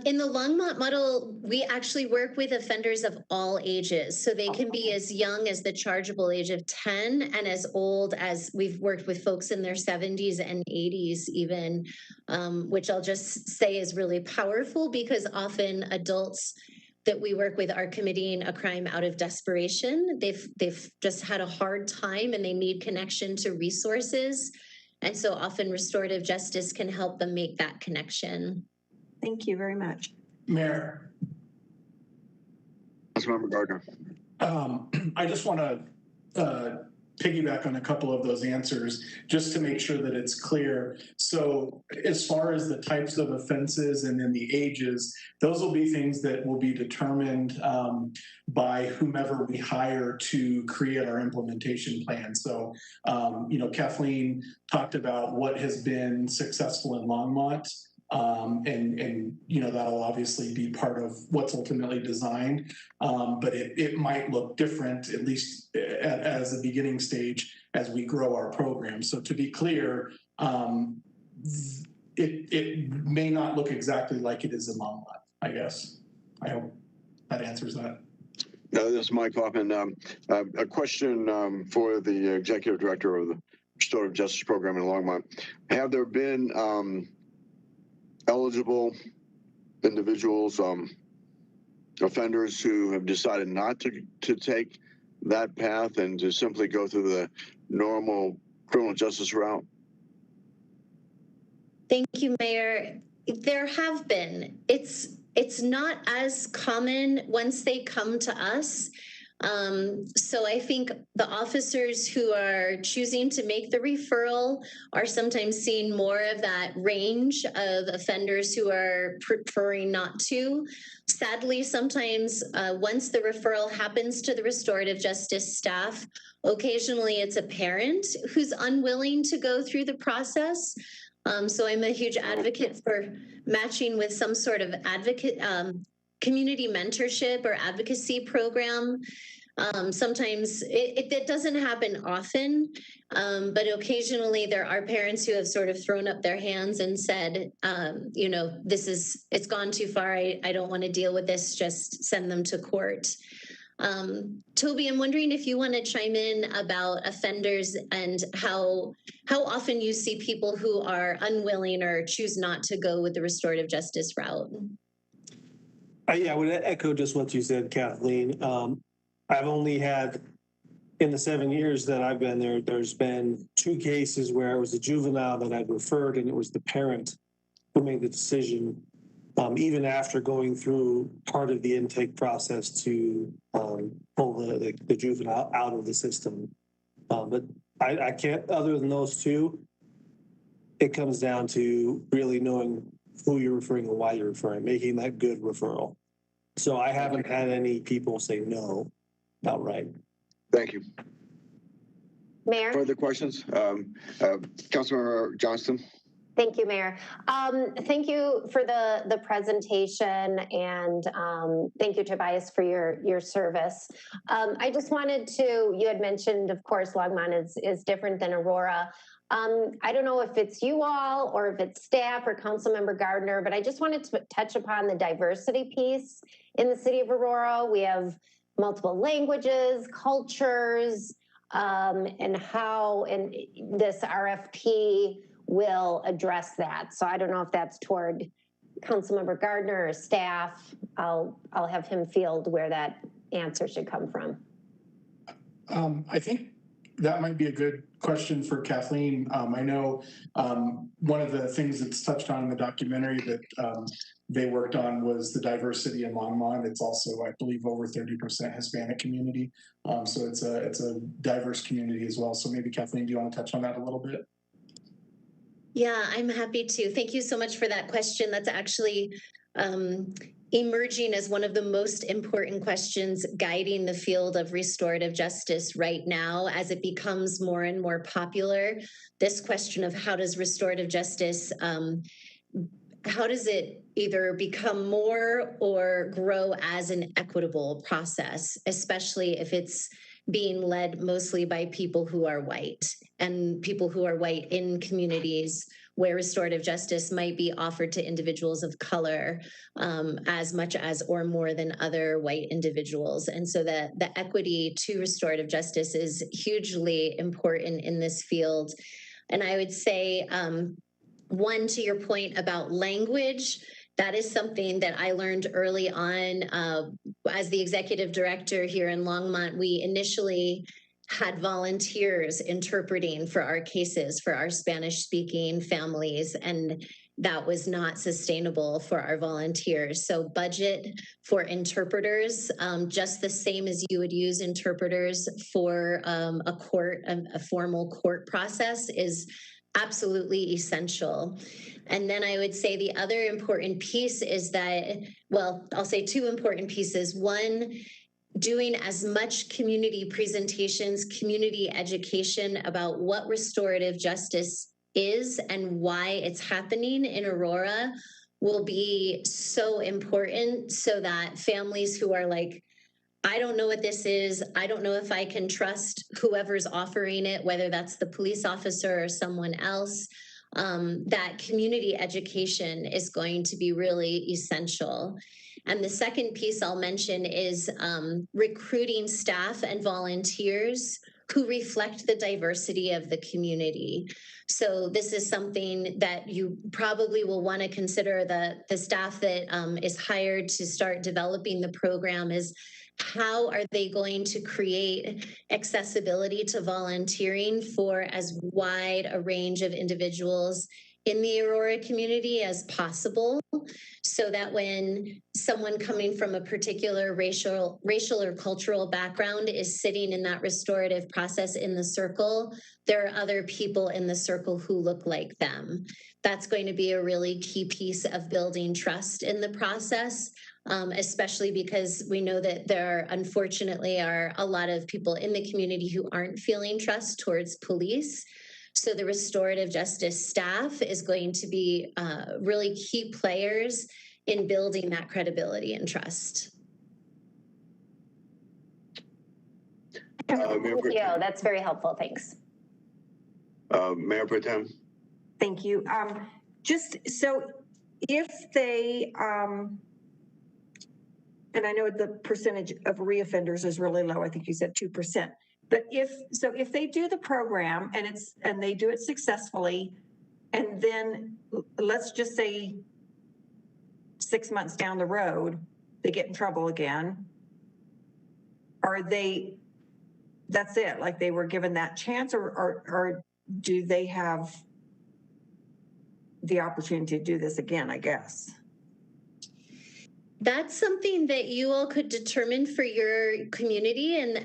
U: In the Longmont model, we actually work with offenders of all ages. So they can be as young as the chargeable age of 10 and as old as we've worked with folks in their 70s and 80s even, which I'll just say is really powerful because often adults that we work with are committing a crime out of desperation. They've just had a hard time and they need connection to resources. And so often restorative justice can help them make that connection.
C: Thank you very much.
T: Mayor.
A: Councilmember Gardner.
T: I just want to piggyback on a couple of those answers just to make sure that it's clear. So as far as the types of offenses and then the ages, those will be things that will be determined by whomever we hire to create our implementation plan. So, you know, Kathleen talked about what has been successful in Longmont. And you know, that'll obviously be part of what's ultimately designed, but it might look different, at least as a beginning stage as we grow our program. So to be clear, it may not look exactly like it is in Longmont, I guess. I hope that answers that.
A: This is Mike Hoffman. A question for the Executive Director of the Restorative Justice Program in Longmont. Have there been eligible individuals, offenders who have decided not to take that path and to simply go through the normal criminal justice route?
U: Thank you, Mayor. There have been. It's not as common once they come to us. So I think the officers who are choosing to make the referral are sometimes seeing more of that range of offenders who are preferring not to. Sadly, sometimes once the referral happens to the restorative justice staff, occasionally it's a parent who's unwilling to go through the process. So I'm a huge advocate for matching with some sort of community mentorship or advocacy program. Sometimes it doesn't happen often, but occasionally there are parents who have sort of thrown up their hands and said, you know, it's gone too far. I don't want to deal with this. Just send them to court. Toby, I'm wondering if you want to chime in about offenders and how often you see people who are unwilling or choose not to go with the restorative justice route.
F: Yeah, I would echo just what you said, Kathleen. I've only had, in the 7 years that I've been there, there's been 2 cases where it was a juvenile that I'd referred and it was the parent who made the decision even after going through part of the intake process to pull the juvenile out of the system. But I can't, other than those two, it comes down to really knowing who you're referring and why you're referring, making that good referral. So I haven't had any people say no outright.
A: Thank you.
P: Mayor?
A: Further questions? Councilmember Johnston?
P: Thank you, Mayor. Thank you for the presentation, and thank you, Tobias, for your service. I just wanted to, you had mentioned, of course, Longmont is different than Aurora. I don't know if it's you all or if it's staff or Councilmember Gardner, but I just wanted to touch upon the diversity piece in the city of Aurora. We have multiple languages, cultures, and how this RFP will address that. So I don't know if that's toward Councilmember Gardner or staff. I'll have him field where that answer should come from.
T: I think that might be a good question for Kathleen. I know one of the things that's touched on in the documentary that they worked on was the diversity in Longmont. It's also, I believe, over 30% Hispanic community. So it's a diverse community as well. So maybe Kathleen, do you want to touch on that a little bit?
U: Yeah, I'm happy to. Thank you so much for that question. That's actually emerging as one of the most important questions guiding the field of restorative justice right now as it becomes more and more popular. This question of how does restorative justice, how does it either become more or grow as an equitable process, especially if it's being led mostly by people who are white and people who are white in communities where restorative justice might be offered to individuals of color as much as or more than other white individuals. And so the equity to restorative justice is hugely important in this field. And I would say, one, to your point about language, that is something that I learned early on as the executive director here in Longmont. We initially had volunteers interpreting for our cases for our Spanish-speaking families, and that was not sustainable for our volunteers. So budget for interpreters, just the same as you would use interpreters for a formal court process, is absolutely essential. And then I would say the other important piece is that, well, I'll say two important pieces. One, doing as much community presentations, community education about what restorative justice is and why it's happening in Aurora will be so important, so that families who are like, I don't know what this is, I don't know if I can trust whoever's offering it, whether that's the police officer or someone else, that community education is going to be really essential. And the second piece I'll mention is recruiting staff and volunteers who reflect the diversity of the community. So this is something that you probably will want to consider. The staff that is hired to start developing the program is, how are they going to create accessibility to volunteering for as wide a range of individuals in the Aurora community as possible, so that when someone coming from a particular racial or cultural background is sitting in that restorative process in the circle, there are other people in the circle who look like them. That's going to be a really key piece of building trust in the process, especially because we know that there unfortunately are a lot of people in the community who aren't feeling trust towards police. So the restorative justice staff is going to be really key players in building that credibility and trust.
P: Thank you. That's very helpful. Thanks.
A: Mayor Pro Tem.
C: Thank you. Just so if they, and I know the percentage of reoffenders is really low, I think you said 2%. But if they do the program and they do it successfully, and then let's just say 6 months down the road, they get in trouble again, that's it? Like they were given that chance, or do they have the opportunity to do this again, I guess?
U: That's something that you all could determine for your community and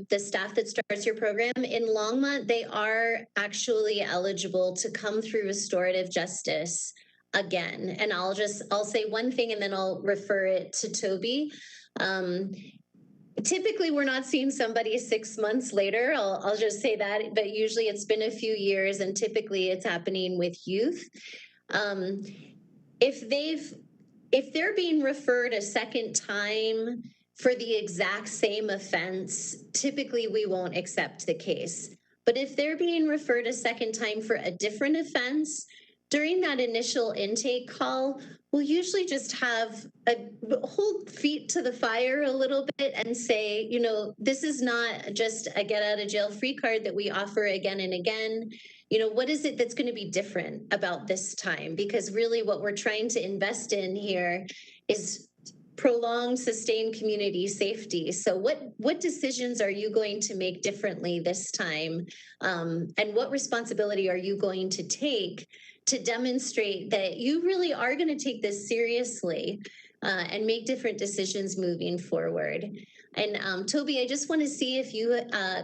U: the staff that starts your program. In Longmont, they are actually eligible to come through restorative justice again. And I'll say one thing and then I'll refer it to Toby. Typically, we're not seeing somebody 6 months later. I'll just say that, but usually it's been a few years and typically it's happening with youth. If they're being referred a second time for the exact same offense, typically we won't accept the case. But if they're being referred a second time for a different offense, during that initial intake call, we'll usually just hold feet to the fire a little bit and say, you know, this is not just a get out of jail free card that we offer again and again. You know, what is it that's going to be different about this time? Because really what we're trying to invest in here is prolonged, sustained community safety. So what decisions are you going to make differently this time? And what responsibility are you going to take to demonstrate that you really are going to take this seriously and make different decisions moving forward? And Toby, I just want to see if you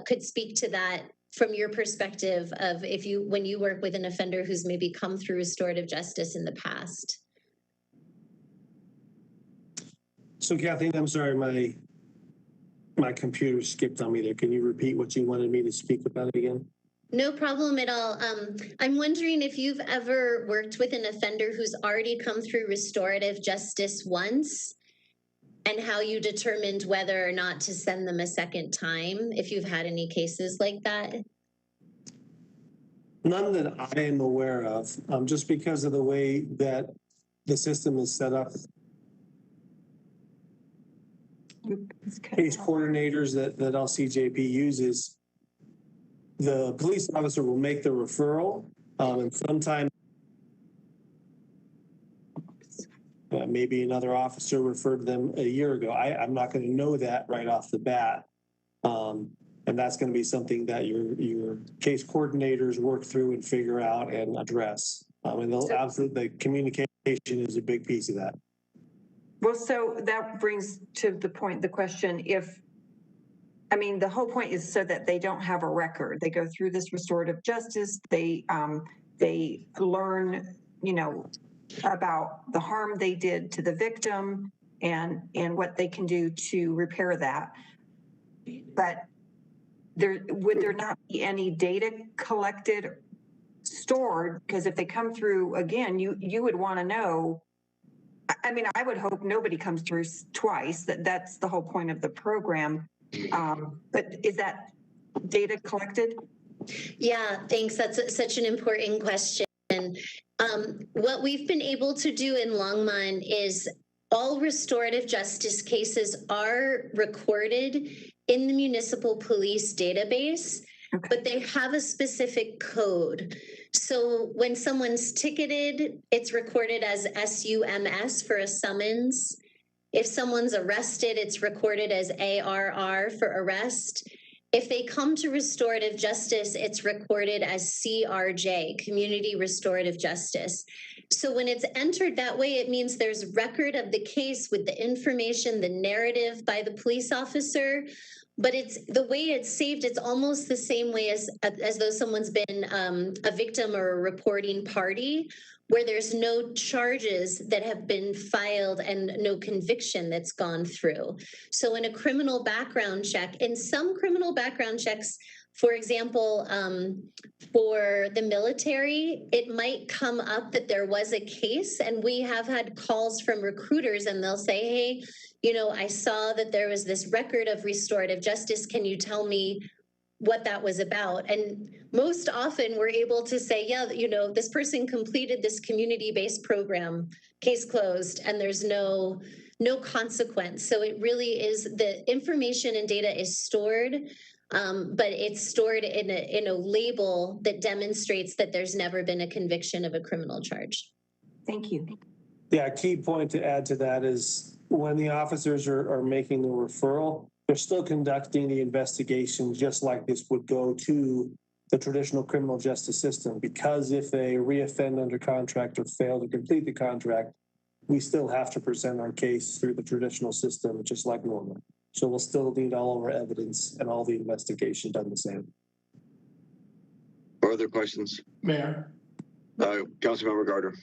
U: could speak to that from your perspective of when you work with an offender who's maybe come through restorative justice in the past.
F: So Kathleen, I'm sorry, my computer skipped on me there. Can you repeat what you wanted me to speak about again?
U: No problem at all. I'm wondering if you've ever worked with an offender who's already come through restorative justice once and how you determined whether or not to send them a second time, if you've had any cases like that.
F: None that I am aware of, just because of the way that the system is set up. Case coordinators that LCJP uses, the police officer will make the referral, and sometimes maybe another officer referred them a year ago. I'm not going to know that right off the bat. And that's going to be something that your case coordinators work through and figure out and address. And absolutely, the communication is a big piece of that.
C: Well, so that brings to the question, the whole point is so that they don't have a record. They go through this restorative justice, they learn, about the harm they did to the victim and what they can do to repair that. But would there not be any data collected, stored? Because if they come through again, you would want to know. I would hope nobody comes through twice. That's the whole point of the program. But is that data collected?
U: Yeah, thanks. That's such an important question. What we've been able to do in Longmont is all restorative justice cases are recorded in the municipal police database, but they have a specific code. So when someone's ticketed, it's recorded as SUMS for a summons. If someone's arrested, it's recorded as ARR for arrest. If they come to restorative justice, it's recorded as CRJ, Community Restorative Justice. So when it's entered that way, it means there's record of the case with the information, the narrative by the police officer. But it's the way it's saved, it's almost the same way as though someone's been a victim or a reporting party, where there's no charges that have been filed and no conviction that's gone through. So in a criminal background check, in some criminal background checks, for example, for the military, it might come up that there was a case, and we have had calls from recruiters and they'll say, hey, I saw that there was this record of restorative justice. Can you tell me what that was about? And most often we're able to say, yeah, this person completed this community-based program, case closed, and there's no consequence. So it really is, the information and data is stored, but it's stored in a label that demonstrates that there's never been a conviction of a criminal charge.
C: Thank you.
F: Yeah, a key point to add to that is when the officers are making the referral, they're still conducting the investigation just like this would go to the traditional criminal justice system. Because if they reoffend under contract or fail to complete the contract, we still have to present our case through the traditional system, just like normal. So we'll still need all of our evidence and all the investigation done the same.
A: Are there questions?
T: Mayor.
A: Councilmember Gardner.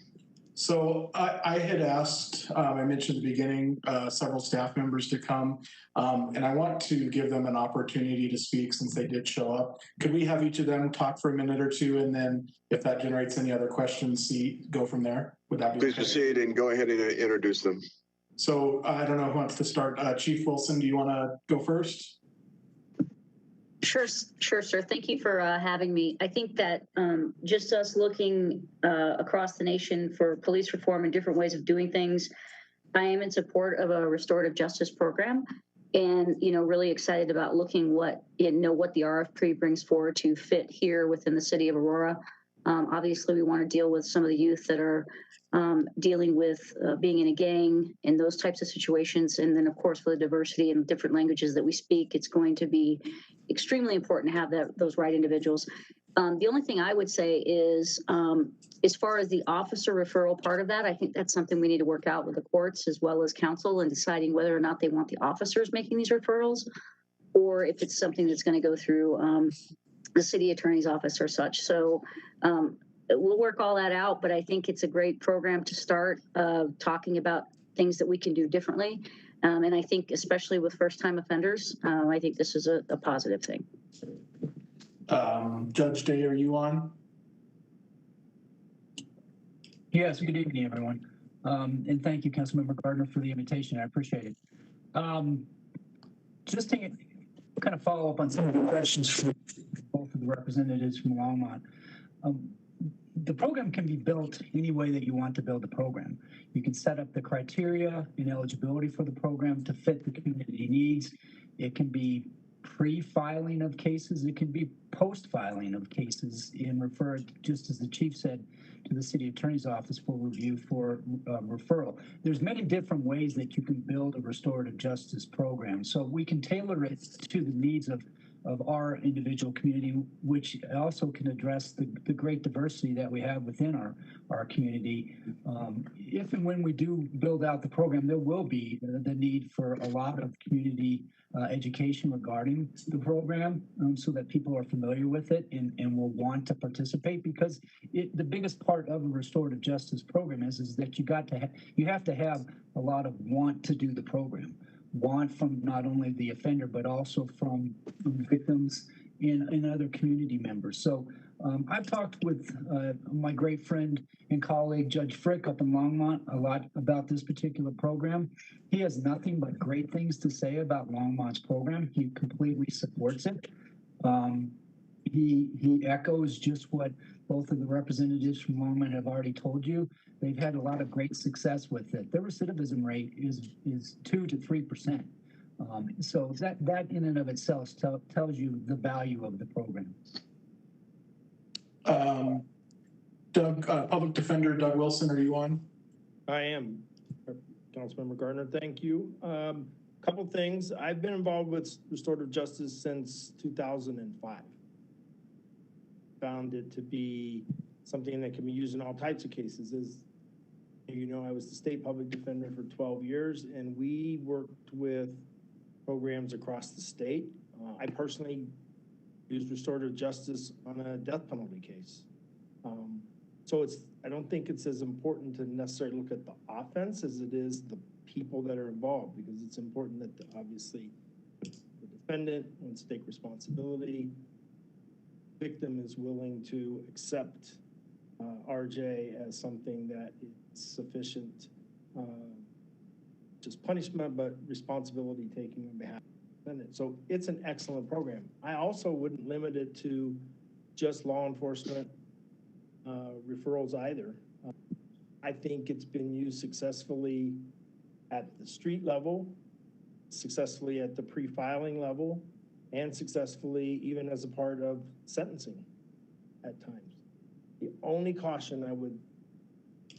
T: So I had asked, I mentioned at the beginning, several staff members to come, and I want to give them an opportunity to speak since they did show up. Could we have each of them talk for a minute or two, and then if that generates any other questions, go from there? Would that be
A: Please
T: okay?
A: proceed and go ahead and introduce them.
T: So I don't know who wants to start. Chief Wilson, do you want to go first?
G: Sure, sir. Thank you for having me. I think that just us looking across the nation for police reform and different ways of doing things, I am in support of a restorative justice program, and really excited about looking what the RFP brings forward to fit here within the city of Aurora. Obviously, we want to deal with some of the youth that are dealing with being in a gang and those types of situations. And then, of course, for the diversity and different languages that we speak, it's going to be extremely important to have those right individuals. The only thing I would say is, as far as the officer referral part of that, I think that's something we need to work out with the courts as well as council and deciding whether or not they want the officers making these referrals, or if it's something that's going to go through the city attorney's office or such. So we'll work all that out, but I think it's a great program to start talking about things that we can do differently. And I think especially with first-time offenders, I think this is a positive thing.
T: Judge Day, are you on?
V: Yes, good evening, everyone. And thank you, Councilmember Gardner, for the invitation. I appreciate it. Just to kind of follow up on some of the questions from both of the representatives from Longmont. The program can be built any way that you want to build the program. You can set up the criteria and eligibility for the program to fit the community needs. It can be pre-filing of cases. It can be post-filing of cases and refer it, just as the chief said, to the city attorney's office for review for referral. There's many different ways that you can build a restorative justice program. So we can tailor it to the needs of our individual community, which also can address the great diversity that we have within our community. If and when we do build out the program, there will be the need for a lot of community education regarding the program, so that people are familiar with it and will want to participate, because the biggest part of a restorative justice program is that you have to have a lot of want to do the program. Want from not only the offender, but also from victims and other community members. So I've talked with my great friend and colleague, Judge Frick up in Longmont, a lot about this particular program. He has nothing but great things to say about Longmont's program. He completely supports it. He echoes just what both of the representatives from Longmont have already told you. They've had a lot of great success with it. Their recidivism rate is 2 to 3%. So that in and of itself tells you the value of the program.
T: Public Defender Doug Wilson, are you on?
W: I am, Councilmember Gardner. Thank you. Couple things. I've been involved with restorative justice since 2005. Found it to be something that can be used in all types of cases. As you know, I was the state public defender for 12 years, and we worked with programs across the state. I personally used restorative justice on a death penalty case. So I don't think it's as important to necessarily look at the offense as it is the people that are involved, because it's important that obviously the defendant wants to take responsibility. Victim is willing to accept RJ as something that is sufficient, just punishment, but responsibility taking on behalf of the defendant. So it's an excellent program. I also wouldn't limit it to just law enforcement referrals either. I think it's been used successfully at the street level, successfully at the pre-filing level, and successfully even as a part of sentencing at times. The only caution I would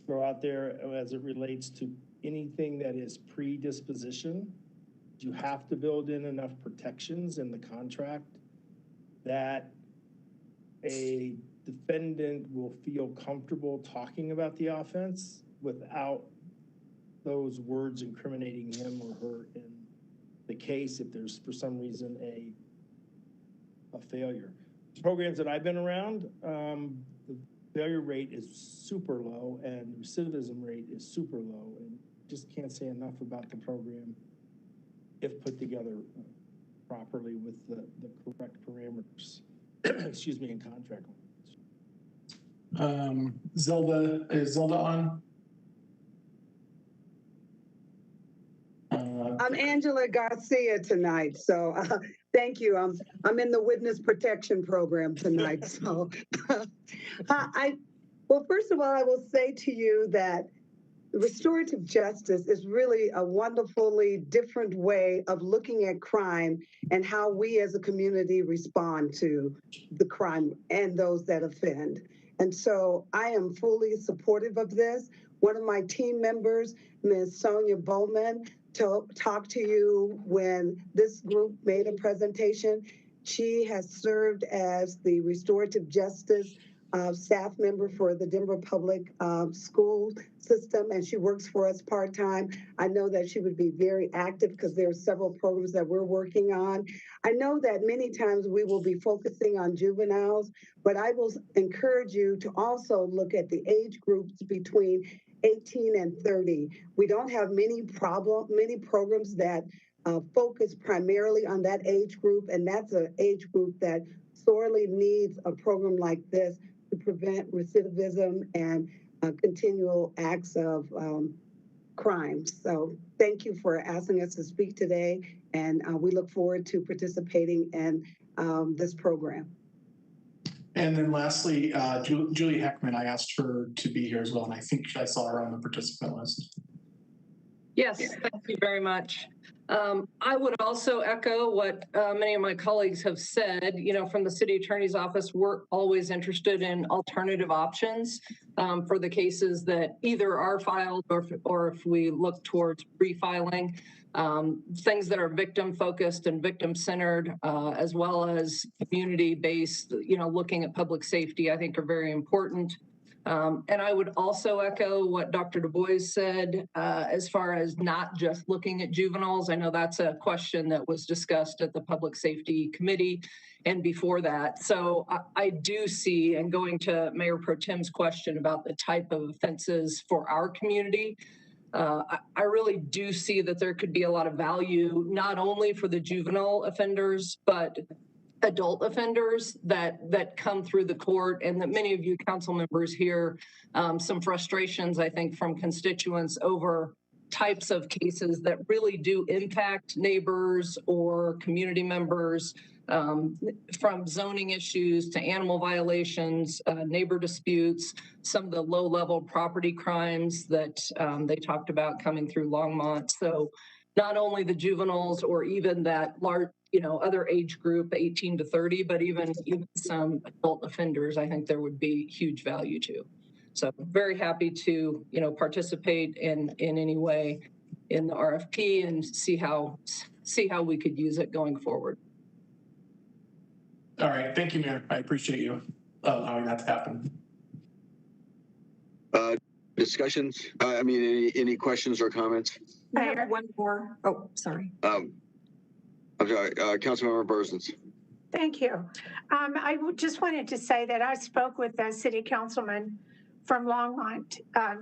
W: throw out there as it relates to anything that is predisposition, you have to build in enough protections in the contract that a defendant will feel comfortable talking about the offense without those words incriminating him or her in the case if there's for some reason a failure. Programs that I've been around, the failure rate is super low and recidivism rate is super low, and just can't say enough about the program if put together properly with the correct parameters, excuse me, in contract.
T: Zelda, is Zelda on?
E: I'm Angela Garcia tonight, so thank you. I'm in the witness protection program tonight. So, well, first of all, I will say to you that restorative justice is really a wonderfully different way of looking at crime and how we as a community respond to the crime and those that offend. And so I am fully supportive of this. One of my team members, Ms. Sonia Bowman, talked to you when this group made a presentation. She has served as the restorative justice staff member for the Denver Public School System, and she works for us part-time. I know that she would be very active because there are several programs that we're working on. I know that many times we will be focusing on juveniles, but I will encourage you to also look at the age groups between 18 and 30. We don't have many programs that focus primarily on that age group, and that's an age group that sorely needs a program like this to prevent recidivism and continual acts of crime. So thank you for asking us to speak today, and we look forward to participating in this program.
T: And then lastly, Julie Heckman, I asked her to be here as well, and I think I saw her on the participant list.
H: Yes, thank you very much. I would also echo what many of my colleagues have said. You know, from the city attorney's office, we're always interested in alternative options for the cases that either are filed or if we look towards refiling. Things that are victim focused and victim centered, as well as community based, you know, looking at public safety, I think are very important. And I would also echo what Dr. Du Bois said, as far as not just looking at juveniles. I know that's a question that was discussed at the Public Safety Committee and before that. So I do see, and going to Mayor Pro Tem's question about the type of offenses for our community, I really do see that there could be a lot of value, not only for the juvenile offenders, but adult offenders that come through the court, and that many of you council members hear some frustrations, I think, from constituents over types of cases that really do impact neighbors or community members, from zoning issues to animal violations, neighbor disputes, some of the low-level property crimes that they talked about coming through Longmont. So not only the juveniles or even that large, you know, other age group, 18 to 30, but even some adult offenders, I think there would be huge value to. So very happy to, you know, participate in any way in the RFP and see how we could use it going forward.
T: All right, thank you, Mayor. I appreciate you allowing that to happen.
A: Discussions? I mean, any questions or comments?
C: I have one more. Oh, sorry.
A: I'm sorry, Councilmember Burzins.
O: Thank you. I just wanted to say that I spoke with the city councilman from Longmont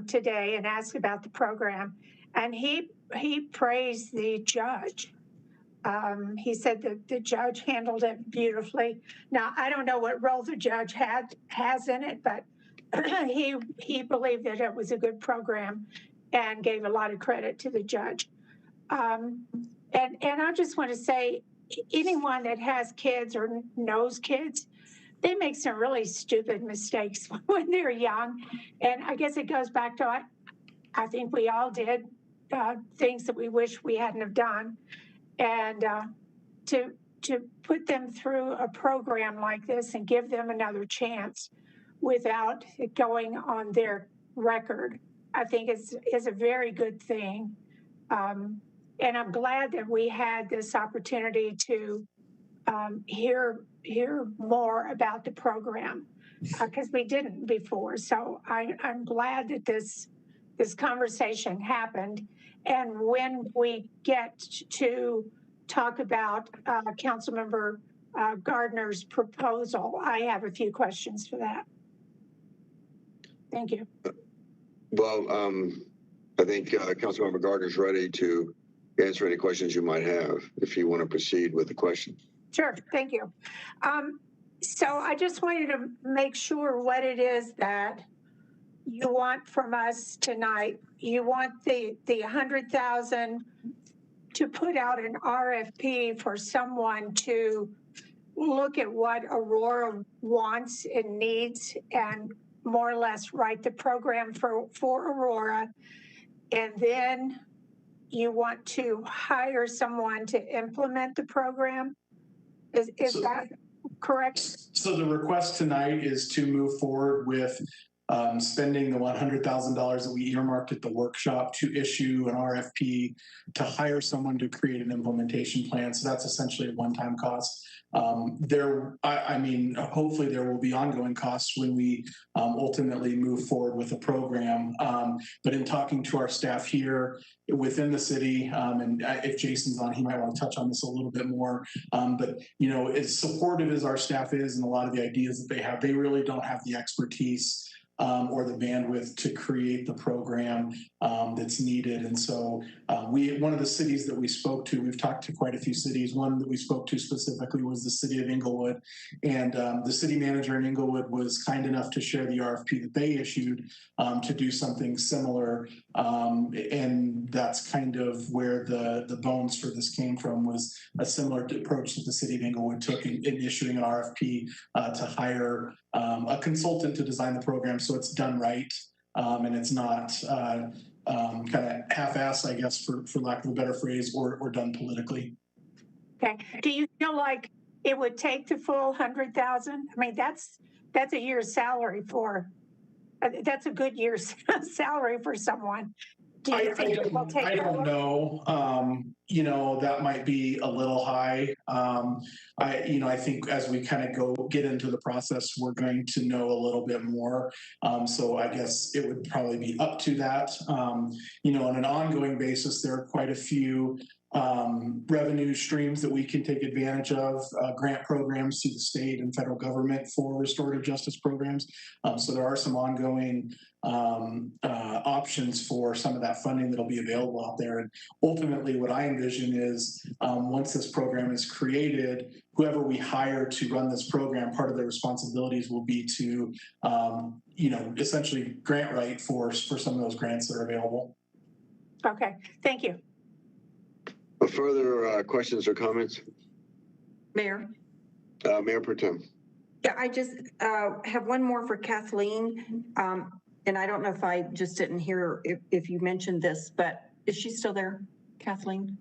O: today and asked about the program, and he praised the judge. He said that the judge handled it beautifully. Now, I don't know what role the judge has in it, but he believed that it was a good program and gave a lot of credit to the judge. And I just want to say, anyone that has kids or knows kids, they make some really stupid mistakes when they're young. And I guess it goes back to, I think we all did things that we wish we hadn't have done. And to put them through a program like this and give them another chance without it going on their record, I think is a very good thing. And I'm glad that we had this opportunity to hear more about the program because we didn't before. So I'm glad that this this conversation happened. And when we get to talk about Councilmember Gardner's proposal, I have a few questions for that. Thank you.
A: Well, I think Councilmember Gardner's ready to answer any questions you might have if you want to proceed with the question.
O: Sure, thank you. So I just wanted to make sure what it is that you want from us tonight. You want the 100,000 to put out an RFP for someone to look at what Aurora wants and needs and more or less write the program for Aurora. And then you want to hire someone to implement the program? Is that correct?
T: So the request tonight is to move forward with spending the $100,000 that we earmarked at the workshop to issue an RFP to hire someone to create an implementation plan. So that's essentially a one-time cost. I mean, hopefully there will be ongoing costs when we ultimately move forward with the program. But in talking to our staff here within the city, and if Jason's on, he might want to touch on this a little bit more. But, you know, as supportive as our staff is and a lot of the ideas that they have, they really don't have the expertise or the bandwidth to create the program that's needed. And so one of the cities that we spoke to, we've talked to quite a few cities. One that we spoke to specifically was the city of Inglewood. And the city manager in Inglewood was kind enough to share the RFP that they issued to do something similar. And that's kind of where the bones for this came from, was a similar approach that the city of Inglewood took in issuing an RFP to hire a consultant to design the program so it's done right, and it's not kind of half-assed, I guess, for lack of a better phrase, or done politically.
O: Okay. Do you feel like it would take the full 100,000? I mean, that's a year's salary for. That's a good year's salary for someone. Do you think it will take?
T: I don't know. You know, that might be a little high. I think as we kind of get into the process, we're going to know a little bit more. So I guess it would probably be up to that. You know, on an ongoing basis, there are quite a few revenue streams that we can take advantage of, grant programs through the state and federal government for restorative justice programs. So there are some ongoing options for some of that funding that'll be available out there. And ultimately what I envision is once this program is created, whoever we hire to run this program, part of their responsibilities will be to, you know, essentially grant write for some of those grants that are available.
O: Okay, thank you.
A: Further questions or comments?
C: Mayor?
A: Mayor Pro Tem.
C: Yeah, I just have one more for Kathleen. And I don't know if I just didn't hear if you mentioned this, but is she still there, Kathleen?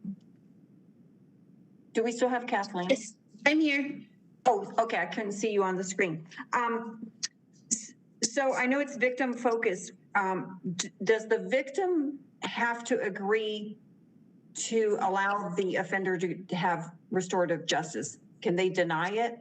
C: Do we still have Kathleen?
U: Yes, I'm here.
C: Oh, okay. I couldn't see you on the screen. So I know it's victim focused. Does the victim have to agree to allow the offender to have restorative justice? Can they deny it?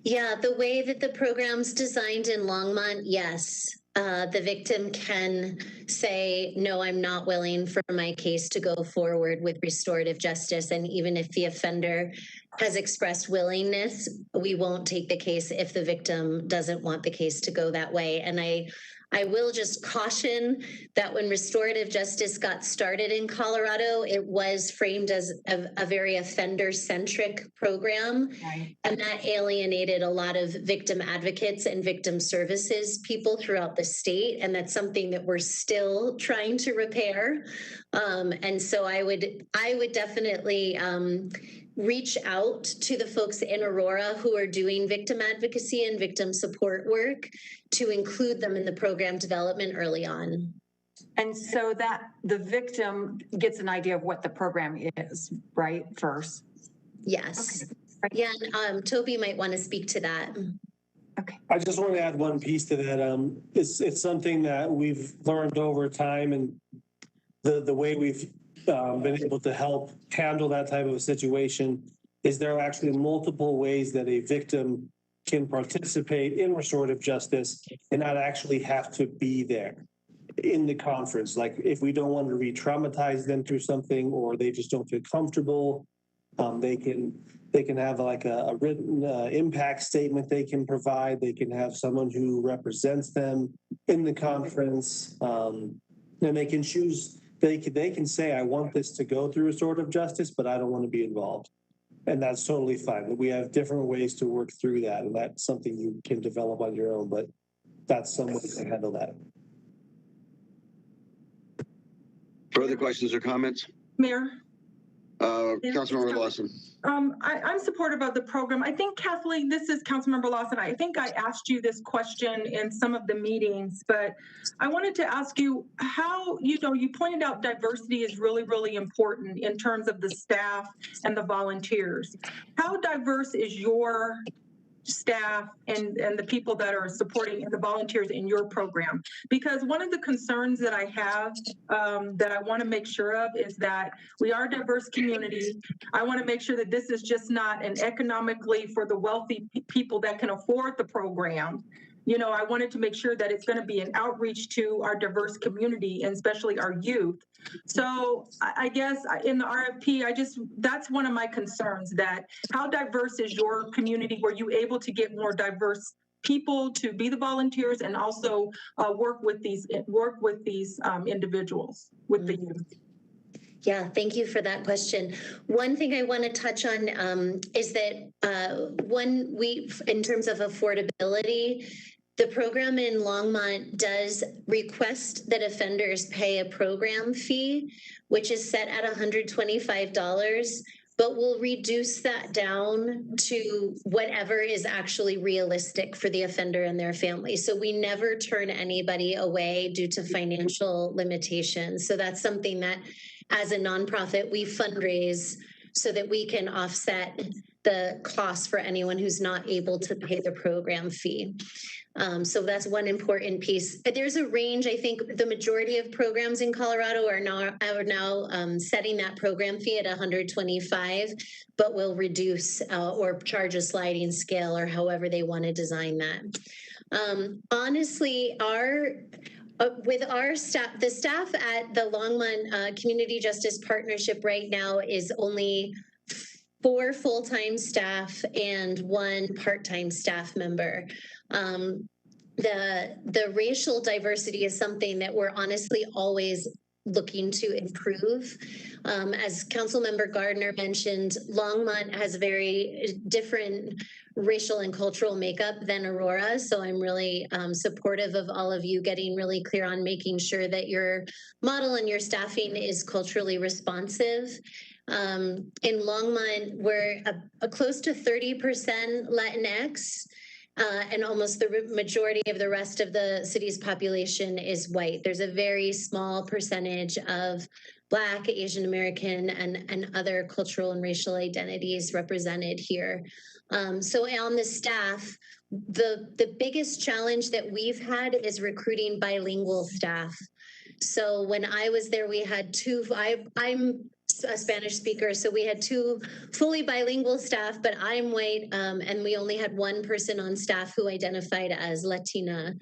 U: Yeah, the way that the program's designed in Longmont, yes. The victim can say, no, I'm not willing for my case to go forward with restorative justice. And even if the offender has expressed willingness, we won't take the case if the victim doesn't want the case to go that way. And I will just caution that when restorative justice got started in Colorado, it was framed as a very offender-centric program, right. And that alienated a lot of victim advocates and victim services people throughout the state, and that's something that we're still trying to repair. And so I would definitely reach out to the folks in Aurora who are doing victim advocacy and victim support work to include them in the program development early on.
C: And so that the victim gets an idea of what the program is, right, first?
U: Yes.
C: Okay.
U: Yeah, and Toby might want to speak to that.
C: Okay.
F: I just want to add one piece to that. It's something that we've learned over time, and the way we've been able to help handle that type of a situation is there are actually multiple ways that a victim can participate in restorative justice and not actually have to be there. in the conference. Like if we don't want to re-traumatize them through something, or they just don't feel comfortable, they can have like a written impact statement they can provide. They can have someone who represents them in the conference, and they can choose. They can say, I want this to go through restorative justice, but I don't want to be involved. And that's totally fine. But we have different ways to work through that. And that's something you can develop on your own, but that's some way to handle that.
A: Further questions or comments?
S: Mayor?
A: Councilmember Lawson.
S: I'm supportive of the program. I think, Kathleen, this is Councilmember Lawson. I think I asked you this question in some of the meetings, but I wanted to ask you how, you pointed out diversity is really, really important in terms of the staff and the volunteers. How diverse is your staff and the people that are supporting and the volunteers in your program? Because one of the concerns that I have that I want to make sure of is that we are a diverse community. I want to make sure that this is just not an economically for the wealthy people that can afford the program. I wanted to make sure that it's going to be an outreach to our diverse community and especially our youth. So I guess in the RFP, that's one of my concerns, that how diverse is your community? Were you able to get more diverse people to be the volunteers and also work with these individuals, with the youth?
U: Yeah, thank you for that question. One thing I want to touch on is that in terms of affordability, the program in Longmont does request that offenders pay a program fee, which is set at $125, but we'll reduce that down to whatever is actually realistic for the offender and their family. So we never turn anybody away due to financial limitations. So that's something that, as a nonprofit, we fundraise so that we can offset the cost for anyone who's not able to pay the program fee. So that's one important piece. There's a range. I think the majority of programs in Colorado are now setting that program fee at $125, but will reduce or charge a sliding scale or however they want to design that. Honestly, with our staff, the staff at the Longmont Community Justice Partnership right now is only 4 full-time staff and 1 part-time staff member. The racial diversity is something that we're honestly always looking to improve. As Councilmember Gardner mentioned, Longmont has very different racial and cultural makeup than Aurora. So I'm really supportive of all of you getting really clear on making sure that your model and your staffing is culturally responsive. In Longmont, we're close to 30% Latinx. And almost the majority of the rest of the city's population is white. There's a very small percentage of Black, Asian American, and other cultural and racial identities represented here. So on the staff, the biggest challenge that we've had is recruiting bilingual staff. So when I was there, we had I'm a Spanish speaker, so we had 2 fully bilingual staff, but I'm white, and we only had 1 person on staff who identified as Latina.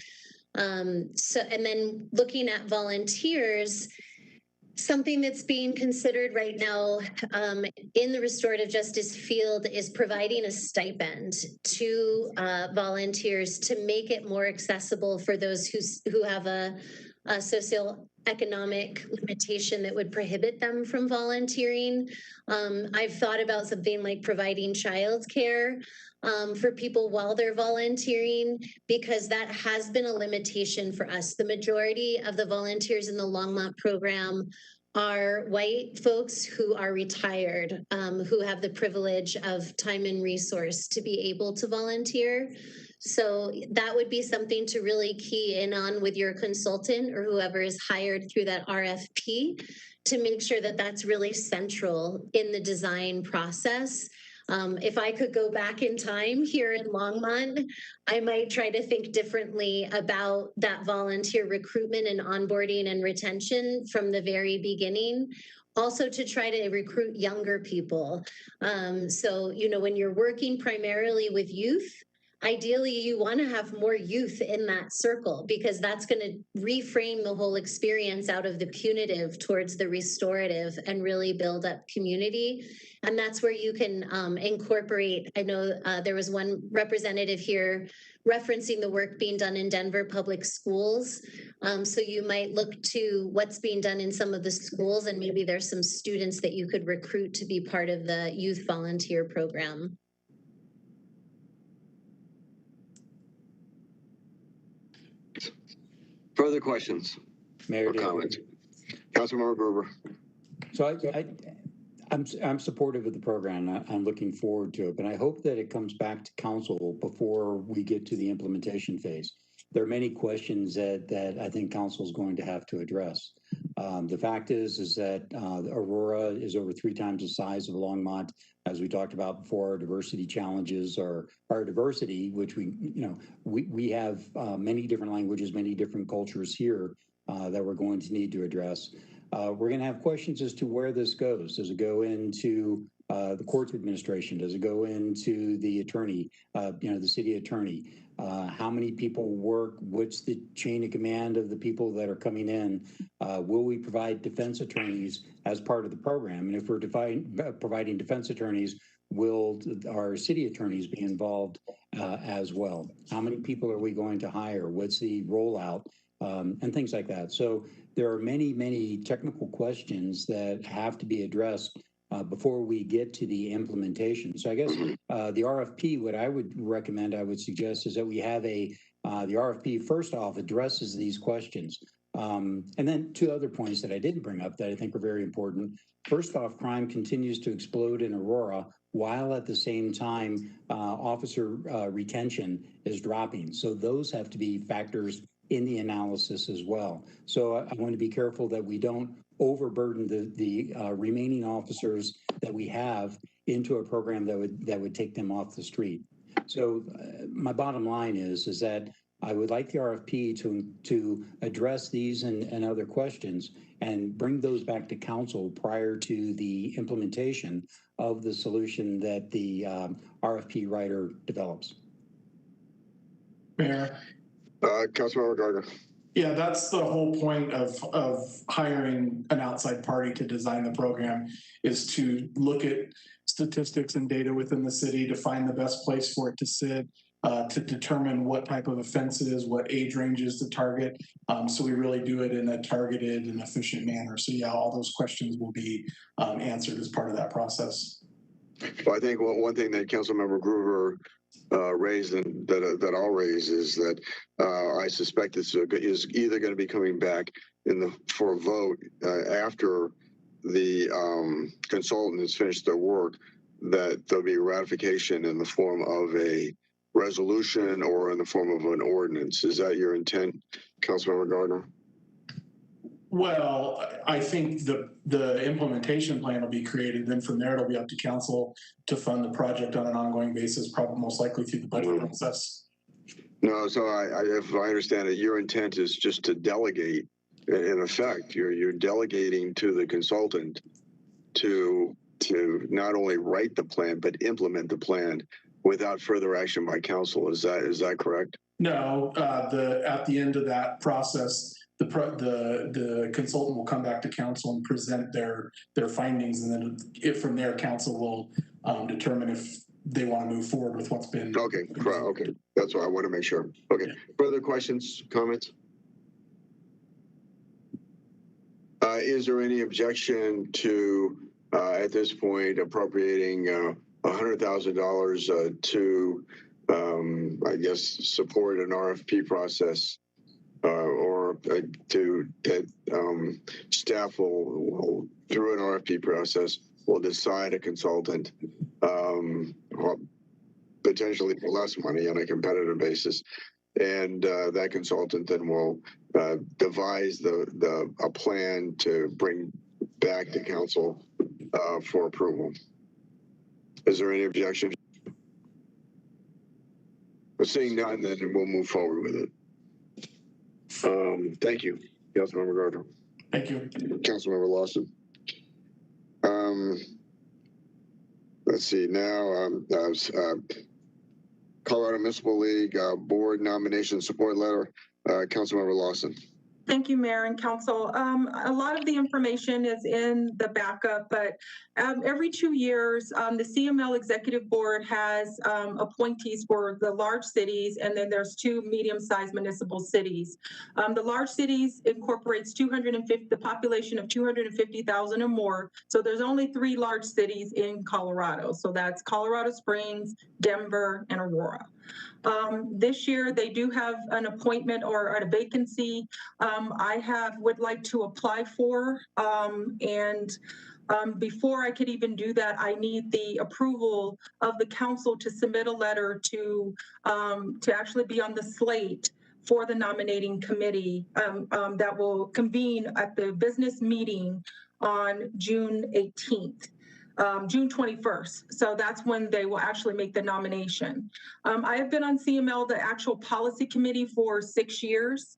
U: And then looking at volunteers, something that's being considered right now in the restorative justice field is providing a stipend to volunteers to make it more accessible for those who have a socioeconomic limitation that would prohibit them from volunteering. I've thought about something like providing childcare for people while they're volunteering, because that has been a limitation for us. The majority of the volunteers in the Longmont program are white folks who are retired, who have the privilege of time and resource to be able to volunteer. So that would be something to really key in on with your consultant or whoever is hired through that RFP to make sure that that's really central in the design process. If I could go back in time here in Longmont, I might try to think differently about that volunteer recruitment and onboarding and retention from the very beginning. Also to try to recruit younger people. So, when you're working primarily with youth, ideally you want to have more youth in that circle because that's going to reframe the whole experience out of the punitive towards the restorative and really build up community. And that's where you can incorporate. I know there was one representative here referencing the work being done in Denver public schools. So you might look to what's being done in some of the schools, and maybe there's some students that you could recruit to be part of the youth volunteer program.
A: Further questions
D: Mayor
A: or comments? Councilmember Gruber.
D: So I'm supportive of the program. I'm looking forward to it, but I hope that it comes back to council before we get to the implementation phase. There are many questions that I think council is going to have to address. The fact is that Aurora is over 3 times the size of Longmont. As we talked about before, our diversity challenges are our diversity, which we have many different languages, many different cultures here that we're going to need to address. We're going to have questions as to where this goes. Does it go into the courts administration? Does it go into the attorney, the city attorney? How many people work? What's the chain of command of the people that are coming in? Will we provide defense attorneys as part of the program? And if we're providing defense attorneys, will our city attorneys be involved as well? How many people are we going to hire? What's the rollout? And things like that. So there are many, many technical questions that have to be addressed before we get to the implementation. So I guess the RFP, what I would recommend, I would suggest is that we have the RFP first off addresses these questions. And then 2 other points that I didn't bring up that I think are very important. First off, crime continues to explode in Aurora while at the same time officer retention is dropping. So those have to be factors in the analysis as well. So I want to be careful that we don't overburden the remaining officers that we have into a program that would take them off the street. So my bottom line is that I would like the RFP to address these and other questions and bring those back to council prior to the implementation of the solution that the RFP writer develops.
T: Mayor.
A: Councilmember Gardner.
T: Yeah, that's the whole point of hiring an outside party to design the program, is to look at statistics and data within the city to find the best place for it to sit, to determine what type of offense it is, what age ranges to target. So we really do it in a targeted and efficient manner. So yeah, all those questions will be answered as part of that process.
A: Well, I think one thing that Councilmember Gruber raised and that I'll raise is that I suspect this is either going to be coming back for a vote after the consultant has finished their work, that there'll be ratification in the form of a resolution or in the form of an ordinance. Is that your intent, Councilmember Gardner?
T: Well, I think the implementation plan will be created. Then from there, it'll be up to council to fund the project on an ongoing basis, probably most likely through the budget process.
A: No, so if I understand it, your intent is just to delegate. In effect, you're delegating to the consultant to not only write the plan but implement the plan without further action by council. Is that correct?
T: No, at the end of that process, the consultant will come back to council and present their findings, and then from there, council will determine if they want to move forward with what's been.
A: Okay, okay, that's what I want to make sure. Okay, further questions, comments? Is there any objection to at this point appropriating $100,000 to I guess support an RFP process? Or to that staff will through an RFP process will decide a consultant potentially for less money on a competitive basis, and that consultant then will devise a plan to bring back to council for approval. Is there any objection? Seeing none, then we'll move forward with it. Thank you, Councilmember Gardner.
T: Thank you.
A: Councilmember Lawson. Let's see now. Colorado Municipal League Board Nomination Support Letter. Councilmember Lawson.
S: Thank you, Mayor and Council. A lot of the information is in the backup, but every 2 years, the CML Executive Board has appointees for the large cities, and then there's 2 medium-sized municipal cities. The large cities incorporates the population of 250,000 or more. So there's only 3 large cities in Colorado. So that's Colorado Springs, Denver, and Aurora. This year, they do have an appointment or a vacancy would like to apply for. Before I could even do that, I need the approval of the council to submit a letter to actually be on the slate for the nominating committee that will convene at the business meeting on June 18th. June 21st. So that's when they will actually make the nomination. I have been on CML, the actual policy committee, for 6 years.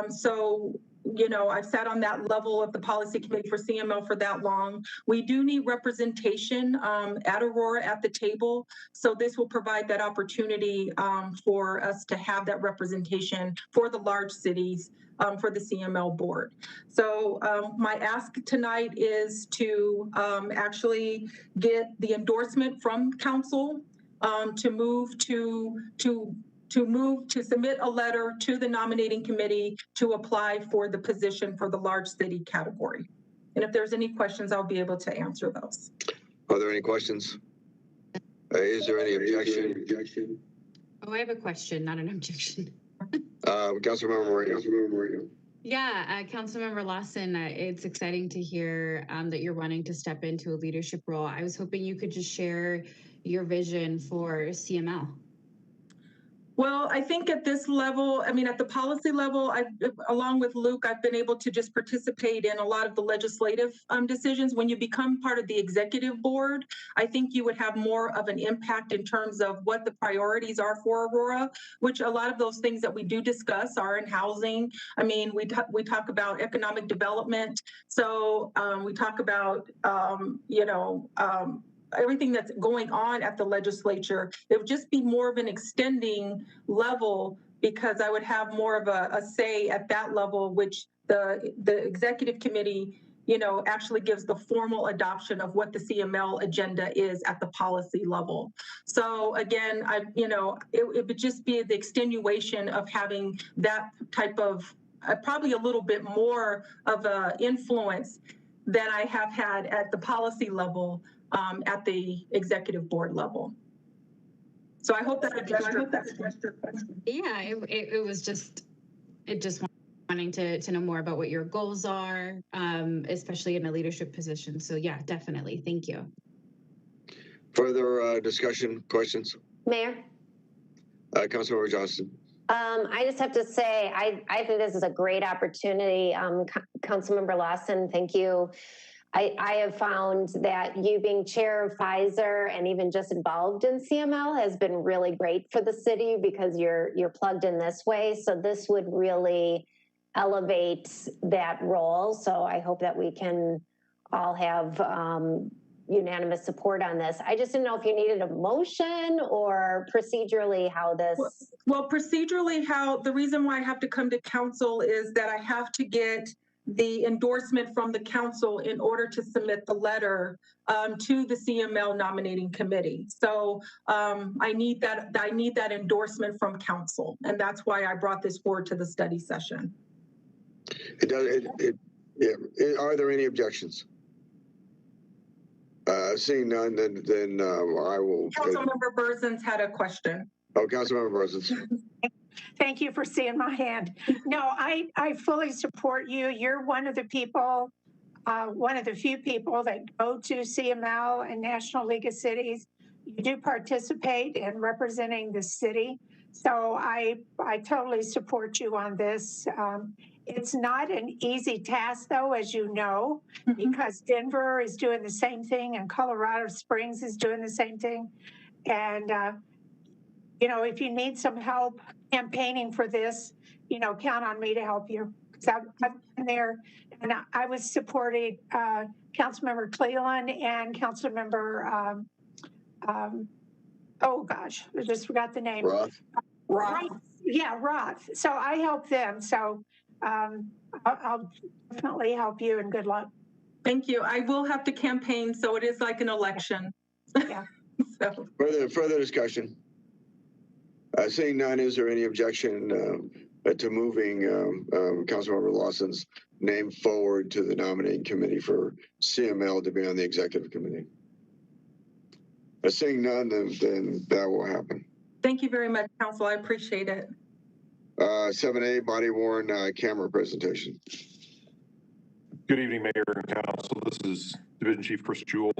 S: So, you know, I've sat on that level of the policy committee for CML for that long. We do need representation at Aurora at the table. So this will provide that opportunity for us to have that representation for the large cities for the CML board. So my ask tonight is to actually get the endorsement from council to submit a letter to the nominating committee to apply for the position for the large city category. And if there's any questions, I'll be able to answer those.
A: Are there any questions? Is there any objection?
J: Oh, I have a question, not an objection.
A: Councilmember Moreno.
J: Yeah, Councilmember Lawson, it's exciting to hear that you're wanting to step into a leadership role. I was hoping you could just share your vision for CML.
S: Well, I think at this level, I mean, at the policy level, along with Luke, I've been able to just participate in a lot of the legislative decisions. When you become part of the executive board, I think you would have more of an impact in terms of what the priorities are for Aurora, which a lot of those things that we do discuss are in housing. I mean, we talk about economic development. So we talk about, everything that's going on at the legislature. It would just be more of an extending level because I would have more of a say at that level, which the executive committee, actually gives the formal adoption of what the CML agenda is at the policy level. So again, it would just be the extenuation of having that type of, probably a little bit more of a influence than I have had at the policy level at the executive board level. So I hope that addressed your question.
J: Yeah, it was just wanting to know more about what your goals are, especially in a leadership position. So yeah, definitely. Thank you.
A: Further discussion, questions?
P: Mayor?
A: Councilmember Johnston.
P: I just have to say, I think this is a great opportunity. Councilmember Lawson, thank you. I have found that you being chair of Pfizer and even just involved in CML has been really great for the city because you're plugged in this way. So this would really elevate that role. So I hope that we can all have unanimous support on this. I just didn't know if you needed a motion or procedurally how this.
S: Well, procedurally, the reason why I have to come to council is that I have to get the endorsement from the council in order to submit the letter to the CML nominating committee. So I need that endorsement from council, and that's why I brought this forward to the study session.
A: Are there any objections? Seeing none, then I will.
S: Councilmember Berzins had a question.
A: Oh, Councilmember Berzins.
O: Thank you for seeing my hand. No, I fully support you. You're one of the people, one of the few people that go to CML and National League of Cities. You do participate in representing the city. So I totally support you on this. It's not an easy task, though, as you know, because Denver is doing the same thing and Colorado Springs is doing the same thing. And, if you need some help campaigning for this, count on me to help you. Because I've been there and I was supporting Councilmember Cleland and Councilmember oh gosh, I just forgot the name.
A: Roth?
O: Roth. Yeah, Roth. So I help them. So I'll definitely help you, and good luck.
S: Thank you. I will have to campaign, so it is like an election.
O: Yeah.
S: So,
A: Further discussion? Seeing none, is there any objection to moving Councilmember Lawson's name forward to the nominating committee for CML to be on the executive committee? Seeing none, then that will happen.
S: thank you very much, Council. I appreciate it.
A: 7A, body worn camera presentation.
K: Good evening, Mayor and Council. This is Division Chief Chris Jewell.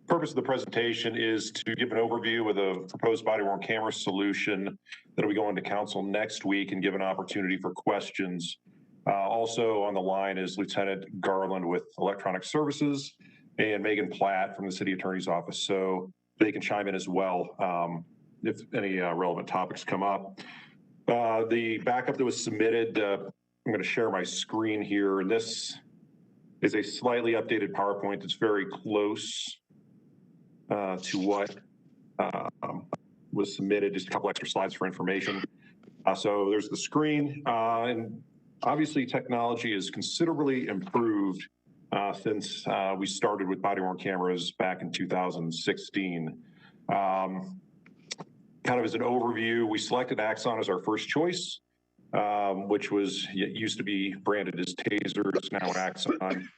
K: Purpose of the presentation is to give an overview of the proposed body-worn camera solution that will be going to Council next week and give an opportunity for questions. Also on the line is Lieutenant Garland with Electronic Services and Megan Platt from the City Attorney's Office, so they can chime in as well if any relevant topics come up. The backup that was submitted, I'm going to share my screen here, and this is a slightly updated PowerPoint that's very close to what was submitted, just a couple extra slides for information. So there's the screen, and obviously technology has considerably improved since we started with body-worn cameras back in 2016. Kind of as an overview, we selected Axon as our first choice, which used to be branded as Tasers, now Axon.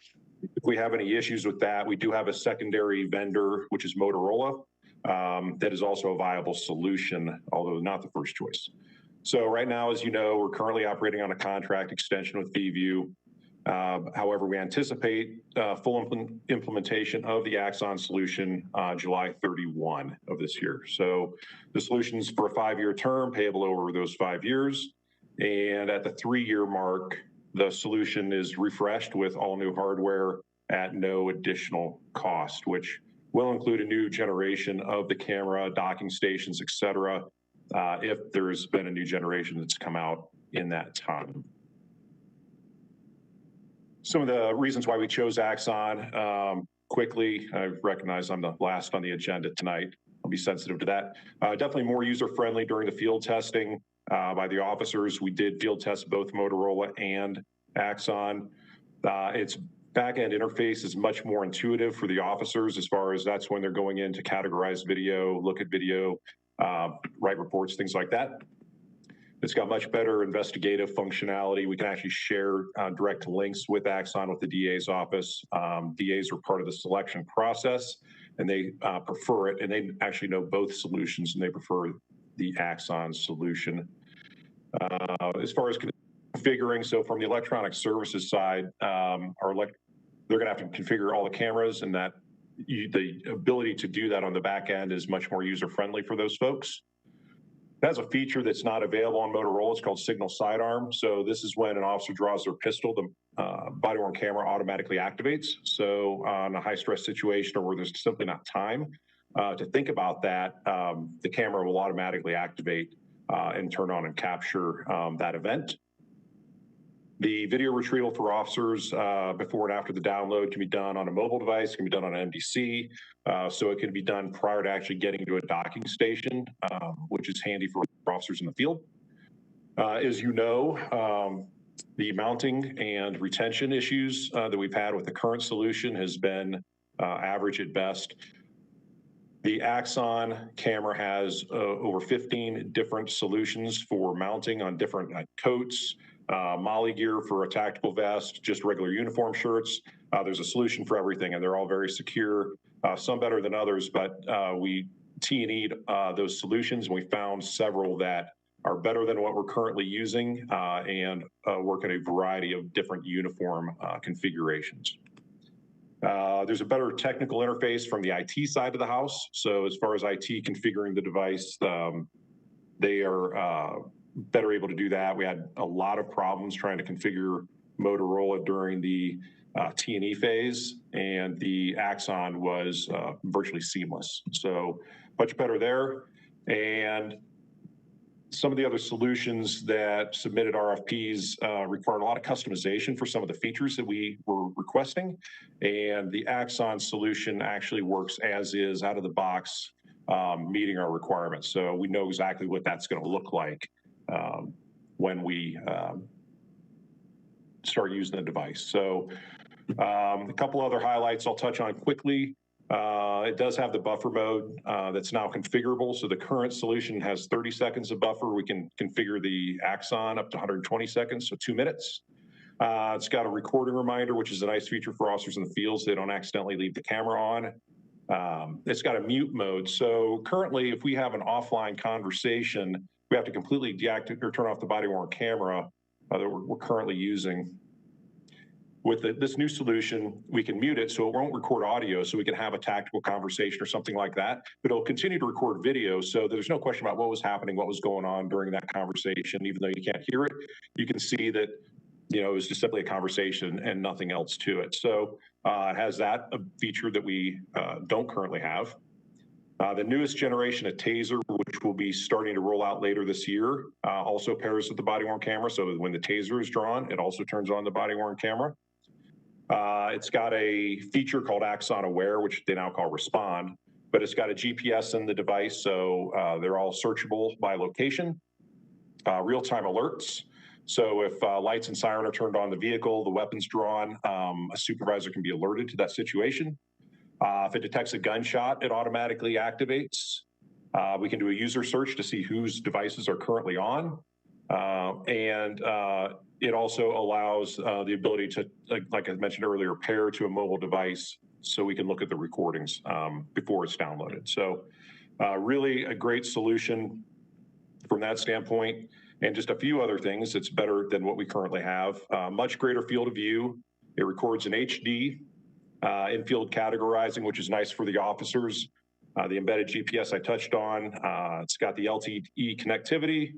K: If we have any issues with that, we do have a secondary vendor, which is Motorola, that is also a viable solution, although not the first choice. So right now, as you know, we're currently operating on a contract extension with VIEVU. However, we anticipate full implementation of the Axon solution July 31 of this year. So the solution's for a 5-year term, payable over those 5 years. And at the 3-year mark, the solution is refreshed with all new hardware at no additional cost, which will include a new generation of the camera, docking stations, et cetera, if there's been a new generation that's come out in that time. Some of the reasons why we chose Axon, quickly, I recognize I'm the last on the agenda tonight. I'll be sensitive to that. Definitely more user-friendly during the field testing by the officers. We did field test both Motorola and Axon. Its back-end interface is much more intuitive for the officers, as far as that's when they're going in to categorize video, look at video, write reports, things like that. It's got much better investigative functionality. We can actually share direct links with Axon with the DA's office. DAs are part of the selection process, and they prefer it, and they actually know both solutions, and they prefer the Axon solution. As far as configuring, so from the electronic services side, they're going to have to configure all the cameras, and that the ability to do that on the back end is much more user-friendly for those folks. It has a feature that's not available on Motorola. It's called Signal Sidearm. So this is when an officer draws their pistol, the body-worn camera automatically activates. So on a high-stress situation or where there's simply not time to think about that, the camera will automatically activate and turn on and capture that event. The video retrieval for officers before and after the download can be done on a mobile device, can be done on an MDC, so it can be done prior to actually getting to a docking station, which is handy for officers in the field. As you know, the mounting and retention issues that we've had with the current solution has been average at best. The Axon camera has over 15 different solutions for mounting on different coats, Molly gear for a tactical vest, just regular uniform shirts. There's a solution for everything, and they're all very secure, some better than others, but we T&E'd those solutions, and we found several that are better than what we're currently using and work in a variety of different uniform configurations. There's a better technical interface from the IT side of the house. So as far as IT configuring the device, they are better able to do that. We had a lot of problems trying to configure Motorola during the T&E phase, and the Axon was virtually seamless. So much better there. And some of the other solutions that submitted RFPs required a lot of customization for some of the features that we were requesting. And the Axon solution actually works as is out of the box meeting our requirements. So we know exactly what that's going to look like when we start using the device. So a couple other highlights I'll touch on quickly. It does have the buffer mode that's now configurable. So the current solution has 30 seconds of buffer. We can configure the Axon up to 120 seconds, so 2 minutes. It's got a recording reminder, which is a nice feature for officers in the field so they don't accidentally leave the camera on. It's got a mute mode. So currently, if we have an offline conversation, we have to completely deactivate or turn off the body-worn camera that we're currently using. With this new solution, we can mute it so it won't record audio, so we can have a tactical conversation or something like that, but it'll continue to record video, so there's no question about what was happening, what was going on during that conversation. Even though you can't hear it, you can see that, you know, it was just simply a conversation and nothing else to it. So it has that feature that we don't currently have. The newest generation of TASER, which will be starting to roll out later this year, also pairs with the body-worn camera, so when the TASER is drawn, it also turns on the body-worn camera. It's got a feature called Axon Aware, which they now call Respond, but it's got a GPS in the device, so they're all searchable by location. Real-time alerts. So if lights and siren are turned on the vehicle, the weapon's drawn, a supervisor can be alerted to that situation. If it detects a gunshot, it automatically activates. We can do a user search to see whose devices are currently on. And it also allows the ability to, like I mentioned earlier, pair to a mobile device so we can look at the recordings before it's downloaded. So really a great solution from that standpoint. And just a few other things, it's better than what we currently have. Much greater field of view. It records in HD, in-field categorizing, which is nice for the officers. The embedded GPS I touched on. It's got the LTE connectivity.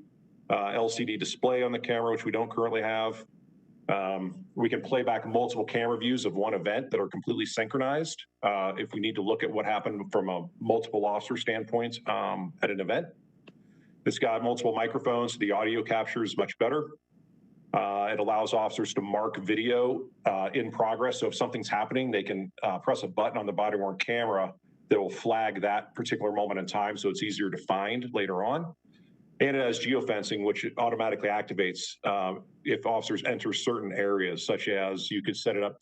K: LCD display on the camera, which we don't currently have. We can play back multiple camera views of one event that are completely synchronized if we need to look at what happened from a multiple officer standpoint at an event. It's got multiple microphones, so the audio capture is much better. It allows officers to mark video in progress. So if something's happening, they can press a button on the body-worn camera that will flag that particular moment in time, so it's easier to find later on. And it has geofencing, which automatically activates if officers enter certain areas, such as you could set it up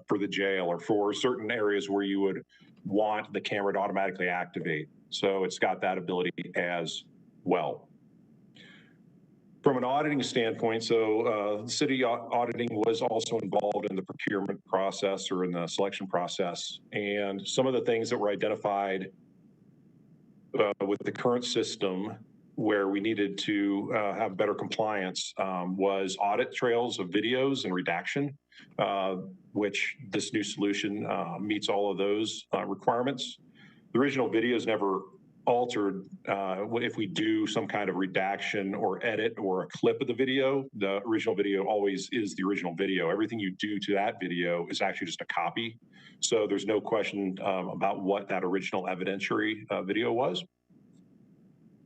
K: for the jail or for certain areas where you would want the camera to automatically activate. So it's got that ability as well. From an auditing standpoint, so city auditing was also involved in the procurement process or in the selection process. And some of the things that were identified with the current system where we needed to have better compliance was audit trails of videos and redaction, which this new solution meets all of those requirements. The original video is never altered. If we do some kind of redaction or edit or a clip of the video, the original video always is the original video. Everything you do to that video is actually just a copy. So there's no question about what that original evidentiary video was.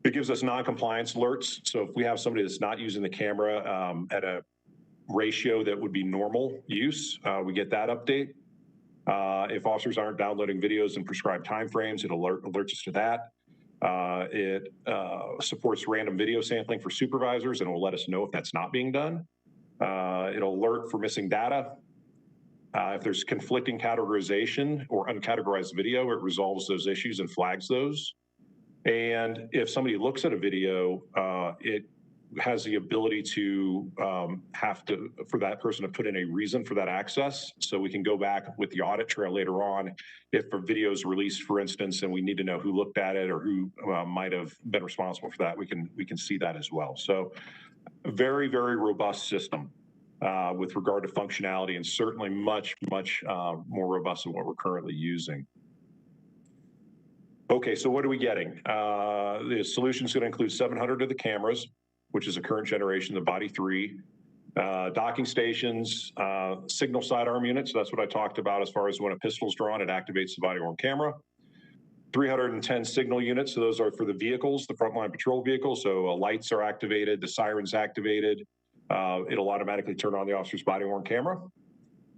K: It gives us non-compliance alerts. So if we have somebody that's not using the camera at a ratio that would be normal use, we get that update. If officers aren't downloading videos in prescribed timeframes, it alerts us to that. It supports random video sampling for supervisors and will let us know if that's not being done. It'll alert for missing data. If there's conflicting categorization or uncategorized video, it resolves those issues and flags those. And if somebody looks at a video, it has the ability to for that person to put in a reason for that access. So we can go back with the audit trail later on. If a video is released, for instance, and we need to know who looked at it or who might have been responsible for that, we can see that as well. So a very, very robust system with regard to functionality, and certainly much, much more robust than what we're currently using. Okay, so what are we getting? The solution is going to include 700 of the cameras, which is a current generation, the Body 3, docking stations, signal sidearm units. So that's what I talked about as far as when a pistol is drawn, it activates the body-worn camera. 310 signal units. So those are for the vehicles, the frontline patrol vehicles. So lights are activated, the siren's activated. It'll automatically turn on the officer's body-worn camera.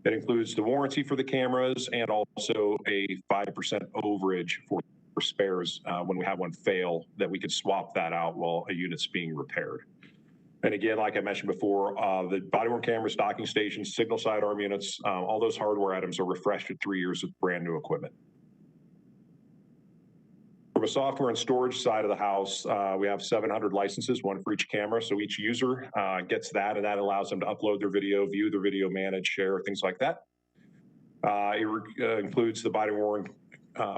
K: That includes the warranty for the cameras and also a 5% overage for for spares when we have one fail, that we could swap that out while a unit's being repaired. And again, like I mentioned before, the body-worn cameras, docking stations, signal sidearm units, all those hardware items are refreshed at 3 years with brand new equipment. From a software and storage side of the house, we have 700 licenses, one for each camera. So each user gets that, and that allows them to upload their video, view their video, manage, share, things like that. It includes the body-worn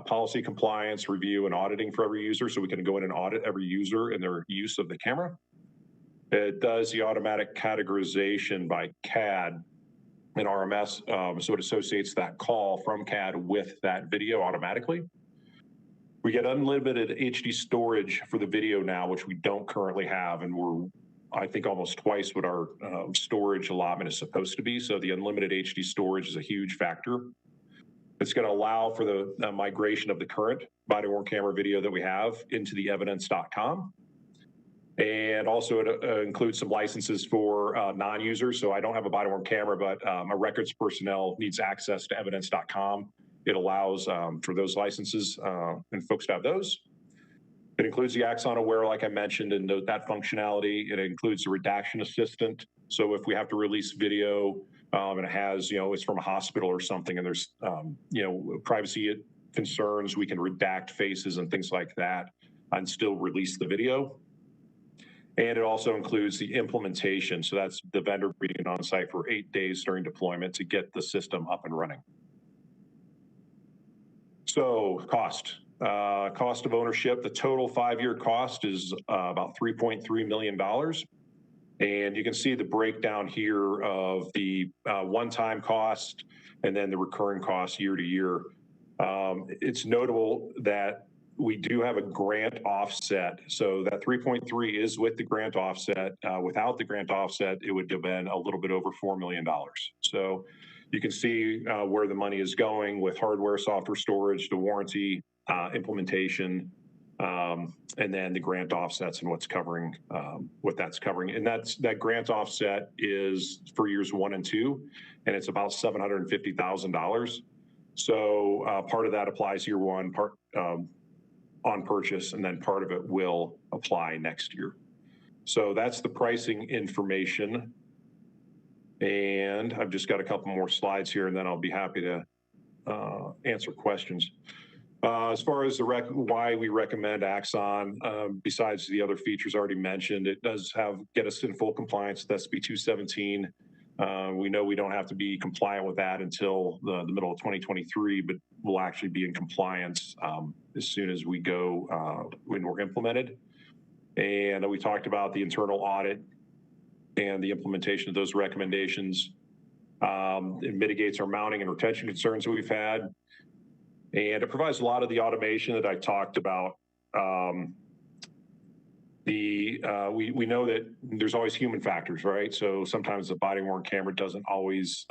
K: policy compliance, review, and auditing for every user. So we can go in and audit every user and their use of the camera. It does the automatic categorization by CAD and RMS, so it associates that call from CAD with that video automatically. We get unlimited HD storage for the video now, which we don't currently have, and we're, I think, almost twice what our storage allotment is supposed to be. So the unlimited HD storage is a huge factor. It's going to allow for the migration of the current body-worn camera video that we have into the evidence.com. And also it includes some licenses for non-users. So I don't have a body-worn camera, but a records personnel needs access to evidence.com. It allows for those licenses and folks to have those. It includes the Axon Aware, like I mentioned, and that functionality. It includes the redaction assistant. So if we have to release video and it has, it's from a hospital or something, and there's, privacy concerns, we can redact faces and things like that and still release the video. And it also includes the implementation. So that's the vendor being on site for 8 days during deployment to get the system up and running. So cost of ownership, the total 5-year cost is about $3.3 million. And you can see the breakdown here of the one-time cost and then the recurring cost year to year. It's notable that we do have a grant offset. So that 3.3 is with the grant offset. Without the grant offset, it would have been a little bit over $4 million. So you can see where the money is going with hardware, software storage, the warranty, implementation, and then the grant offsets and what's covering, what that's covering. And that grant offset is for years 1 and 2, and it's about $750,000. So part of that applies year 1, part on purchase, and then part of it will apply next year. So that's the pricing information. And I've just got a couple more slides here, and then I'll be happy to answer questions. As far as why we recommend Axon, besides the other features already mentioned, it does get us in full compliance with SB 217. We know we don't have to be compliant with that until the middle of 2023, but we'll actually be in compliance as soon as we go when we're implemented. And we talked about the internal audit and the implementation of those recommendations. It mitigates our mounting and retention concerns that we've had. And it provides a lot of the automation that I talked about. We know that there's always human factors, right? So sometimes the body-worn camera doesn't always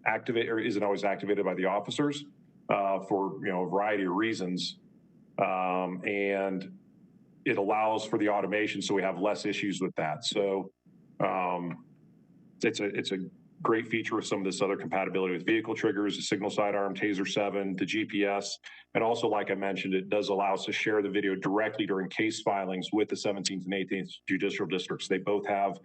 K: activate or isn't always activated by the officers for a variety of reasons. And it allows for the automation, so we have less issues with that. So it's a great feature with some of this other compatibility with vehicle triggers, the signal sidearm, TASER 7, the GPS. And also, like I mentioned, it does allow us to share the video directly during case filings with the 17th and 18th judicial districts. They both have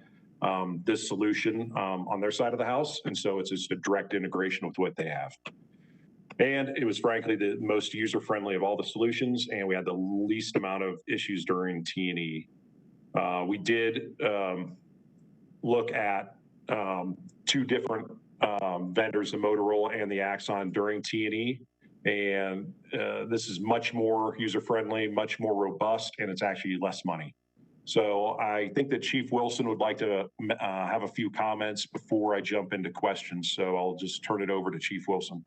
K: this solution on their side of the house. And so it's just a direct integration with what they have. And it was frankly the most user-friendly of all the solutions, and we had the least amount of issues during T&E. We did look at 2 different vendors, the Motorola and the Axon, during T&E, and this is much more user-friendly, much more robust, and it's actually less money. So I think that Chief Wilson would like to have a few comments before I jump into questions. So I'll just turn it over to Chief Wilson,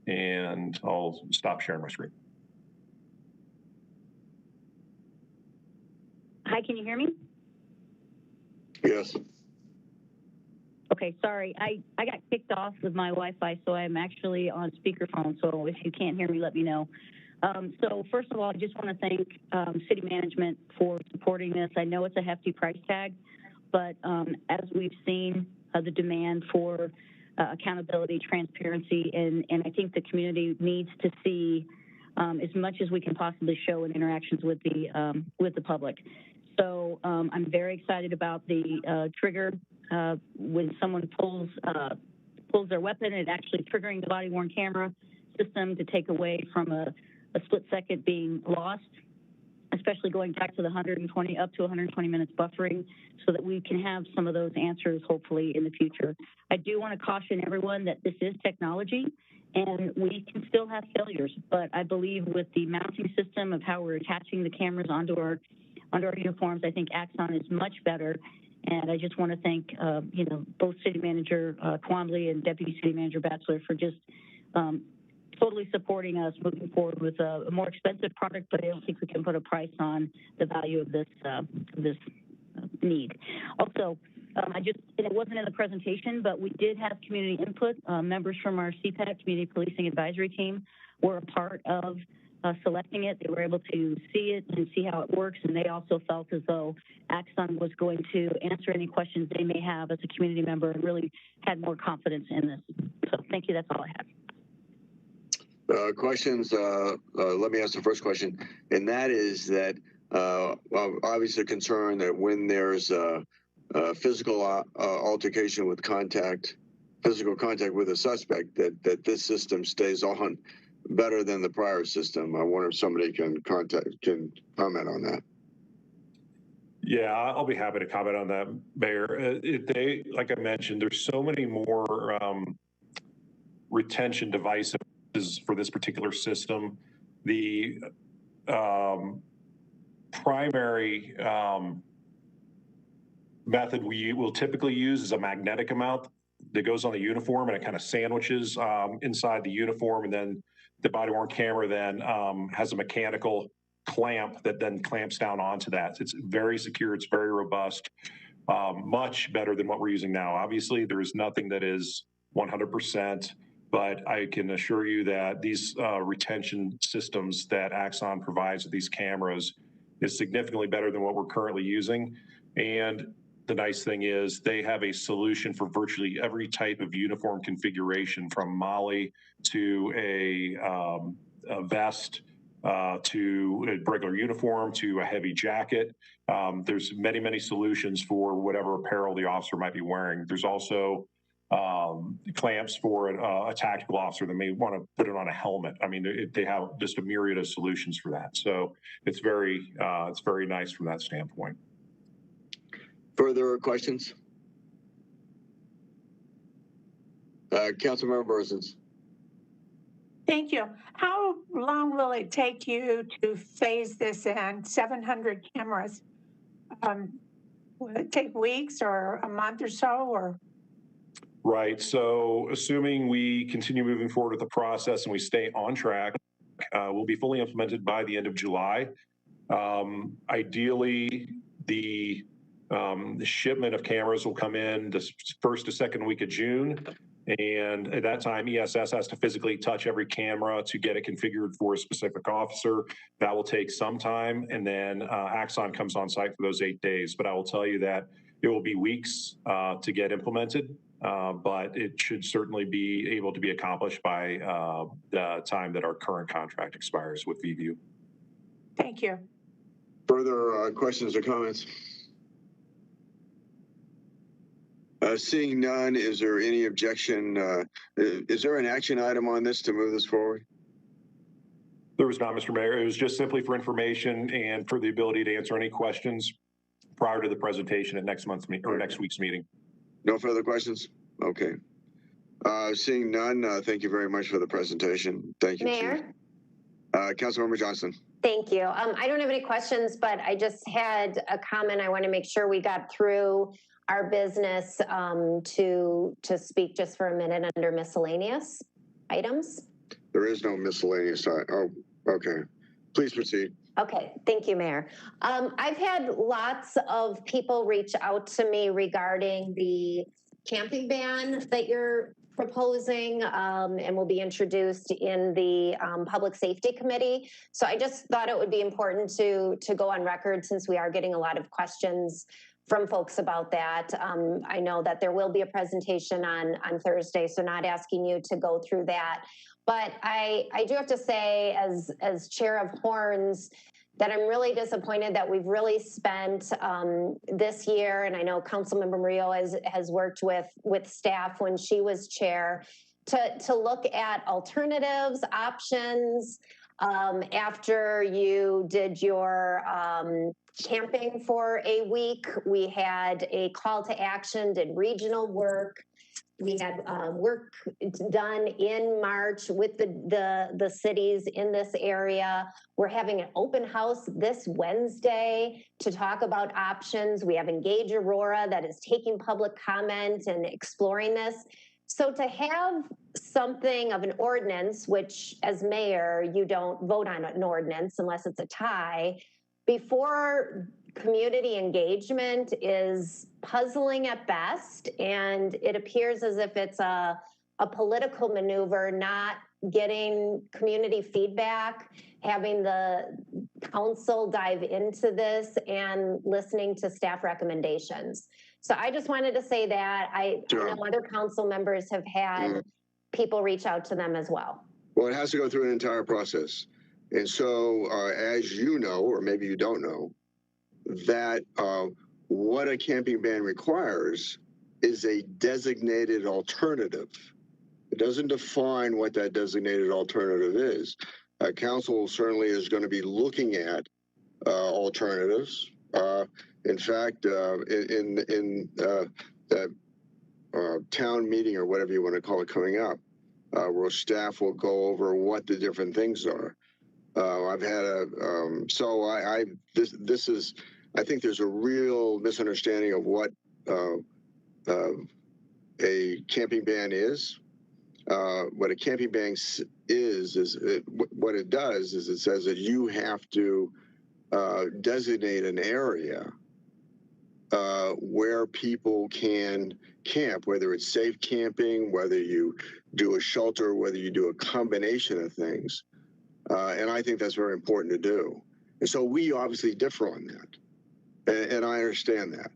K: and I'll stop sharing my screen.
B: Hi, can you hear me?
A: Yes.
B: Okay, sorry. I got kicked off with my Wi-Fi, so I'm actually on speakerphone. So if you can't hear me, let me know. So first of all, I just want to thank city management for supporting this. I know it's a hefty price tag, but as we've seen the demand for accountability, transparency, and I think the community needs to see as much as we can possibly show in interactions with the public. So I'm very excited about the trigger when someone pulls their weapon, it actually triggering the body-worn camera system to take away from a split second being lost, especially going back to the up to 120 minutes buffering, so that we can have some of those answers hopefully in the future. I do want to caution everyone that this is technology and we can still have failures, but I believe with the mounting system of how we're attaching the cameras onto our uniforms, I think Axon is much better. And I just want to thank, both City Manager Quambley and Deputy City Manager Batchelor for just totally supporting us moving forward with a more expensive product, but I don't think we can put a price on the value of this need. Also, it wasn't in the presentation, but we did have community input. Members from our CPAC, Community Policing Advisory Team, were a part of selecting it. They were able to see it and see how it works, and they also felt as though Axon was going to answer any questions they may have as a community member and really had more confidence in this. So thank you, that's all I have.
A: Questions, let me ask the first question, and that is that obviously a concern that when there's a physical altercation with physical contact with a suspect, that this system stays on better than the prior system. I wonder if somebody can comment on that.
K: Yeah, I'll be happy to comment on that, Mayor. Like I mentioned, there's so many more retention devices for this particular system. The primary method we will typically use is a magnetic mount that goes on the uniform, and it kind of sandwiches inside the uniform, and then the body-worn camera then has a mechanical clamp that then clamps down onto that. It's very secure, it's very robust, much better than what we're using now. Obviously, there is nothing that is 100%, but I can assure you that these retention systems that Axon provides with these cameras is significantly better than what we're currently using. And the nice thing is they have a solution for virtually every type of uniform configuration, from MOLLE to a vest, to a regular uniform, to a heavy jacket. There's many, many solutions for whatever apparel the officer might be wearing. There's also clamps for a tactical officer that may want to put it on a helmet. I mean, they have just a myriad of solutions for that. So it's very nice from that standpoint.
A: Further questions? Councilmember Bursons.
O: Thank you. How long will it take you to phase this in? 700 cameras. Will it take weeks or a month or so, or?
K: Right. So assuming we continue moving forward with the process and we stay on track, we'll be fully implemented by the end of July. Ideally, the shipment of cameras will come in the first to second week of June. And at that time, ESS has to physically touch every camera to get it configured for a specific officer. That will take some time. And then Axon comes on site for those 8 days. But I will tell you that it will be weeks to get implemented. But it should certainly be able to be accomplished by the time that our current contract expires with VView.
O: Thank you.
A: Further questions or comments? Seeing none, is there any objection? Is there an action item on this to move this forward?
K: There was not, Mr. Mayor. It was just simply for information and for the ability to answer any questions prior to the presentation at next week's meeting.
A: No further questions? Okay. Seeing none, thank you very much for the presentation. Thank you,
P: Mayor?
A: Chief. Councilmember Johnson.
P: Thank you. I don't have any questions, but I just had a comment. I want to make sure we got through our business to speak just for a minute under miscellaneous items.
A: There is no miscellaneous. Oh, okay. Please proceed.
P: Okay, thank you, Mayor. I've had lots of people reach out to me regarding the camping ban that you're proposing and will be introduced in the Public Safety Committee. So I just thought it would be important to go on record, since we are getting a lot of questions from folks about that. I know that there will be a presentation on Thursday, so not asking you to go through that. But I do have to say, as chair of Horns, that I'm really disappointed that we've really spent this year, and I know Councilmember Murillo has worked with staff when she was chair, to look at alternatives, options. After you did your camping for a week, we had a call to action, did regional work. We had work done in March with the cities in this area. We're having an open house this Wednesday to talk about options. We have Engage Aurora that is taking public comment and exploring this. So to have something of an ordinance, which as mayor, you don't vote on an ordinance unless it's a tie, before community engagement is puzzling at best, and it appears as if it's a political maneuver, not getting community feedback, having the council dive into this, and listening to staff recommendations. So I just wanted to say that I know other council members have had people reach out to them as well.
A: Well, it has to go through an entire process. And so, as you know, or maybe you don't know, that what a camping ban requires is a designated alternative. It doesn't define what that designated alternative is. Council certainly is going to be looking at alternatives. In fact, in the town meeting or whatever you want to call it coming up, where staff will go over what the different things are. I've had I think there's a real misunderstanding of what a camping ban is. What a camping ban what it does is it says that you have to designate an area where people can camp, whether it's safe camping, whether you do a shelter, whether you do a combination of things. And I think that's very important to do. And so we obviously differ on that. And I understand that.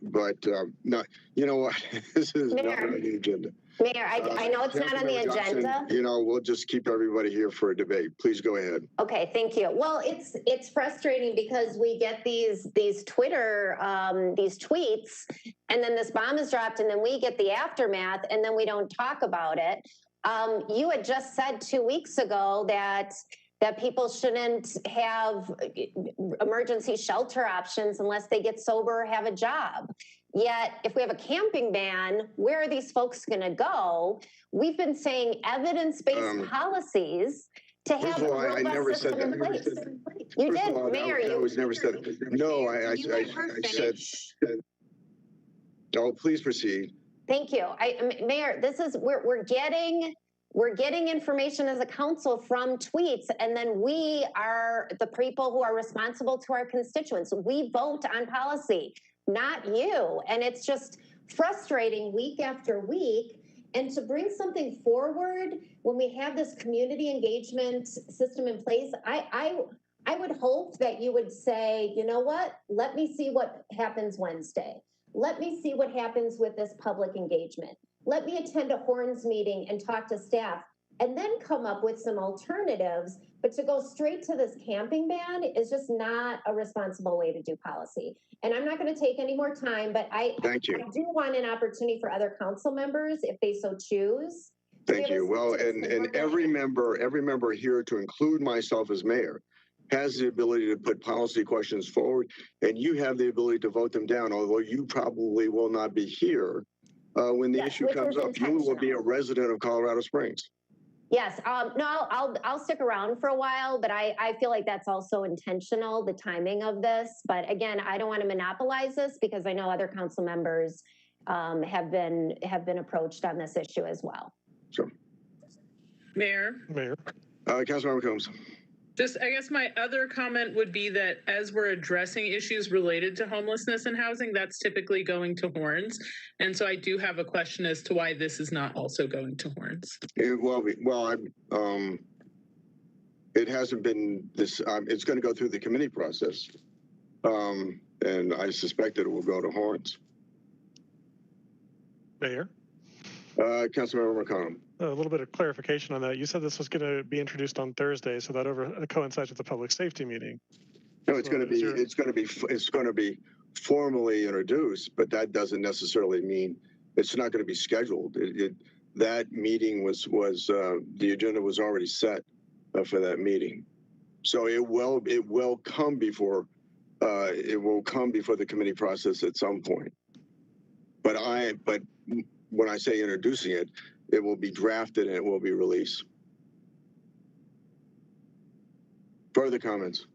A: But no, you know what? This is not on the agenda.
P: Mayor, I know it's not on the agenda.
A: You know, we'll just keep everybody here for a debate. Please go ahead.
P: Okay, thank you. Well, it's frustrating because we get these Twitter, these tweets, and then this bomb is dropped, and then we get the aftermath, and then we don't talk about it. You had just said 2 weeks ago that people shouldn't have emergency shelter options unless they get sober or have a job. Yet, if we have a camping ban, where are these folks going to go? We've been saying evidence-based policies to have a robust system in place. You did, Mayor.
A: I was never said. No, I said. Oh, please proceed.
P: Thank you, Mayor. This is we're getting information as a council from tweets, and then we are the people who are responsible to our constituents. We vote on policy, not you. And it's just frustrating week after week. And to bring something forward when we have this community engagement system in place, I would hope that you would say, you know what, let me see what happens Wednesday. Let me see what happens with this public engagement. Let me attend a Horns meeting and talk to staff, and then come up with some alternatives. But to go straight to this camping ban is just not a responsible way to do policy. And I'm not going to take any more time, but I do want an opportunity for other council members, if they so choose.
A: Thank you. Well, and every member here, to include myself as mayor, has the ability to put policy questions forward, and you have the ability to vote them down, although you probably will not be here when the issue comes up. You will be a resident of Colorado Springs.
P: Yes, no, I'll stick around for a while, but I feel like that's also intentional, the timing of this. But again, I don't want to monopolize this because I know other council members have been approached on this issue as well.
A: Sure.
I: Mayor.
A: Councilmember Combs.
I: Just, I guess my other comment would be that as we're addressing issues related to homelessness and housing, that's typically going to Horns. And so I do have a question as to why this is not also going to Horns.
A: It hasn't been this, it's going to go through the committee process. And I suspect that it will go to Horns.
R: Mayor.
A: Councilmember McConnell.
L: A little bit of clarification on that. You said this was going to be introduced on Thursday, so that coincides with the public safety meeting.
A: No, it's going to be formally introduced, but that doesn't necessarily mean it's not going to be scheduled. That meeting was the agenda was already set for that meeting, so it will come before the committee process at some point. But when I say introducing it, it will be drafted and it will be released. Further comments?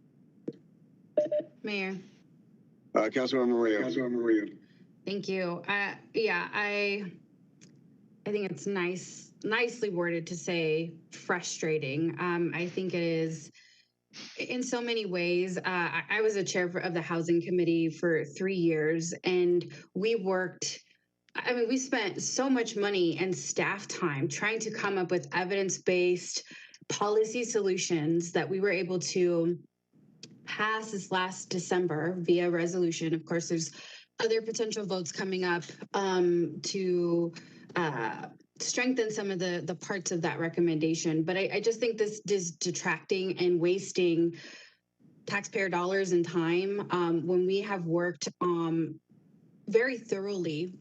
J: Mayor.
A: Councilmember Maria.
J: Thank you. Yeah, I think it's nicely worded to say frustrating. I think it is in so many ways. I was a chair of the housing committee for 3 years, and we spent so much money and staff time trying to come up with evidence-based policy solutions that we were able to pass this last December via resolution. Of course, there's other potential votes coming up to strengthen some of the parts of that recommendation. But I just think this is detracting and wasting taxpayer dollars and time when we have worked very thoroughly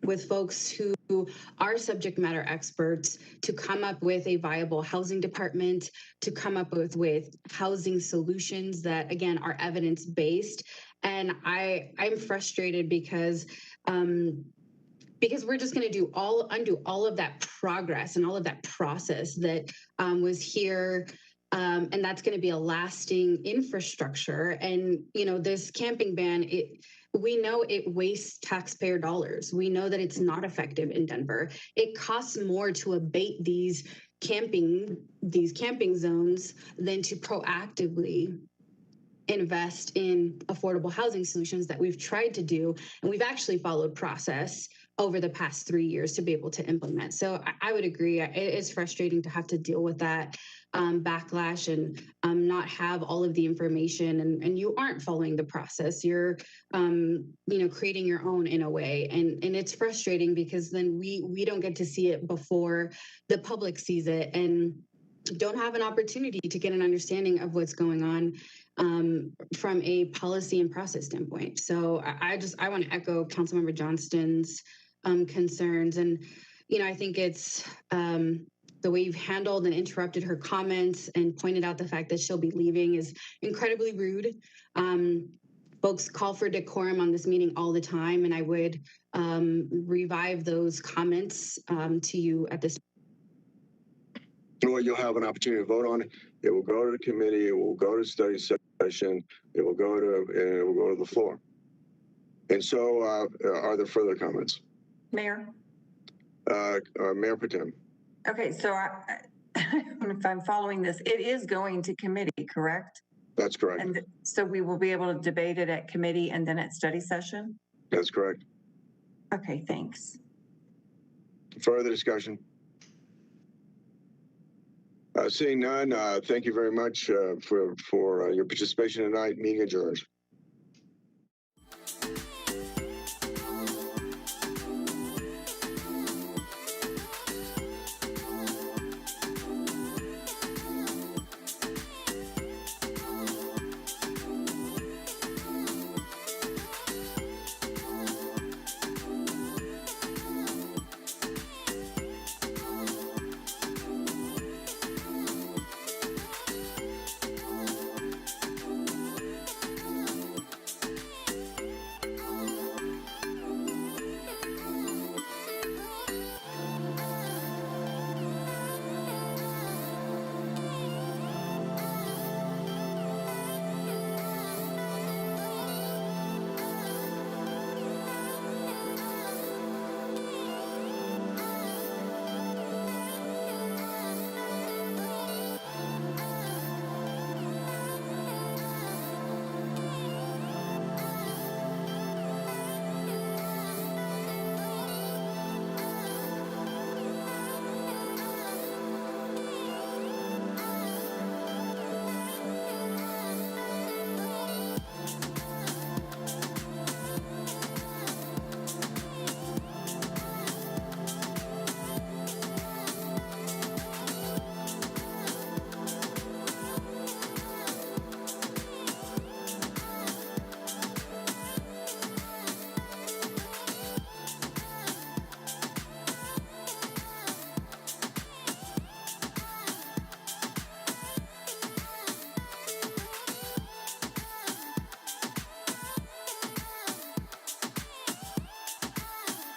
J: with folks who are subject matter experts to come up with a viable housing department, to come up with housing solutions that, again, are evidence-based. And I'm frustrated because we're just going to undo all of that progress and all of that process that was here. And that's going to be a lasting infrastructure. And, this camping ban, we know it wastes taxpayer dollars. We know that it's not effective in Denver. It costs more to abate these camping zones than to proactively invest in affordable housing solutions that we've tried to do. And we've actually followed process over the past 3 years to be able to implement. So I would agree. It is frustrating to have to deal with that backlash and not have all of the information, and you aren't following the process. You're creating your own in a way, and it's frustrating because then we don't get to see it before the public sees it and don't have an opportunity to get an understanding of what's going on from a policy and process standpoint. So I want to echo Councilmember Johnston's concerns, and I think it's the way you've handled and interrupted her comments and pointed out the fact that she'll be leaving is incredibly rude. Folks call for decorum on this meeting all the time, and I would revive those comments to you at this.
A: Well, you'll have an opportunity to vote on it. It will go to the committee. It will go to study session. It will go to the floor. And so, are there further comments?
C: Mayor?
A: Mayor Protem.
C: Okay, so if I'm following this, it is going to committee, correct?
A: That's correct.
C: And so we will be able to debate it at committee and then at study session?
A: That's correct.
C: Okay, thanks.
A: Further discussion? Seeing none, thank you very much for your participation tonight. Meeting adjourned.